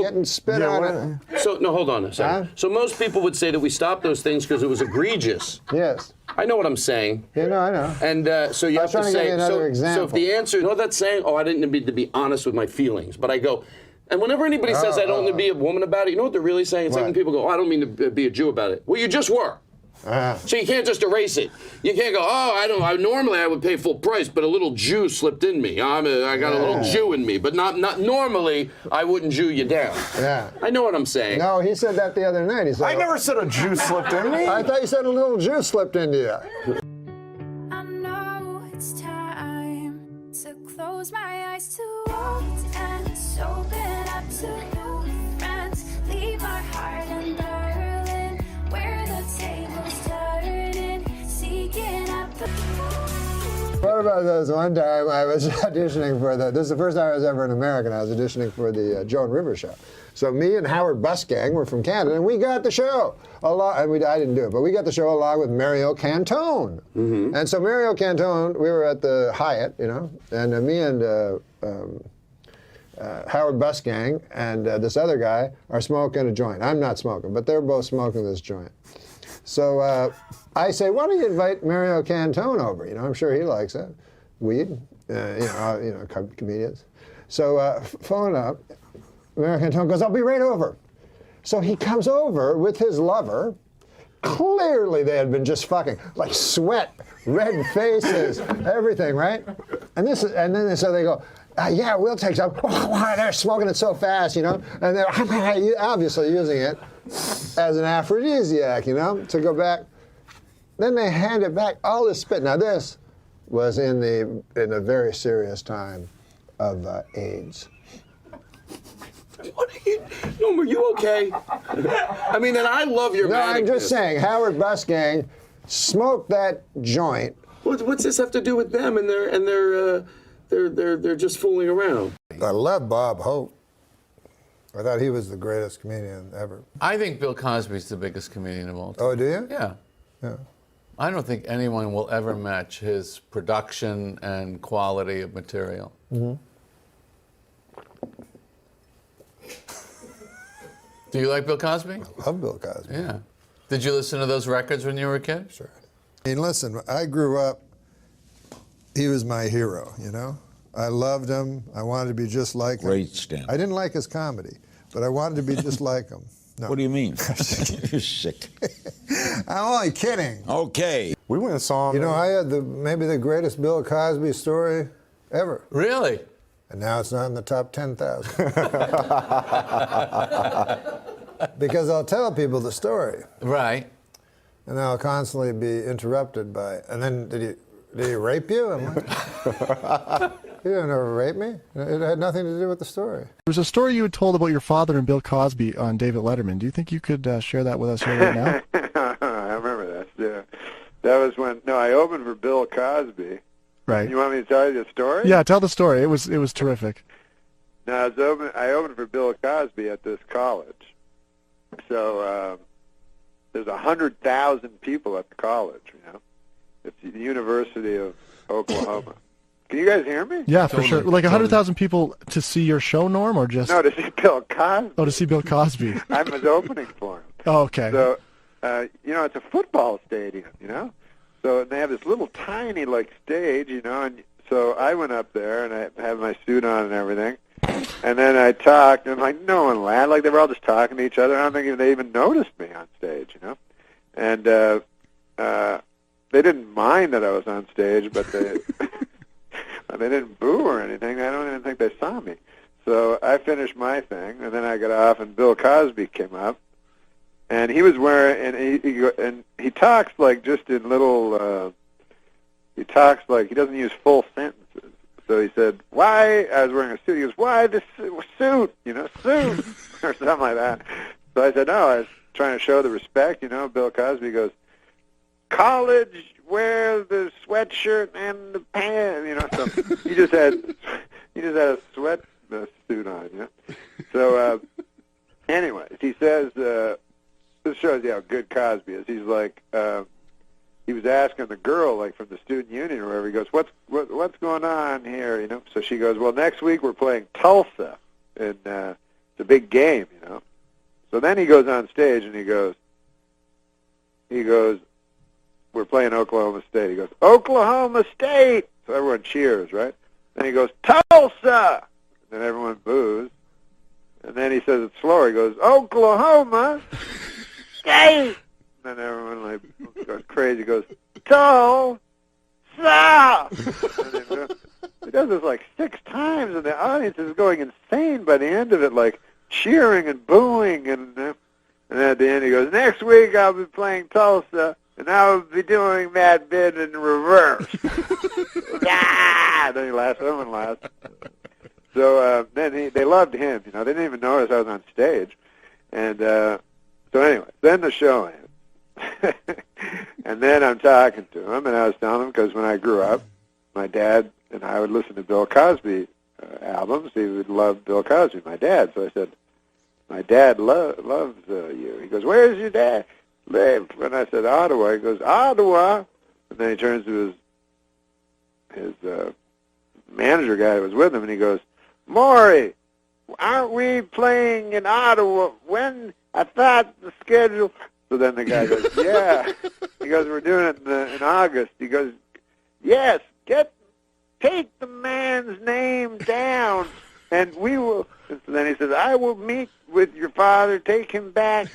getting spit on it. So, no, hold on a second. So most people would say that we stopped those things because it was egregious. Yes. I know what I'm saying. I know. And so you have to say, so if the answer, that's saying, I didn't need to be honest with my feelings, but I go, and whenever anybody says I don't need to be a woman about it, you know what they're really saying? It's like when people go, I don't mean to be a Jew about it. Well, you just were. So you can't just erase it. You can't go, normally I would pay full price, but a little Jew slipped in me. I got a little Jew in me, but not normally I wouldn't Jew you down. Yeah. I know what I'm saying. No, he said that the other night. He said, I never said a Jew slipped in me. I thought you said a little Jew slipped into you. I know it's time to close my eyes to old ends, open up to new friends, leave my heart in Berlin, where the tables turning, seeking up the. What about this? One time I was auditioning for this is the first time I was ever an American. I was auditioning for the Joan Rivers show. So me and Howard Busgang were from Canada, and we got the show. I didn't do it, but we got the show along with Mario Cantone. And so Mario Cantone, we were at the Hyatt, and me and Howard Busgang and this other guy are smoking a joint. I'm not smoking, but they're both smoking this joint. So I say, why don't you invite Mario Cantone over? I'm sure he likes it. Weed, comedians. So phone up. Mario Cantone goes, I'll be right over. So he comes over with his lover. Clearly they had been just fucking, like sweat, red faces, everything, right? And so they go, yeah, we'll take some. They're smoking it so fast, and they're obviously using it as an aphrodisiac, to go back. Then they hand it back, all this spit. Now this was in a very serious time of AIDS. What are you, Norm, are you okay? I mean, and I love your No, I'm just saying, Howard Busgang smoked that joint. What's this have to do with them and they're just fooling around? I love Bob Hope. I thought he was the greatest comedian ever. I think Bill Cosby's the biggest comedian of all time. Oh, do you? Yeah. I don't think anyone will ever match his production and quality of material. Do you like Bill Cosby? I love Bill Cosby. Yeah. Did you listen to those records when you were a kid? Sure. I mean, listen, I grew up, he was my hero, I loved him. I wanted to be just like him. Great stand. I didn't like his comedy, but I wanted to be just like him. No. What do you mean? You're sick. I'm only kidding. Okay. We went and saw him. I had maybe the greatest Bill Cosby story ever. Really? And now it's not in the top 10,000. Because I'll tell people the story. Right. And I'll constantly be interrupted by, and then did he rape you? I'm like, he didn't ever rape me. It had nothing to do with the story. There was a story you had told about your father and Bill Cosby on David Letterman. Do you think you could share that with us here right now? I remember that. Yeah, that was when I opened for Bill Cosby. Right. You want me to tell you the story? Yeah, tell the story. It was terrific. No, I opened for Bill Cosby at this college. So there's 100,000 people at the college. It's the University of Oklahoma. Can you guys hear me? Yeah, for sure. Like 100,000 people to see your show, Norm, or just? No, to see Bill Cosby. Oh, to see Bill Cosby. I was opening for him. Oh, okay. So, it's a football stadium, So they have this little tiny like stage, you know, and so I went up there and I had my suit on and everything, and then I talked and like no one laughed, like they were all just talking to each other. I don't think they even noticed me on stage, you know, and they didn't mind that I was on stage, but they they didn't boo or anything. I don't even think they saw me. So I finished my thing, and then I got off, and Bill Cosby came up, and he was wearing, and he talks like just in little, he talks like he doesn't use full sentences. So he said, why, I was wearing a suit, he goes, why this suit, you know, suit, or something like that. So I said, no, I was trying to show the respect, you know. Bill Cosby goes, college, wear the sweatshirt and the pants, you know. So he just had a sweat suit on, you know. So, anyways, he says, this shows you how good Cosby is. He's like, he was asking the girl, like from the student union or whatever. He goes, what's going on here, you know? So she goes, well, next week we're playing Tulsa, and it's a big game, you know. So then he goes on stage and he goes, we're playing Oklahoma State. He goes, Oklahoma State. So everyone cheers, right? Then he goes, Tulsa. And then everyone boos. And then he says it slower. He goes, Oklahoma State. And then everyone like goes crazy. He goes, Tulsa. He does this like 6 times, and the audience is going insane by the end of it, like cheering and booing. And then at the end he goes, next week I'll be playing Tulsa, and I'll be doing that bit in reverse. Then he laughs. Everyone laughs. So then they loved him. You know, they didn't even notice I was on stage. And so anyway, then the show ends. And then I'm talking to him, and I was telling him, because when I grew up, my dad and I would listen to Bill Cosby albums. He would love Bill Cosby, my dad. So I said, my dad loves you. He goes, where's your dad live? And I said, Ottawa. He goes, Ottawa. And then he turns to his manager guy that was with him, and he goes, Maury, aren't we playing in Ottawa? When? I thought the schedule. So then the guy goes, yeah. He goes, we're doing it in August. He goes, yes, take the man's name down, and we will. And so then he says, I will meet with your father, take him back,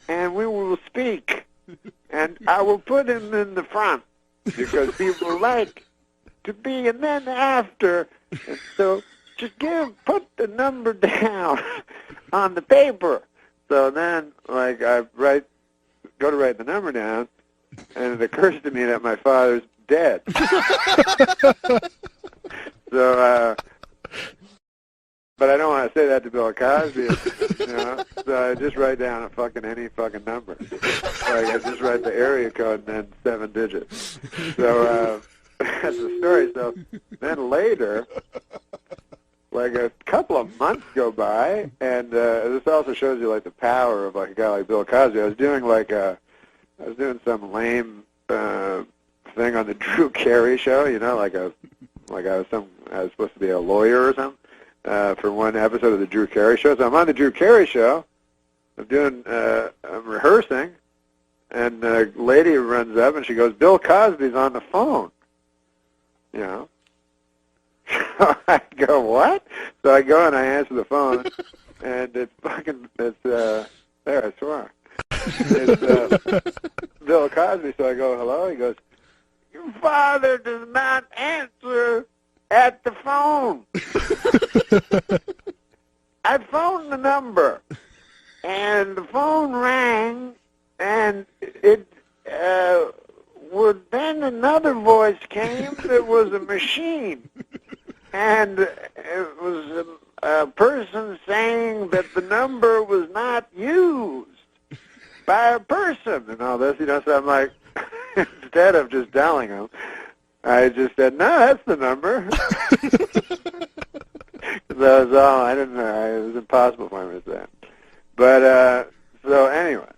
and we will speak. And I will put him in the front, because he will like to be, and then after. And so just put the number down on the paper. So then, like, I go to write the number down, and it occurs to me that my father's dead. So, but I don't want to say that to Bill Cosby, you know. So I just write down any fucking number. Like I just write the area code and then 7 digits. So that's the story. So then later, like a couple of months go by, and this also shows you like the power of like a guy like Bill Cosby. I was doing some lame thing on the Drew Carey show, you know, I was supposed to be a lawyer or something for one episode of the Drew Carey show. So I'm on the Drew Carey show. I'm rehearsing, and a lady runs up and she goes, Bill Cosby's on the phone, you know. So I go, what? So I go and I answer the phone, and it's there, I swear. It's Bill Cosby. So I go, hello? He goes, your father does not answer at the phone. I phoned the number, and the phone rang, and then another voice came that was a machine, and it was a person saying that the number was not used by a person and all this, you know. So I'm like, instead of just telling him, I just said, no, that's the number. That was all. I didn't know. It was impossible for me to say. But so anyway,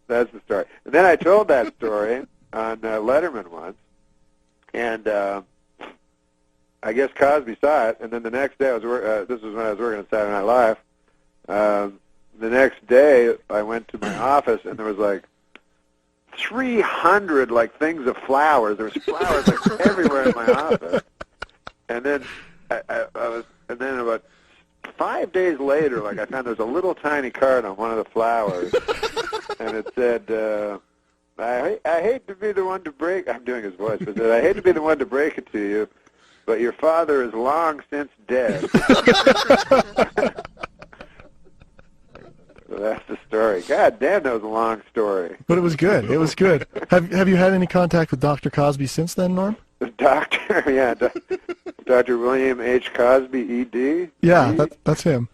that's the story. And then I told that story on Letterman once, and I guess Cosby saw it. And then the next day, this was when I was working on Saturday Night Live. The next day, I went to my office, and there was like 300 like things of flowers. There was flowers like everywhere in my office. And then and then about 5 days later, like I found there was a little tiny card on one of the flowers, and it said, I hate to be the one to break. I'm doing his voice, but it said, I hate to be the one to break it to you, but your father is long since dead. So that's the story. God damn, that was a long story. But it was good. It was good. Have you had any contact with Dr. Cosby since then, Norm? The doctor, yeah, Dr. William H. Cosby, ED? Yeah, that's him.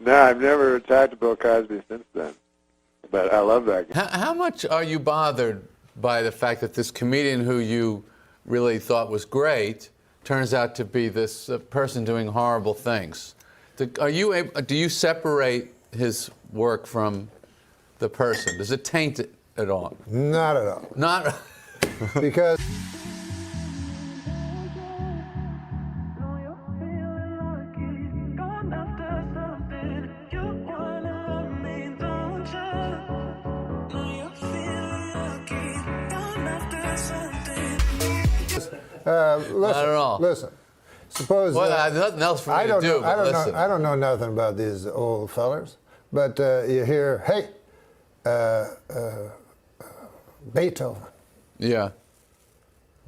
No, I've never talked to Bill Cosby since then. But I love that guy. How much are you bothered by the fact that this comedian who you really thought was great turns out to be this person doing horrible things? Do you separate his work from the person? Does it taint it at all? Not at all. Not because listen, not at all. Listen. Suppose nothing else for me to do. I don't know nothing about these old fellers, but you hear, hey, Beethoven. Yeah.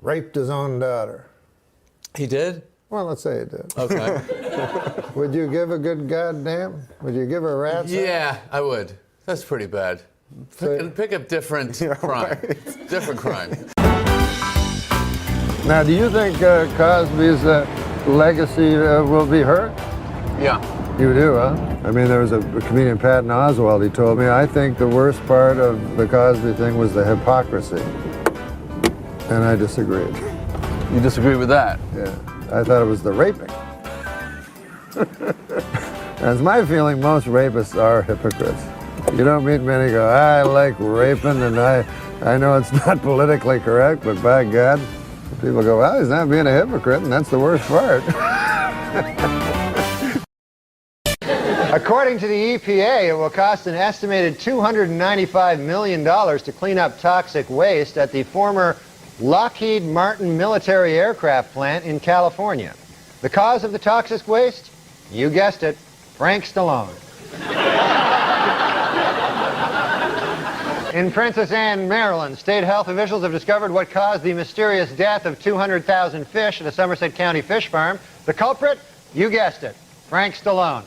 Raped his own daughter. He did? Well, let's say he did. Okay. Would you give a good goddamn? Would you give a rat's ass? Yeah, I would. That's pretty bad. Pick a different crime. Different crime. Now, do you think Cosby's legacy will be hurt? Yeah. You do, huh? I mean, there was a comedian, Patton Oswalt, he told me, I think the worst part of the Cosby thing was the hypocrisy. And I disagreed. You disagree with that? Yeah. I thought it was the raping. That's my feeling. Most rapists are hypocrites. You don't meet many go, I like raping, and I know it's not politically correct, but by God, people go, well, he's not being a hypocrite, and that's the worst part. According to the EPA, it will cost an estimated $295 million to clean up toxic waste at the former Lockheed Martin military aircraft plant in California. The cause of the toxic waste? You guessed it, Frank Stallone. In Princess Anne, Maryland, state health officials have discovered what caused the mysterious death of 200,000 fish at a Somerset County fish farm. The culprit? You guessed it, Frank Stallone.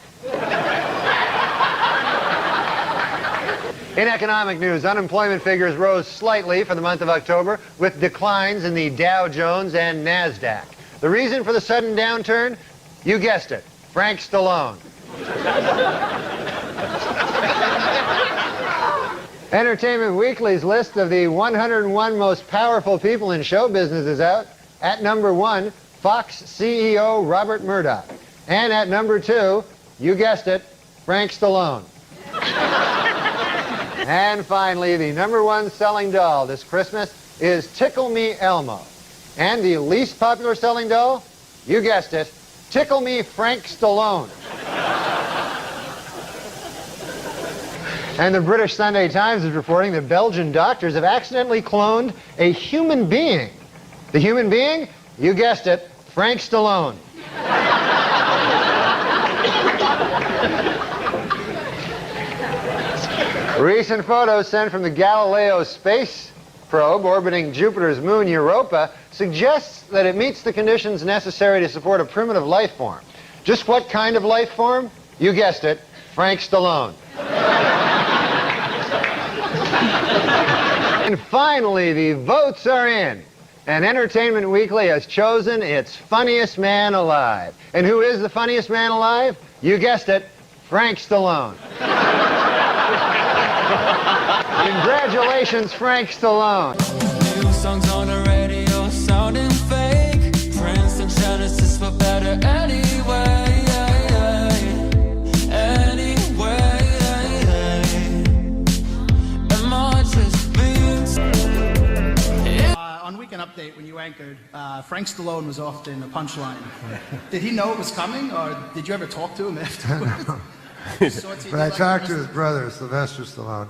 In economic news, unemployment figures rose slightly for the month of October, with declines in the Dow Jones and NASDAQ. The reason for the sudden downturn? You guessed it, Frank Stallone. Entertainment Weekly's list of the 101 most powerful people in show business is out. At number 1, Fox CEO Robert Murdoch. And at number 2, you guessed it, Frank Stallone. And finally, the number 1 selling doll this Christmas is Tickle Me Elmo. And the least popular selling doll? You guessed it, Tickle Me Frank Stallone. And the British Sunday Times is reporting that Belgian doctors have accidentally cloned a human being. The human being? You guessed it, Frank Stallone. Recent photos sent from the Galileo space probe orbiting Jupiter's moon Europa suggests that it meets the conditions necessary to support a primitive life form. Just what kind of life form? You guessed it, Frank Stallone. And finally, the votes are in. And Entertainment Weekly has chosen its funniest man alive. And who is the funniest man alive? You guessed it, Frank Stallone. Congratulations, Frank Stallone. New songs on the radio sounding fake. Prince and Genesis for better anyway. Anyway. Am I just being on Weekend Update, when you anchored, Frank Stallone was often a punchline. Did he know it was coming, or did you ever talk to him afterwards? But I talked to his brother, Sylvester Stallone.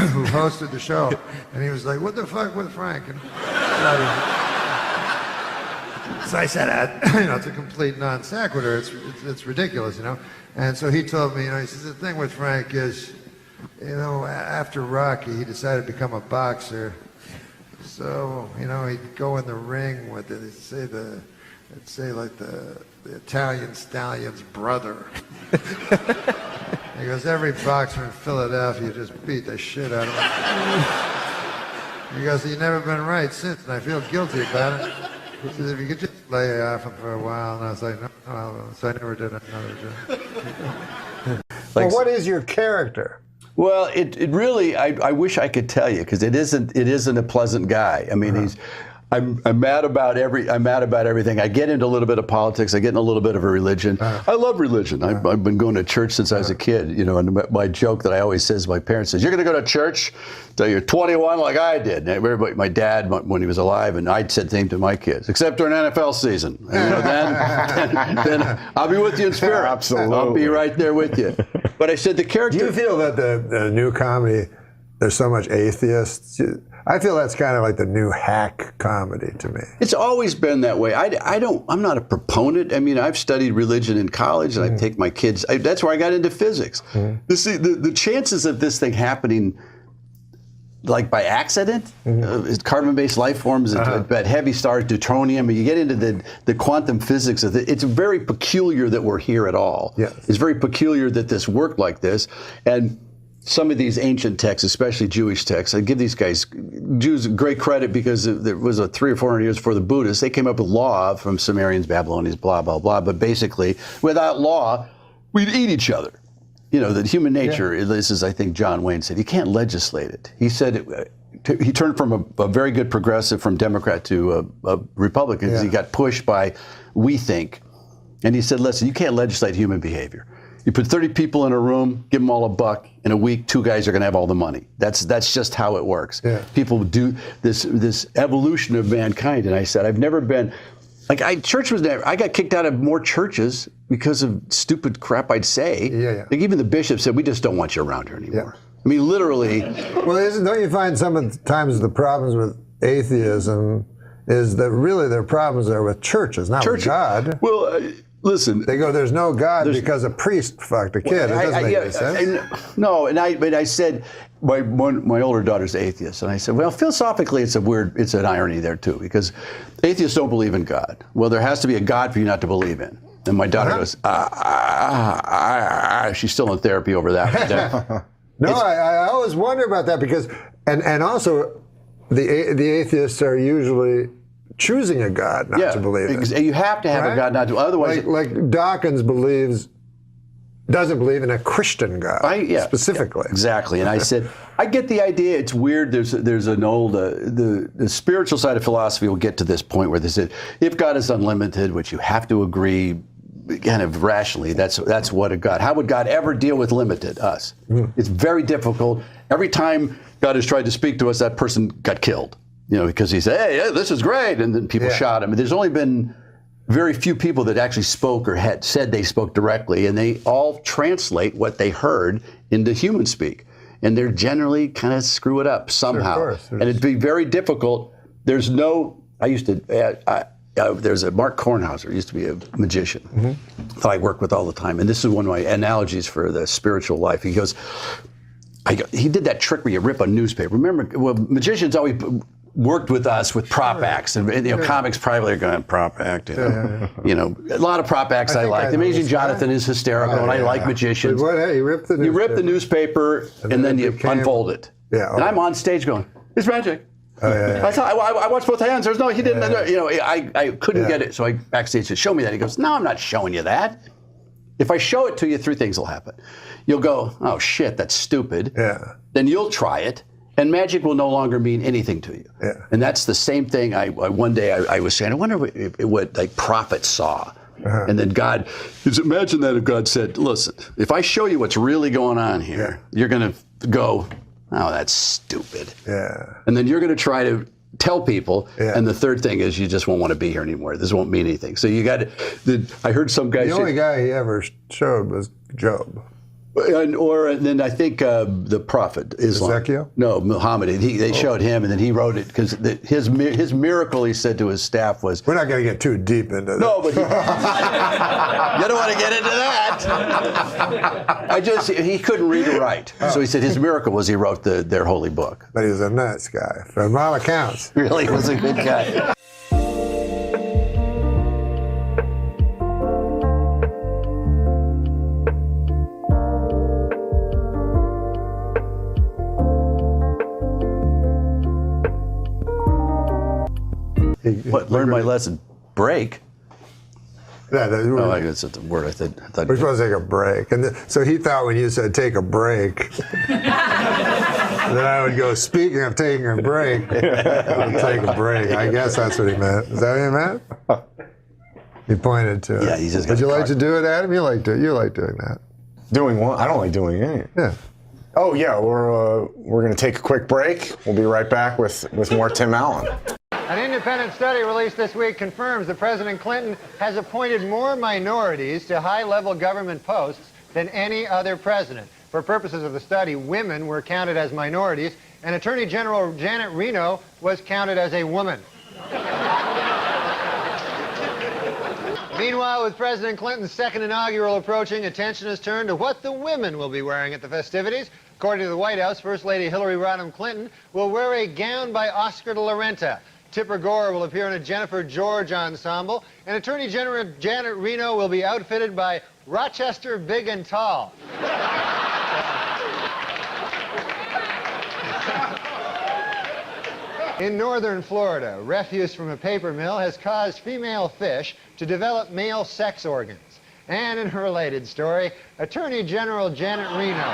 who hosted the show, and he was like, "What the fuck with Frank?" And so I said, "It's a complete non sequitur. It's ridiculous, you know." And so he told me, he says, "The thing with Frank is, after Rocky, he decided to become a boxer. So, he'd go in the ring with it. It'd say like the Italian stallion's brother." He goes, "Every boxer in Philadelphia just beat the shit out of him." He goes, "You've never been right since, and I feel guilty about it." He says, "If you could just lay off him for a while." And I was like, "No." So I never did another job. Like, Well, what is your character? Well, it really, I wish I could tell you, because it isn't a pleasant guy. I mean, I'm mad about everything. I get into a little bit of politics. I get in a little bit of a religion. I love religion. I've been going to church since I was a kid. And my joke that I always say to my parents is, "You're going to go to church till you're 21 like I did." And everybody, my dad, when he was alive, and I said the same to my kids, except during NFL season. And, then I'll be with you in spirit. Absolutely. I'll be right there with you. But I said the character. Do you feel that the new comedy, there's so much atheists? I feel that's kind of like the new hack comedy to me. It's always been that way. I'm not a proponent. I mean, I've studied religion in college, and I take my kids. That's where I got into physics. See, the chances of this thing happening, like by accident, carbon-based life forms, that heavy stars, deuterium, and you get into the quantum physics of it. It's very peculiar that we're here at all. Yes. It's very peculiar that this worked like this, and some of these ancient texts, especially Jewish texts, I give these Jews great credit, because there was 300 or 400 years before the Buddhists. They came up with law from Sumerians, Babylonians, blah, blah, blah. But basically, without law, we'd eat each other. The human nature, this is, I think John Wayne said, you can't legislate it. He said, he turned from a very good progressive, from Democrat to a Republican, because he got pushed by we think. And he said, listen, you can't legislate human behavior. You put 30 people in a room, give them all $1. In a week, 2 guys are going to have all the money. That's just how it works. Yeah. People do this evolution of mankind. And I said, I've never been church was never. I got kicked out of more churches because of stupid crap I'd say. Like even the bishop said, "We just don't want you around here anymore." I mean, literally. Well, don't you find sometimes the problems with atheism is that really their problems are with churches, not with God? Well. Listen, they go, "There's no God because a priest fucked a kid." It doesn't make any sense. No, but I said, my older daughter's atheist, and I said, well, philosophically, it's an irony there too, because atheists don't believe in God. Well, there has to be a God for you not to believe in. And my daughter goes, she's still in therapy over that. No, I always wonder about that, because, and also, the atheists are usually choosing a God not to believe in. You have to have a God not to, otherwise. Like Dawkins doesn't believe in a Christian God specifically. Exactly. And I said, I get the idea. It's weird. There's an old, the spiritual side of philosophy will get to this point where they said, if God is unlimited, which you have to agree kind of rationally, that's what a God. How would God ever deal with limited us? It's very difficult. Every time God has tried to speak to us, that person got killed. Because he said, hey, this is great. And then people shot him. There's only been very few people that actually spoke or had said they spoke directly, and they all translate what they heard into human speak. And they're generally kind of screw it up somehow. Sure, of course. And it'd be very difficult. There's a Mark Kornhauser used to be a magician that I work with all the time. And this is one of my analogies for the spiritual life. He goes, he did that trick where you rip a newspaper. Remember, magicians always worked with us with prop acts, and comics probably are going prop act. A lot of prop acts I like. The Amazing Jonathan is hysterical, and I like magicians. You rip the newspaper, and then you unfold it. And I'm on stage going, "It's magic." I watched both hands. There's no, he didn't. I couldn't get it, so I backstage said, "Show me that." He goes, "No, I'm not showing you that. If I show it to you, 3 things will happen. You'll go, oh shit, that's stupid. Then you'll try it. And magic will no longer mean anything to you." And that's the same thing. One day I was saying, I wonder what like prophets saw. And then God, imagine that if God said, listen, if I show you what's really going on here, you're going to go, oh, that's stupid. And then you're going to try to tell people. And the third thing is you just won't want to be here anymore. This won't mean anything. So you got to, I heard some guy The only guy he ever showed was Job. And then I think the prophet Islam. Ezekiel? No, Muhammad. They showed him, and then he wrote it because his miracle, he said to his staff, was. We're not going to get too deep into that. No, but you don't want to get into that. He couldn't read or write, so he said his miracle was he wrote their holy book. But he was a nice guy, from all accounts. Really, was a good guy. What? Learn my lesson. Break. Yeah, I guess that's the word I thought. We're supposed to take a break, and so he thought when you said take a break, then I would go. Speaking of taking a break, I'll take a break. I guess that's what he meant. Is that what he meant? He pointed to it. Yeah, he's just. Would you like to do it, Adam? You like doing that. Doing what? I don't like doing any. Yeah. Oh yeah, we're gonna take a quick break. We'll be right back with more Tim Allen. An independent study released this week confirms that President Clinton has appointed more minorities to high-level government posts than any other president. For purposes of the study, women were counted as minorities, and Attorney General Janet Reno was counted as a woman. Meanwhile, with President Clinton's second inaugural approaching, attention has turned to what the women will be wearing at the festivities. According to the White House, First Lady Hillary Rodham Clinton will wear a gown by Oscar de la Renta. Tipper Gore will appear in a Jennifer George ensemble, and Attorney General Janet Reno will be outfitted by Rochester Big and Tall. In northern Florida, refuse from a paper mill has caused female fish to develop male sex organs. And in a related story, Attorney General Janet Reno.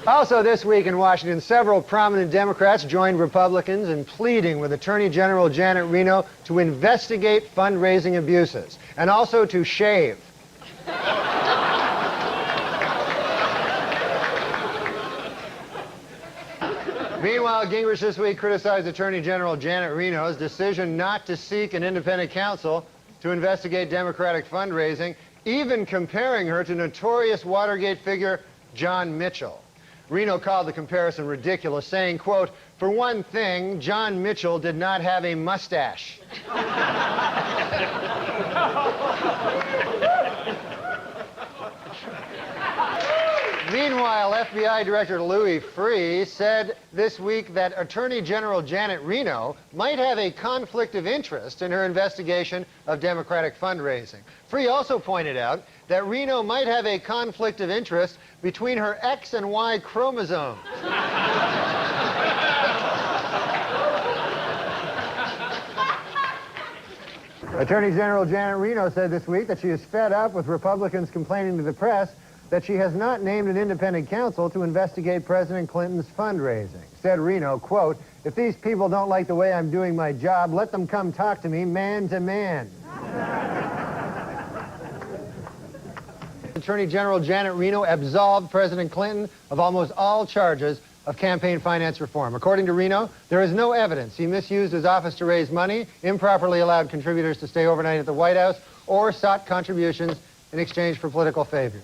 Also this week in Washington, several prominent Democrats joined Republicans in pleading with Attorney General Janet Reno to investigate fundraising abuses and also to shave. Meanwhile, Gingrich this week criticized Attorney General Janet Reno's decision not to seek an independent counsel to investigate Democratic fundraising, even comparing her to notorious Watergate figure John Mitchell. Reno called the comparison ridiculous, saying, quote, "For one thing, John Mitchell did not have a mustache." Meanwhile, FBI Director Louis Freeh said this week that Attorney General Janet Reno might have a conflict of interest in her investigation of Democratic fundraising. Freeh also pointed out that Reno might have a conflict of interest between her X and Y chromosomes. Attorney General Janet Reno said this week that she is fed up with Republicans complaining to the press that she has not named an independent counsel to investigate President Clinton's fundraising. Said Reno, quote, "If these people don't like the way I'm doing my job, let them come talk to me man to man." Attorney General Janet Reno absolved President Clinton of almost all charges of campaign finance reform. According to Reno, there is no evidence he misused his office to raise money, improperly allowed contributors to stay overnight at the White House, or sought contributions in exchange for political favors.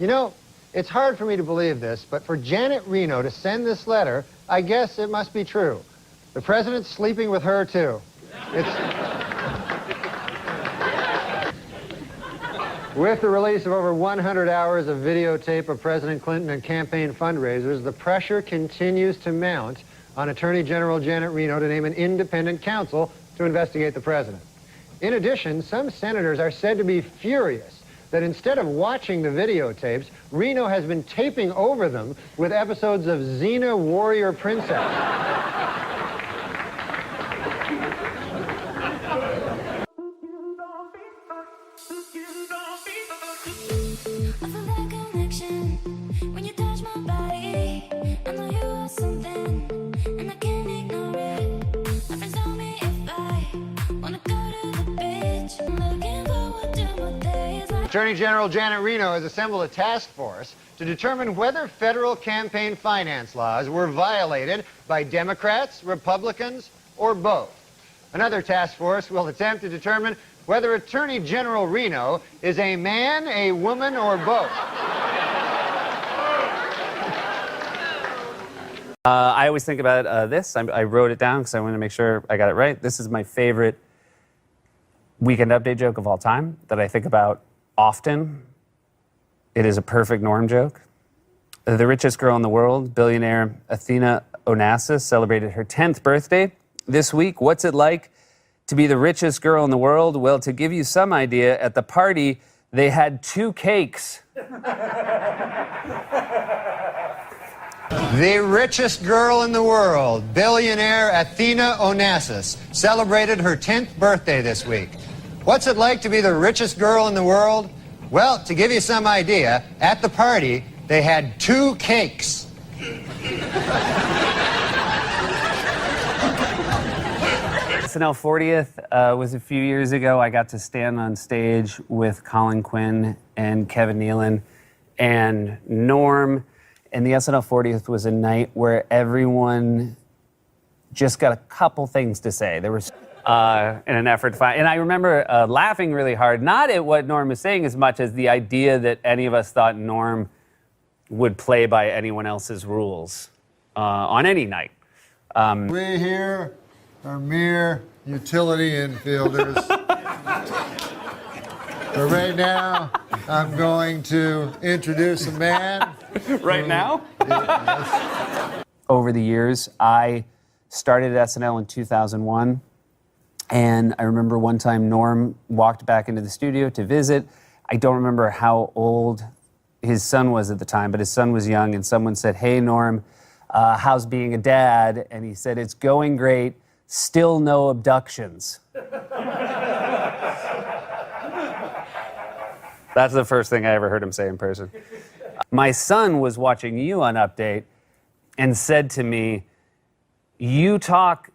You know, it's hard for me to believe this, but for Janet Reno to send this letter, I guess it must be true. The president's sleeping with her, too. With the release of over 100 hours of videotape of President Clinton and campaign fundraisers, the pressure continues to mount on Attorney General Janet Reno to name an independent counsel to investigate the president. In addition, some senators are said to be furious that instead of watching the videotapes, Reno has been taping over them with episodes of Xena Warrior Princess. Attorney General Janet Reno has assembled a task force to determine whether federal campaign finance laws were violated by Democrats, Republicans, or both. Another task force will attempt to determine whether Attorney General Reno is a man, a woman, or both. I always think about this. I wrote it down because I wanted to make sure I got it right. This is my favorite Weekend Update joke of all time that I think about often. It is a perfect Norm joke. The richest girl in the world, billionaire Athena Onassis, celebrated her 10th birthday this week. What's it like to be the richest girl in the world? Well, to give you some idea, at the party, they had 2 cakes. The richest girl in the world, billionaire Athena Onassis, celebrated her 10th birthday this week. What's it like to be the richest girl in the world? Well, to give you some idea, at the party, they had 2 cakes. SNL 40th was a few years ago. I got to stand on stage with Colin Quinn and Kevin Nealon and Norm. And the SNL 40th was a night where everyone just got a couple things to say. There was in an effort to find, and I remember laughing really hard, not at what Norm was saying as much as the idea that any of us thought Norm would play by anyone else's rules on any night. We here are mere utility infielders. But right now, I'm going to introduce a man. Right now? Over the years, I started at SNL in 2001. And I remember one time Norm walked back into the studio to visit. I don't remember how old his son was at the time, but his son was young. And someone said, "Hey, Norm, how's being a dad?" And he said, "It's going great. Still no abductions." That's the first thing I ever heard him say in person. My son was watching you on Update and said to me, "You talk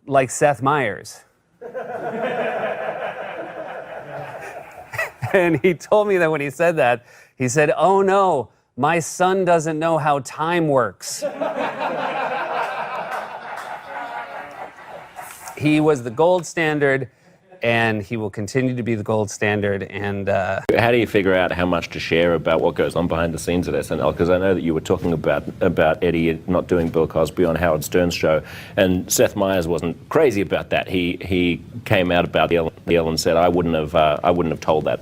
like Seth Meyers." And he told me that when he said that, he said, "Oh no, my son doesn't know how time works." He was the gold standard, and he will continue to be the gold standard. And how do you figure out how much to share about what goes on behind the scenes at SNL? Because I know that you were talking about Eddie not doing Bill Cosby on Howard Stern's show, and Seth Meyers wasn't crazy about that. He came out about the Ellen and said, "I wouldn't have told that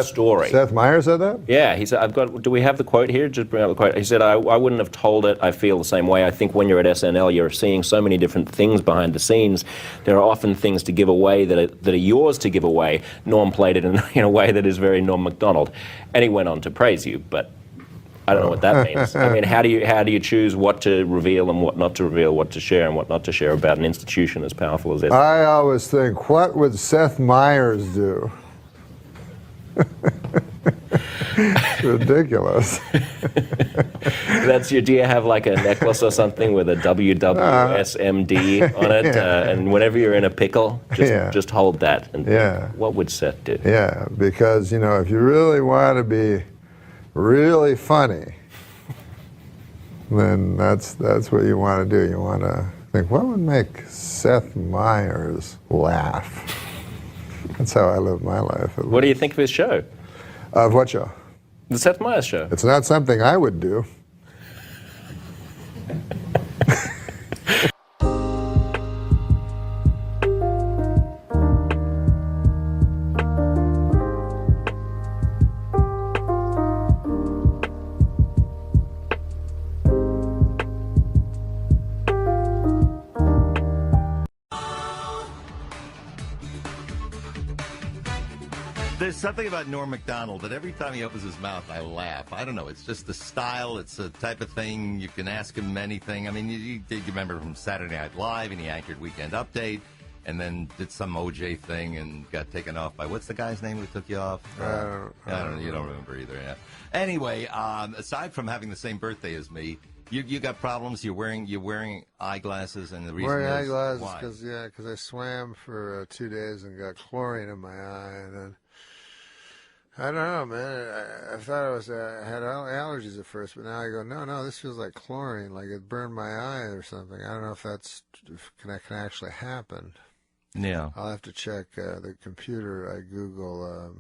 story." Seth Meyers said that? Yeah, he said, do we have the quote here? Just bring up the quote. He said, I wouldn't have told it. I feel the same way. I think when you're at SNL, you're seeing so many different things behind the scenes. There are often things to give away that are yours to give away. Norm played it in a way that is very Norm MacDonald. And he went on to praise you, but I don't know what that means. I mean, how do you choose what to reveal and what not to reveal, what to share and what not to share about an institution as powerful as SNL? I always think, what would Seth Meyers do? It's ridiculous. Do you have like a necklace or something with a WWSMD on it? And whenever you're in a pickle, just hold that. And what would Seth do? Yeah, because, if you really want to be really funny, then that's what you want to do. You want to think, what would make Seth Meyers laugh? That's how I live my life. What do you think of his show? Of what show? The Seth Meyers show. It's not something I would do. There's something about Norm MacDonald that every time he opens his mouth, I laugh. I don't know. It's just the style. It's the type of thing you can ask him anything. I mean, you remember from Saturday Night Live, and he anchored Weekend Update, and then did some OJ thing and got taken off by, what's the guy's name who took you off? I don't know. You don't remember either, yeah. Anyway, aside from having the same birthday as me, you got problems. You're wearing eyeglasses, and the reason wearing is eyeglasses because I swam for 2 days and got chlorine in my eye, and then I don't know, man. I thought I had allergies at first, but now I go, no, this feels like chlorine, like it burned my eye or something. I don't know if can actually happen. Yeah. I'll have to check the computer. I Google,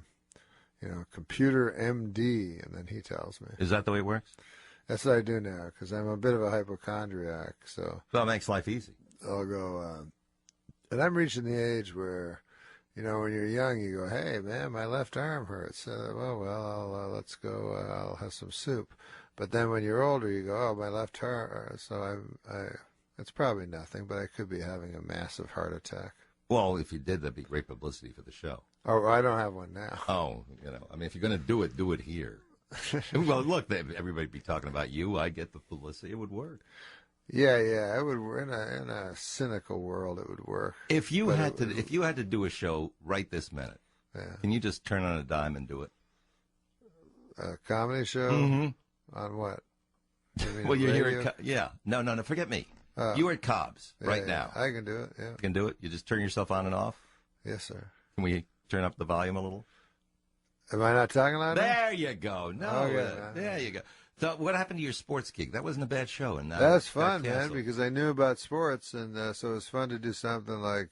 computer MD, and then he tells me. Is that the way it works? That's what I do now, because I'm a bit of a hypochondriac. So it makes life easy. I'll go, and I'm reaching the age where, when you're young, you go, hey, man, my left arm hurts. Let's go, I'll have some soup. But then when you're older, you go, oh, my left arm. So it's probably nothing, but I could be having a massive heart attack. Well, if you did, that'd be great publicity for the show. Oh, I don't have one now. Oh, if you're going to do it here. Well, look, everybody'd be talking about you. I get the publicity. It would work. Yeah, it would. In a cynical world, it would work. If you had to do a show right this minute, can you just turn on a dime and do it? A comedy show? Mm-hmm. On what? Well, you're here at No, forget me. You're at Cobb's right now. I can do it, yeah. You can do it? You just turn yourself on and off? Yes, sir. Can we turn up the volume a little? Am I not talking loud enough? There you go. No, there you go. So what happened to your sports gig? That wasn't a bad show. And that's fun, man, because I knew about sports, and so it was fun to do something like,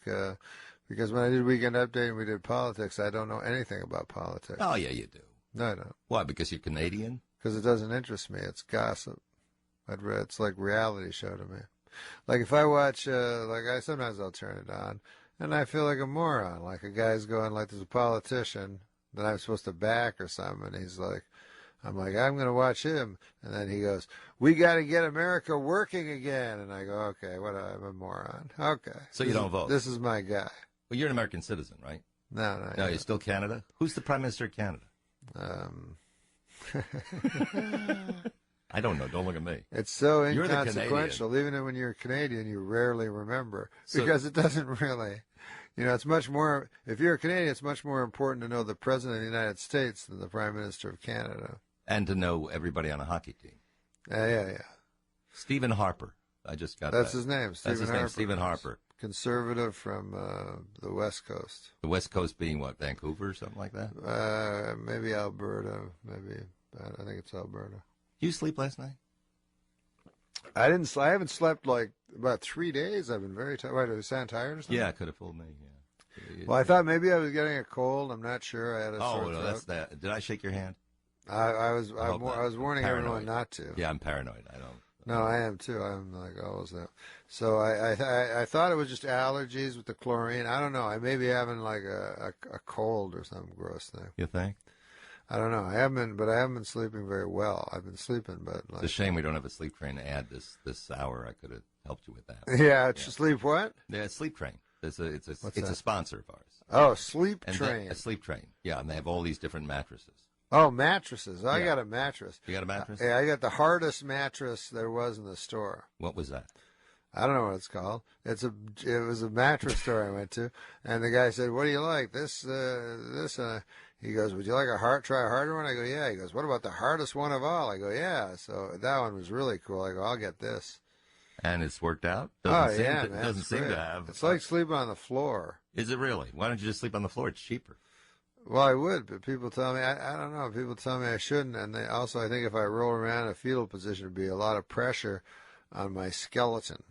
because when I did Weekend Update and we did politics, I don't know anything about politics. Oh, yeah, you do. No, I don't. Why, because you're Canadian? Because it doesn't interest me. It's gossip. It's like reality show to me. Like if I watch, sometimes I'll turn it on, and I feel like a moron. Like a guy's going, like there's a politician that I'm supposed to back or something, and he's like, I'm going to watch him. And then he goes, we got to get America working again. And I go, okay, I'm a moron. Okay. So you don't vote? This is my guy. Well, you're an American citizen, right? No. No, you're still Canada? Who's the Prime Minister of Canada? I don't know. Don't look at me. It's so inconsequential. Even when you're Canadian, you rarely remember. Because it doesn't really... it's much more... If you're a Canadian, it's much more important to know the President of the United States than the Prime Minister of Canada. And to know everybody on a hockey team. Yeah. Stephen Harper. I just got That's his name, Stephen Harper. Conservative from the West Coast. The West Coast being what, Vancouver or something like that? Maybe Alberta. I think it's Alberta. Did you sleep last night? I haven't slept like about 3 days. I've been very tired. Did I sound tired or something? Yeah, it could have fooled me, yeah. Well, I thought maybe I was getting a cold. I'm not sure. I had a sore throat. That's that. Did I shake your hand? I was warning everyone not to. Yeah, I'm paranoid. I don't. No, I am too. I'm like always that. So I thought it was just allergies with the chlorine. I don't know. I may be having like a cold or some gross thing. You think? I don't know. I haven't been sleeping very well. I've been sleeping, but it's a shame we don't have a sleep train to add this hour. I could have helped you with that. Yeah, sleep what? Yeah, sleep train. It's a sponsor of ours. Oh, sleep train. A sleep train. Yeah, and they have all these different mattresses. Oh, mattresses. I got a mattress. You got a mattress? Yeah, I got the hardest mattress there was in the store. What was that? I don't know what it's called. It was a mattress store I went to, and the guy said, "What do you like? This." He goes, "Would you like try a harder one?" I go, "Yeah." He goes, "What about the hardest one of all?" I go, "Yeah." So that one was really cool. I go, "I'll get this." And it's worked out? Man. Doesn't seem to have. It's like sleeping on the floor. Is it really? Why don't you just sleep on the floor? It's cheaper. Well, I would, but people tell me, I don't know, people tell me I shouldn't, and I think if I roll around in a fetal position, it'd be a lot of pressure on my skeleton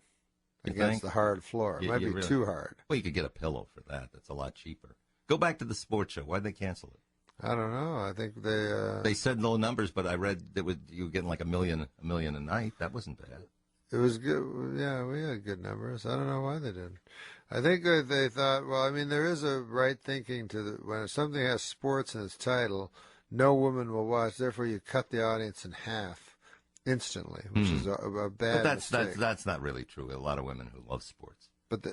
against the hard floor. It might be too hard. Well, you could get a pillow for that. That's a lot cheaper. Go back to the sports show. Why'd they cancel it? I don't know. I think they said low numbers, but I read you were getting like a million a night. That wasn't bad. It was good. Yeah, we had good numbers. I don't know why they didn't. I think they thought, well, I mean, there is a right thinking to when something has sports in its title, no woman will watch. Therefore, you cut the audience in half instantly, which is a bad mistake. That's not really true. A lot of women who love sports. But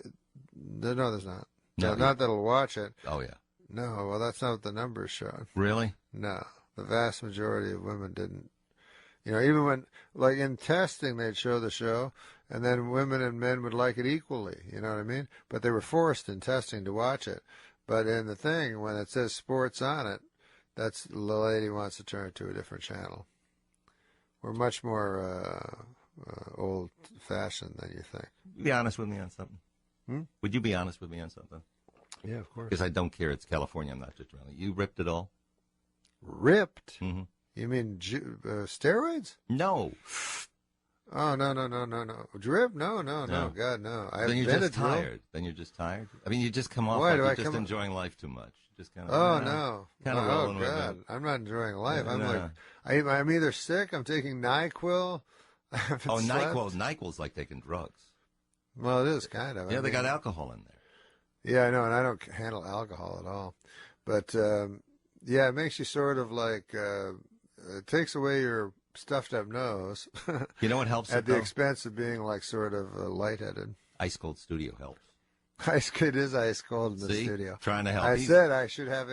no, there's not. No, not that'll watch it. Oh, yeah. No, well, that's not what the numbers showed. Really? No, the vast majority of women didn't. Even when, like in testing, they'd show the show, and then women and men would like it equally, you know what I mean? But they were forced in testing to watch it. But in the thing, when it says sports on it, the lady wants to turn it to a different channel. We're much more old-fashioned than you think. Be honest with me on something. Would you be honest with me on something? Yeah, of course. Because I don't care. It's California. I'm not just really. You ripped it all? Ripped? Mm-hmm. You mean steroids? No. Oh, no. Drip? No, God, no. Then you're just tired. Then you're just tired. I mean, you just come off Why like do you're I just come enjoying life too much. Just kind of. Oh, no. Kind of rolling with God. it. I'm not enjoying life. I'm No. like, I'm either sick, I'm taking NyQuil. I haven't Oh, slept. NyQuil's like taking drugs. Well, it is kind of. Yeah, they got alcohol in there. Yeah, I know, and I don't handle alcohol at all. But, yeah, it makes you sort of like, it takes away your stuffed up nose. You know what helps? At the expense of being like sort of lightheaded. Ice cold studio helps. It is ice cold in the studio. Trying to help. I said I should have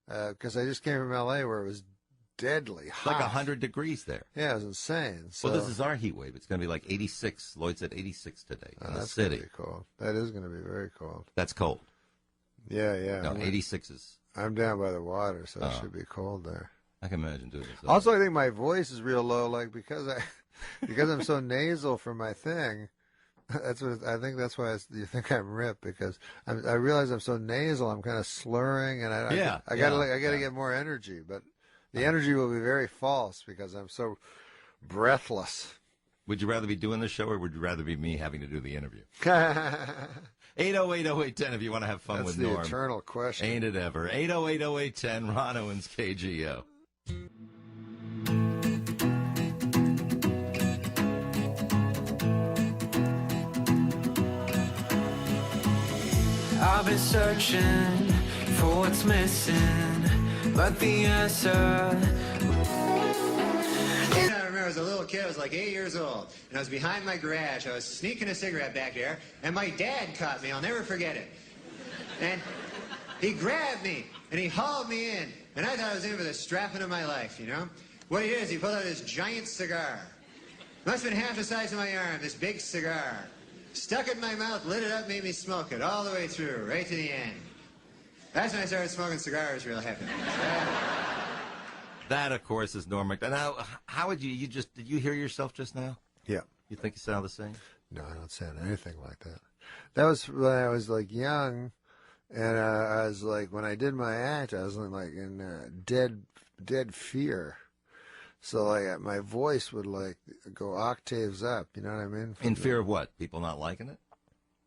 because I just came from L.A. where it was deadly hot. Like 100 degrees there. Yeah, it was insane. So, well, this is our heat wave. It's going to be like 86. Lloyd said 86 today in the that's city. Gonna be cold. That is going to be very cold. That's cold. Yeah. No, 86 is. I'm down by the water, so it should be cold there. I can imagine doing this. Also, I think my voice is real low, like because I'm so nasal for my thing. That's what I think. That's why you think I'm ripped because I realize I'm so nasal. I'm kind of slurring, and I gotta get more energy. But the energy will be very false because I'm so breathless. Would you rather be doing the show, or would you rather be me having to do the interview? 808-0810 if you want to have fun with Norm. That's the eternal question. Ain't it ever? 808-0810, Ron Owens, KGO. I've been searching for what's missing, but the answer. I remember as a little kid, I was like 8 years old, and I was behind my garage. I was sneaking a cigarette back there, and my dad caught me. I'll never forget it. And he grabbed me, and he hauled me in, and I thought I was in for the strapping of my life, you know? What he did is he pulled out this giant cigar. Must have been half the size of my arm, this big cigar. Stuck it in my mouth, lit it up, made me smoke it all the way through, right to the end. That's when I started smoking cigars real heavy. That, of course, is Norm MacDonald. Now, how would you did you hear yourself just now? Yeah. You think you sound the same? No, I don't sound anything like that. That was when I was like young, and I was like, when I did my act, I was like in dead fear. So like my voice would like go octaves up, you know what I mean? In fear of what? People not liking it?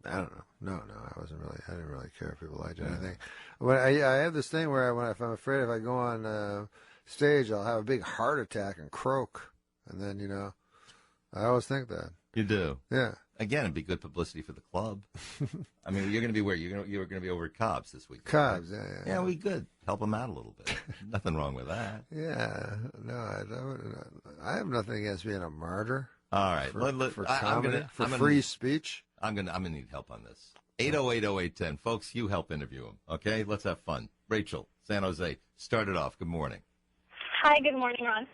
I don't know. No, I didn't really care if people liked it. I think when I have this thing where if I'm afraid if I go on stage, I'll have a big heart attack and croak, and then I always think that. You do? Yeah. Again, it'd be good publicity for the club. I mean, you're going to be where? You're going to be over at Cobb's this week. Cobb's, right? yeah. Yeah, we good. Help them out a little bit. Nothing wrong with that. Yeah. No, I have nothing against being a martyr. All right. For comedy, for free speech. I'm gonna need help on this. 808-0810, folks. You help interview him. Okay. Let's have fun. Rachel, San Jose, start it off. Good morning. Hi. Good morning, Ron.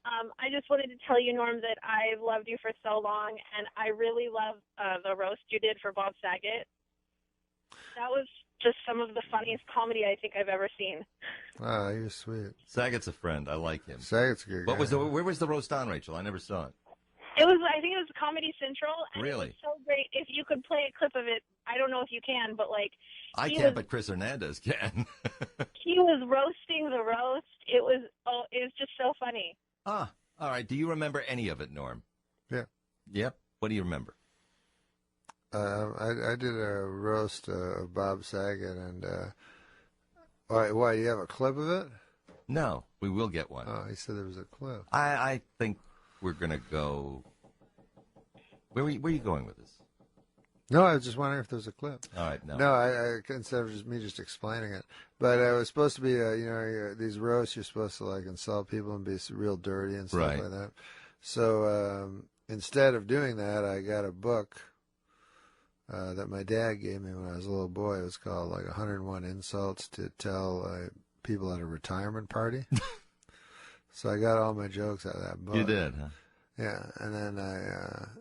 I just wanted to tell you, Norm, that I've loved you for so long, and I really love the roast you did for Bob Saget. That was just some of the funniest comedy I think I've ever seen. Ah, you're sweet. Saget's a friend. I like him. Saget's a good guy. Where was the roast on, Rachel? I never saw it. I think it was Comedy Central. And really? It was so great. If you could play a clip of it, I don't know if you can, but like. I can't, but Chris Hernandez can. He was roasting the roast. It was just so funny. All right. Do you remember any of it, Norm? Yeah. Yep. What do you remember? I did a roast of Bob Saget, and why? You have a clip of it? No, we will get one. Oh, he said there was a clip. I think we're gonna go. Where are you going with this? No, I was just wondering if there's a clip. All right, no. No, I instead of just me explaining it, but it was supposed to be, these roasts you're supposed to like insult people and be real dirty and stuff like that. So instead of doing that, I got a book that my dad gave me when I was a little boy. It was called like 101 Insults to Tell People at a Retirement Party. So I got all my jokes out of that book. You did, huh? Yeah, and then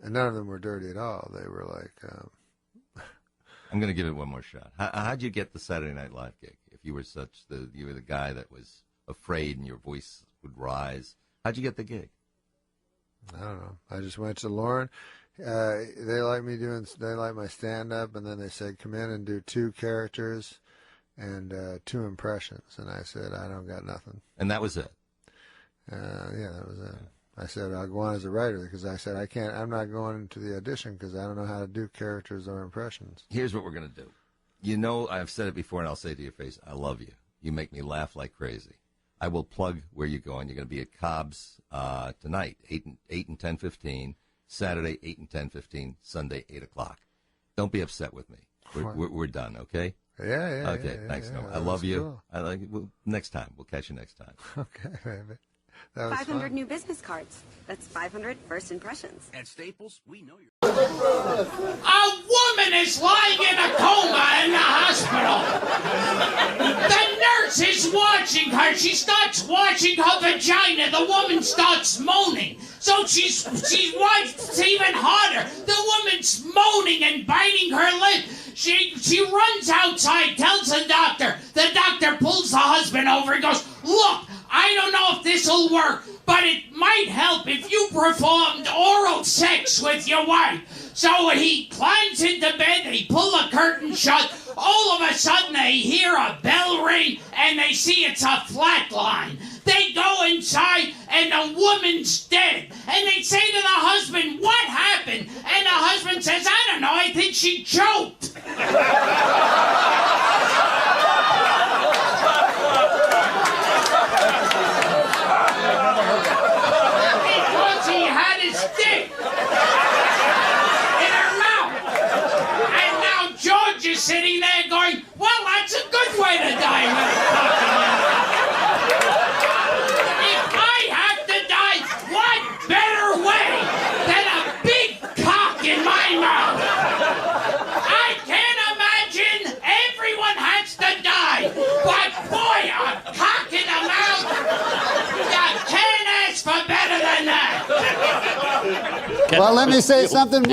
and none of them were dirty at all. They were like. I'm going to give it one more shot. How'd you get the Saturday Night Live gig? If you were you were the guy that was afraid and your voice would rise, how'd you get the gig? I don't know. I just went to Lauren. They like my stand-up, and then they said, come in and do 2 characters. and 2 impressions. And I said, I don't got nothing. And that was it? Yeah, that was it. I said, I'll go on as a writer because I said, I'm not going to the audition because I don't know how to do characters or impressions. Here's what we're going to do. You know, I've said it before, and I'll say it to your face, I love you. You make me laugh like crazy. I will plug where you're going. You're going to be at Cobb's tonight, 8 and 10:15, Saturday, 8 and 10:15, Sunday, 8 o'clock. Don't be upset with me. We're done, okay? Yeah. Okay, thanks, yeah, Noah. I love you. Cool. I like. Well, next time. We'll catch you next time. Okay, baby. That was 500 fun. new business cards. That's 500 first impressions. At Staples, we know you're... A woman is lying in a coma in the hospital. The nurse is watching her. She starts washing her vagina. The woman starts moaning. So she's wiped even harder. The woman's moaning and biting her lip. She runs outside, tells the doctor. The doctor pulls the husband over and goes, look, I don't know if this'll work, but it might help if you performed oral sex with your wife. So he climbs into bed, they pull the curtain shut. All of a sudden they hear a bell ring and they see it's a flat line. They go inside and the woman's dead. And they say to the husband, what happened? And the husband says, I don't know, I think she choked. Because he had his dick in her mouth. And now George is sitting there going, well, that's a good way to die with a cock in your mouth. If I have to die, what better way than a big cock in my mouth? I can't imagine everyone has to die, but boy, a cock in the mouth, you can't ask for better than that. Well, let me say something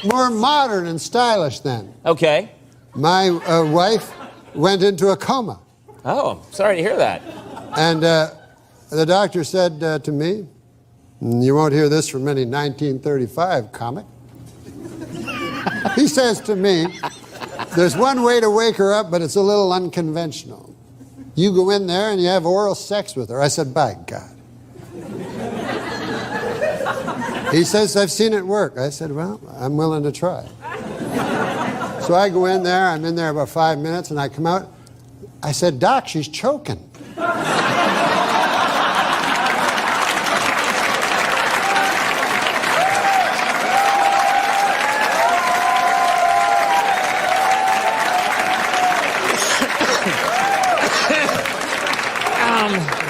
more modern and stylish then. Okay. My wife went into a coma. Oh, sorry to hear that. And the doctor said to me, you won't hear this from any 1935 comic. He says to me, there's one way to wake her up, but it's a little unconventional. You go in there and you have oral sex with her. I said, by God. He says, I've seen it work. I said, well, I'm willing to try. So I go in there, I'm in there about 5 minutes, and I come out. I said, Doc, she's choking.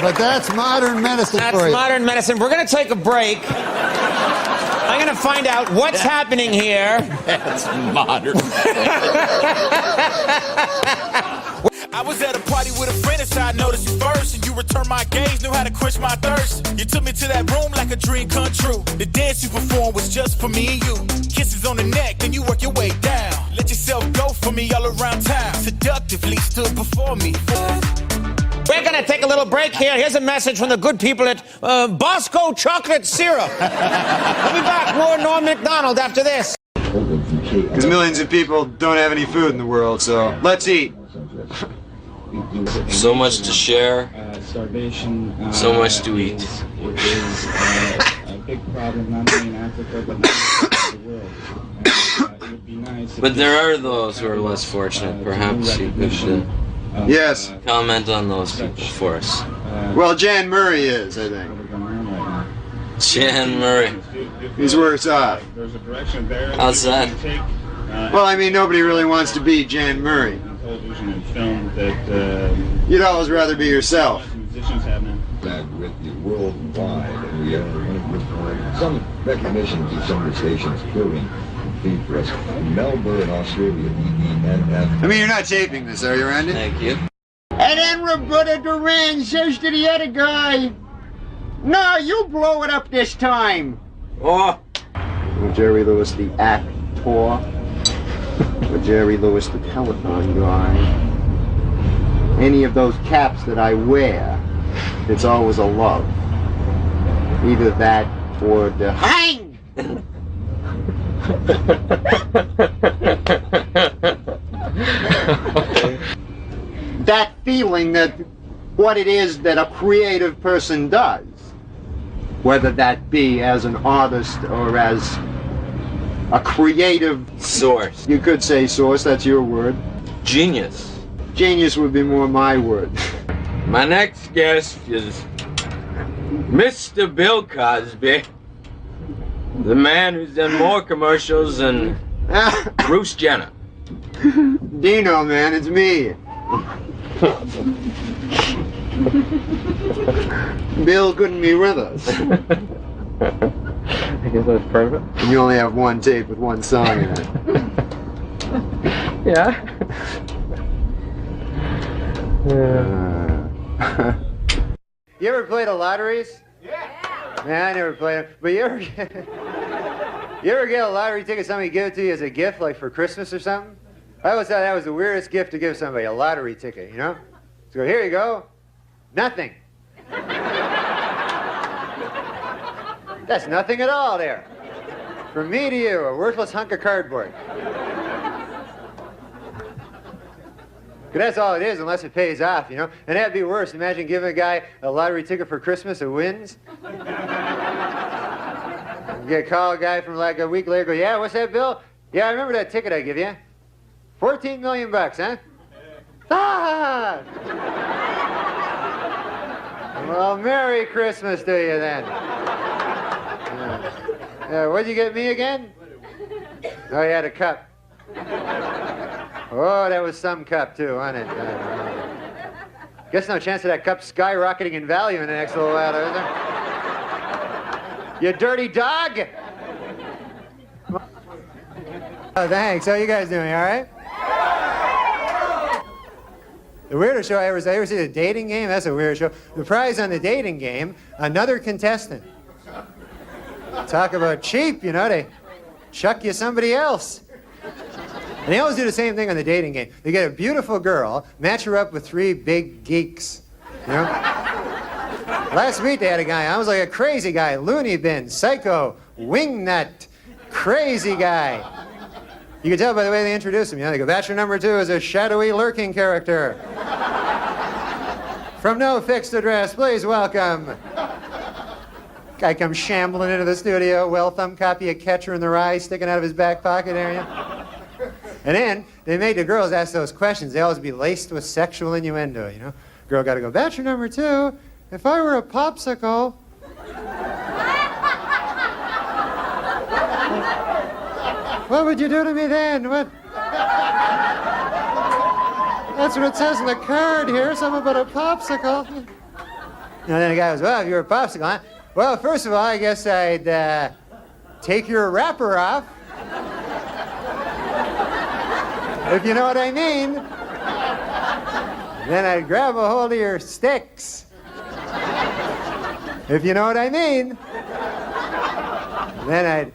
But that's modern medicine for you. That's modern medicine. We're going to take a break. I'm going to find out what's happening here. That's modern. I was at a party with a friend and I noticed you first, and you returned my gaze, knew how to quench my thirst. You took me to that room like a dream come true. The dance you performed was just for me and you. Kisses on the neck, then you work your way down. Let yourself go for me all around town. Seductively stood before me. We're going to take a little break here. Here's a message from the good people at Bosco Chocolate Syrup. We'll be back. More Norm MacDonald after this. Because millions of people don't have any food in the world, so let's eat. So much to share, so much to eat. But there are those who are less fortunate. Perhaps you could yes. Comment on those people for us. Well, Jan Murray is, I think. Jan Murray. He's worse off. How's that? Well, I mean, nobody really wants to be Jan Murray. You'd always rather be yourself. That with the worldwide, and we are some recognition to some of the stations, including for us, Melbourne, Australia, BDNF. I mean, you're not taping this, are you, Randy? Thank you. And then Roberta Duran says to the other guy, "No, you blow it up this time." Oh. Jerry Lewis, the actor. Or Jerry Lewis, the telephone guy. Any of those caps that I wear, it's always a love. Either that or the hang! that feeling that what it is that a creative person does, whether that be as an artist or as a creative Source. You could say source, that's your word. Genius. Genius would be more my word. My next guest is Mr. Bill Cosby, the man who's done more commercials than Bruce Jenner. Dino, man, it's me. Bill couldn't be with us. I guess that's perfect. And you only have one tape with one song in it. Yeah. You ever played the lotteries? Yeah. Man, I never played them. But you ever get a lottery ticket, somebody give it to you as a gift, like for Christmas or something? I always thought that was the weirdest gift to give somebody, a lottery ticket, you know? So here you go. Nothing. That's nothing at all there. From me to you, a worthless hunk of cardboard. That's all it is, unless it pays off, you know? And that'd be worse. Imagine giving a guy a lottery ticket for Christmas that wins. You call a guy from like a week later, go, yeah, what's that, Bill? Yeah, I remember that ticket I give you. 14 million bucks, huh? Ah! Well, Merry Christmas to you then. What'd you get me again? Oh, you had a cup. Oh, that was some cup, too, wasn't it? Guess no chance of that cup skyrocketing in value in the next little while, is there? You dirty dog! Oh, thanks. How you guys doing, all right? The weirdest show I ever see, the dating game? That's a weird show. The prize on the dating game, another contestant. Talk about cheap, you know, they chuck you somebody else. And they always do the same thing on the dating game. They get a beautiful girl, match her up with 3 big geeks, you know? Last week they had a guy, I was like a crazy guy, loony bin, psycho, wingnut, crazy guy. You can tell by the way they introduce him, you know, they go, bachelor number 2 is a shadowy, lurking character. From no fixed address, please welcome. Guy comes shambling into the studio, well-thumbed copy of Catcher in the Rye sticking out of his back pocket area. And then they made the girls ask those questions. They always be laced with sexual innuendo, you know. Girl got to go, bachelor number 2, if I were a popsicle. What would you do to me then? What? That's what it says in the card here, something about a popsicle. And then the guy goes, well, if you're a popsicle, huh? Well, first of all, I guess I'd take your wrapper off. If you know what I mean. Then I'd grab a hold of your sticks. If you know what I mean. Then I'd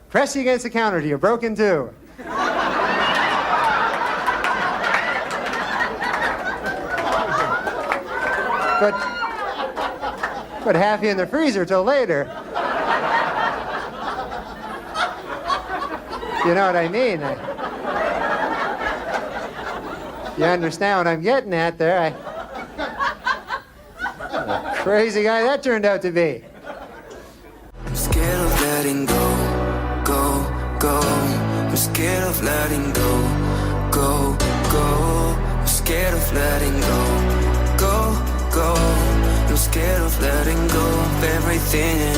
press you against the counter till you're broken too. Put half you in the freezer till later. You know what I mean? You understand what I'm getting at there? Crazy guy that turned out to be. I'm scared of letting go, go, go. I'm scared of letting go, go, go. I'm scared of letting go, go, go. I'm scared of letting go of everything.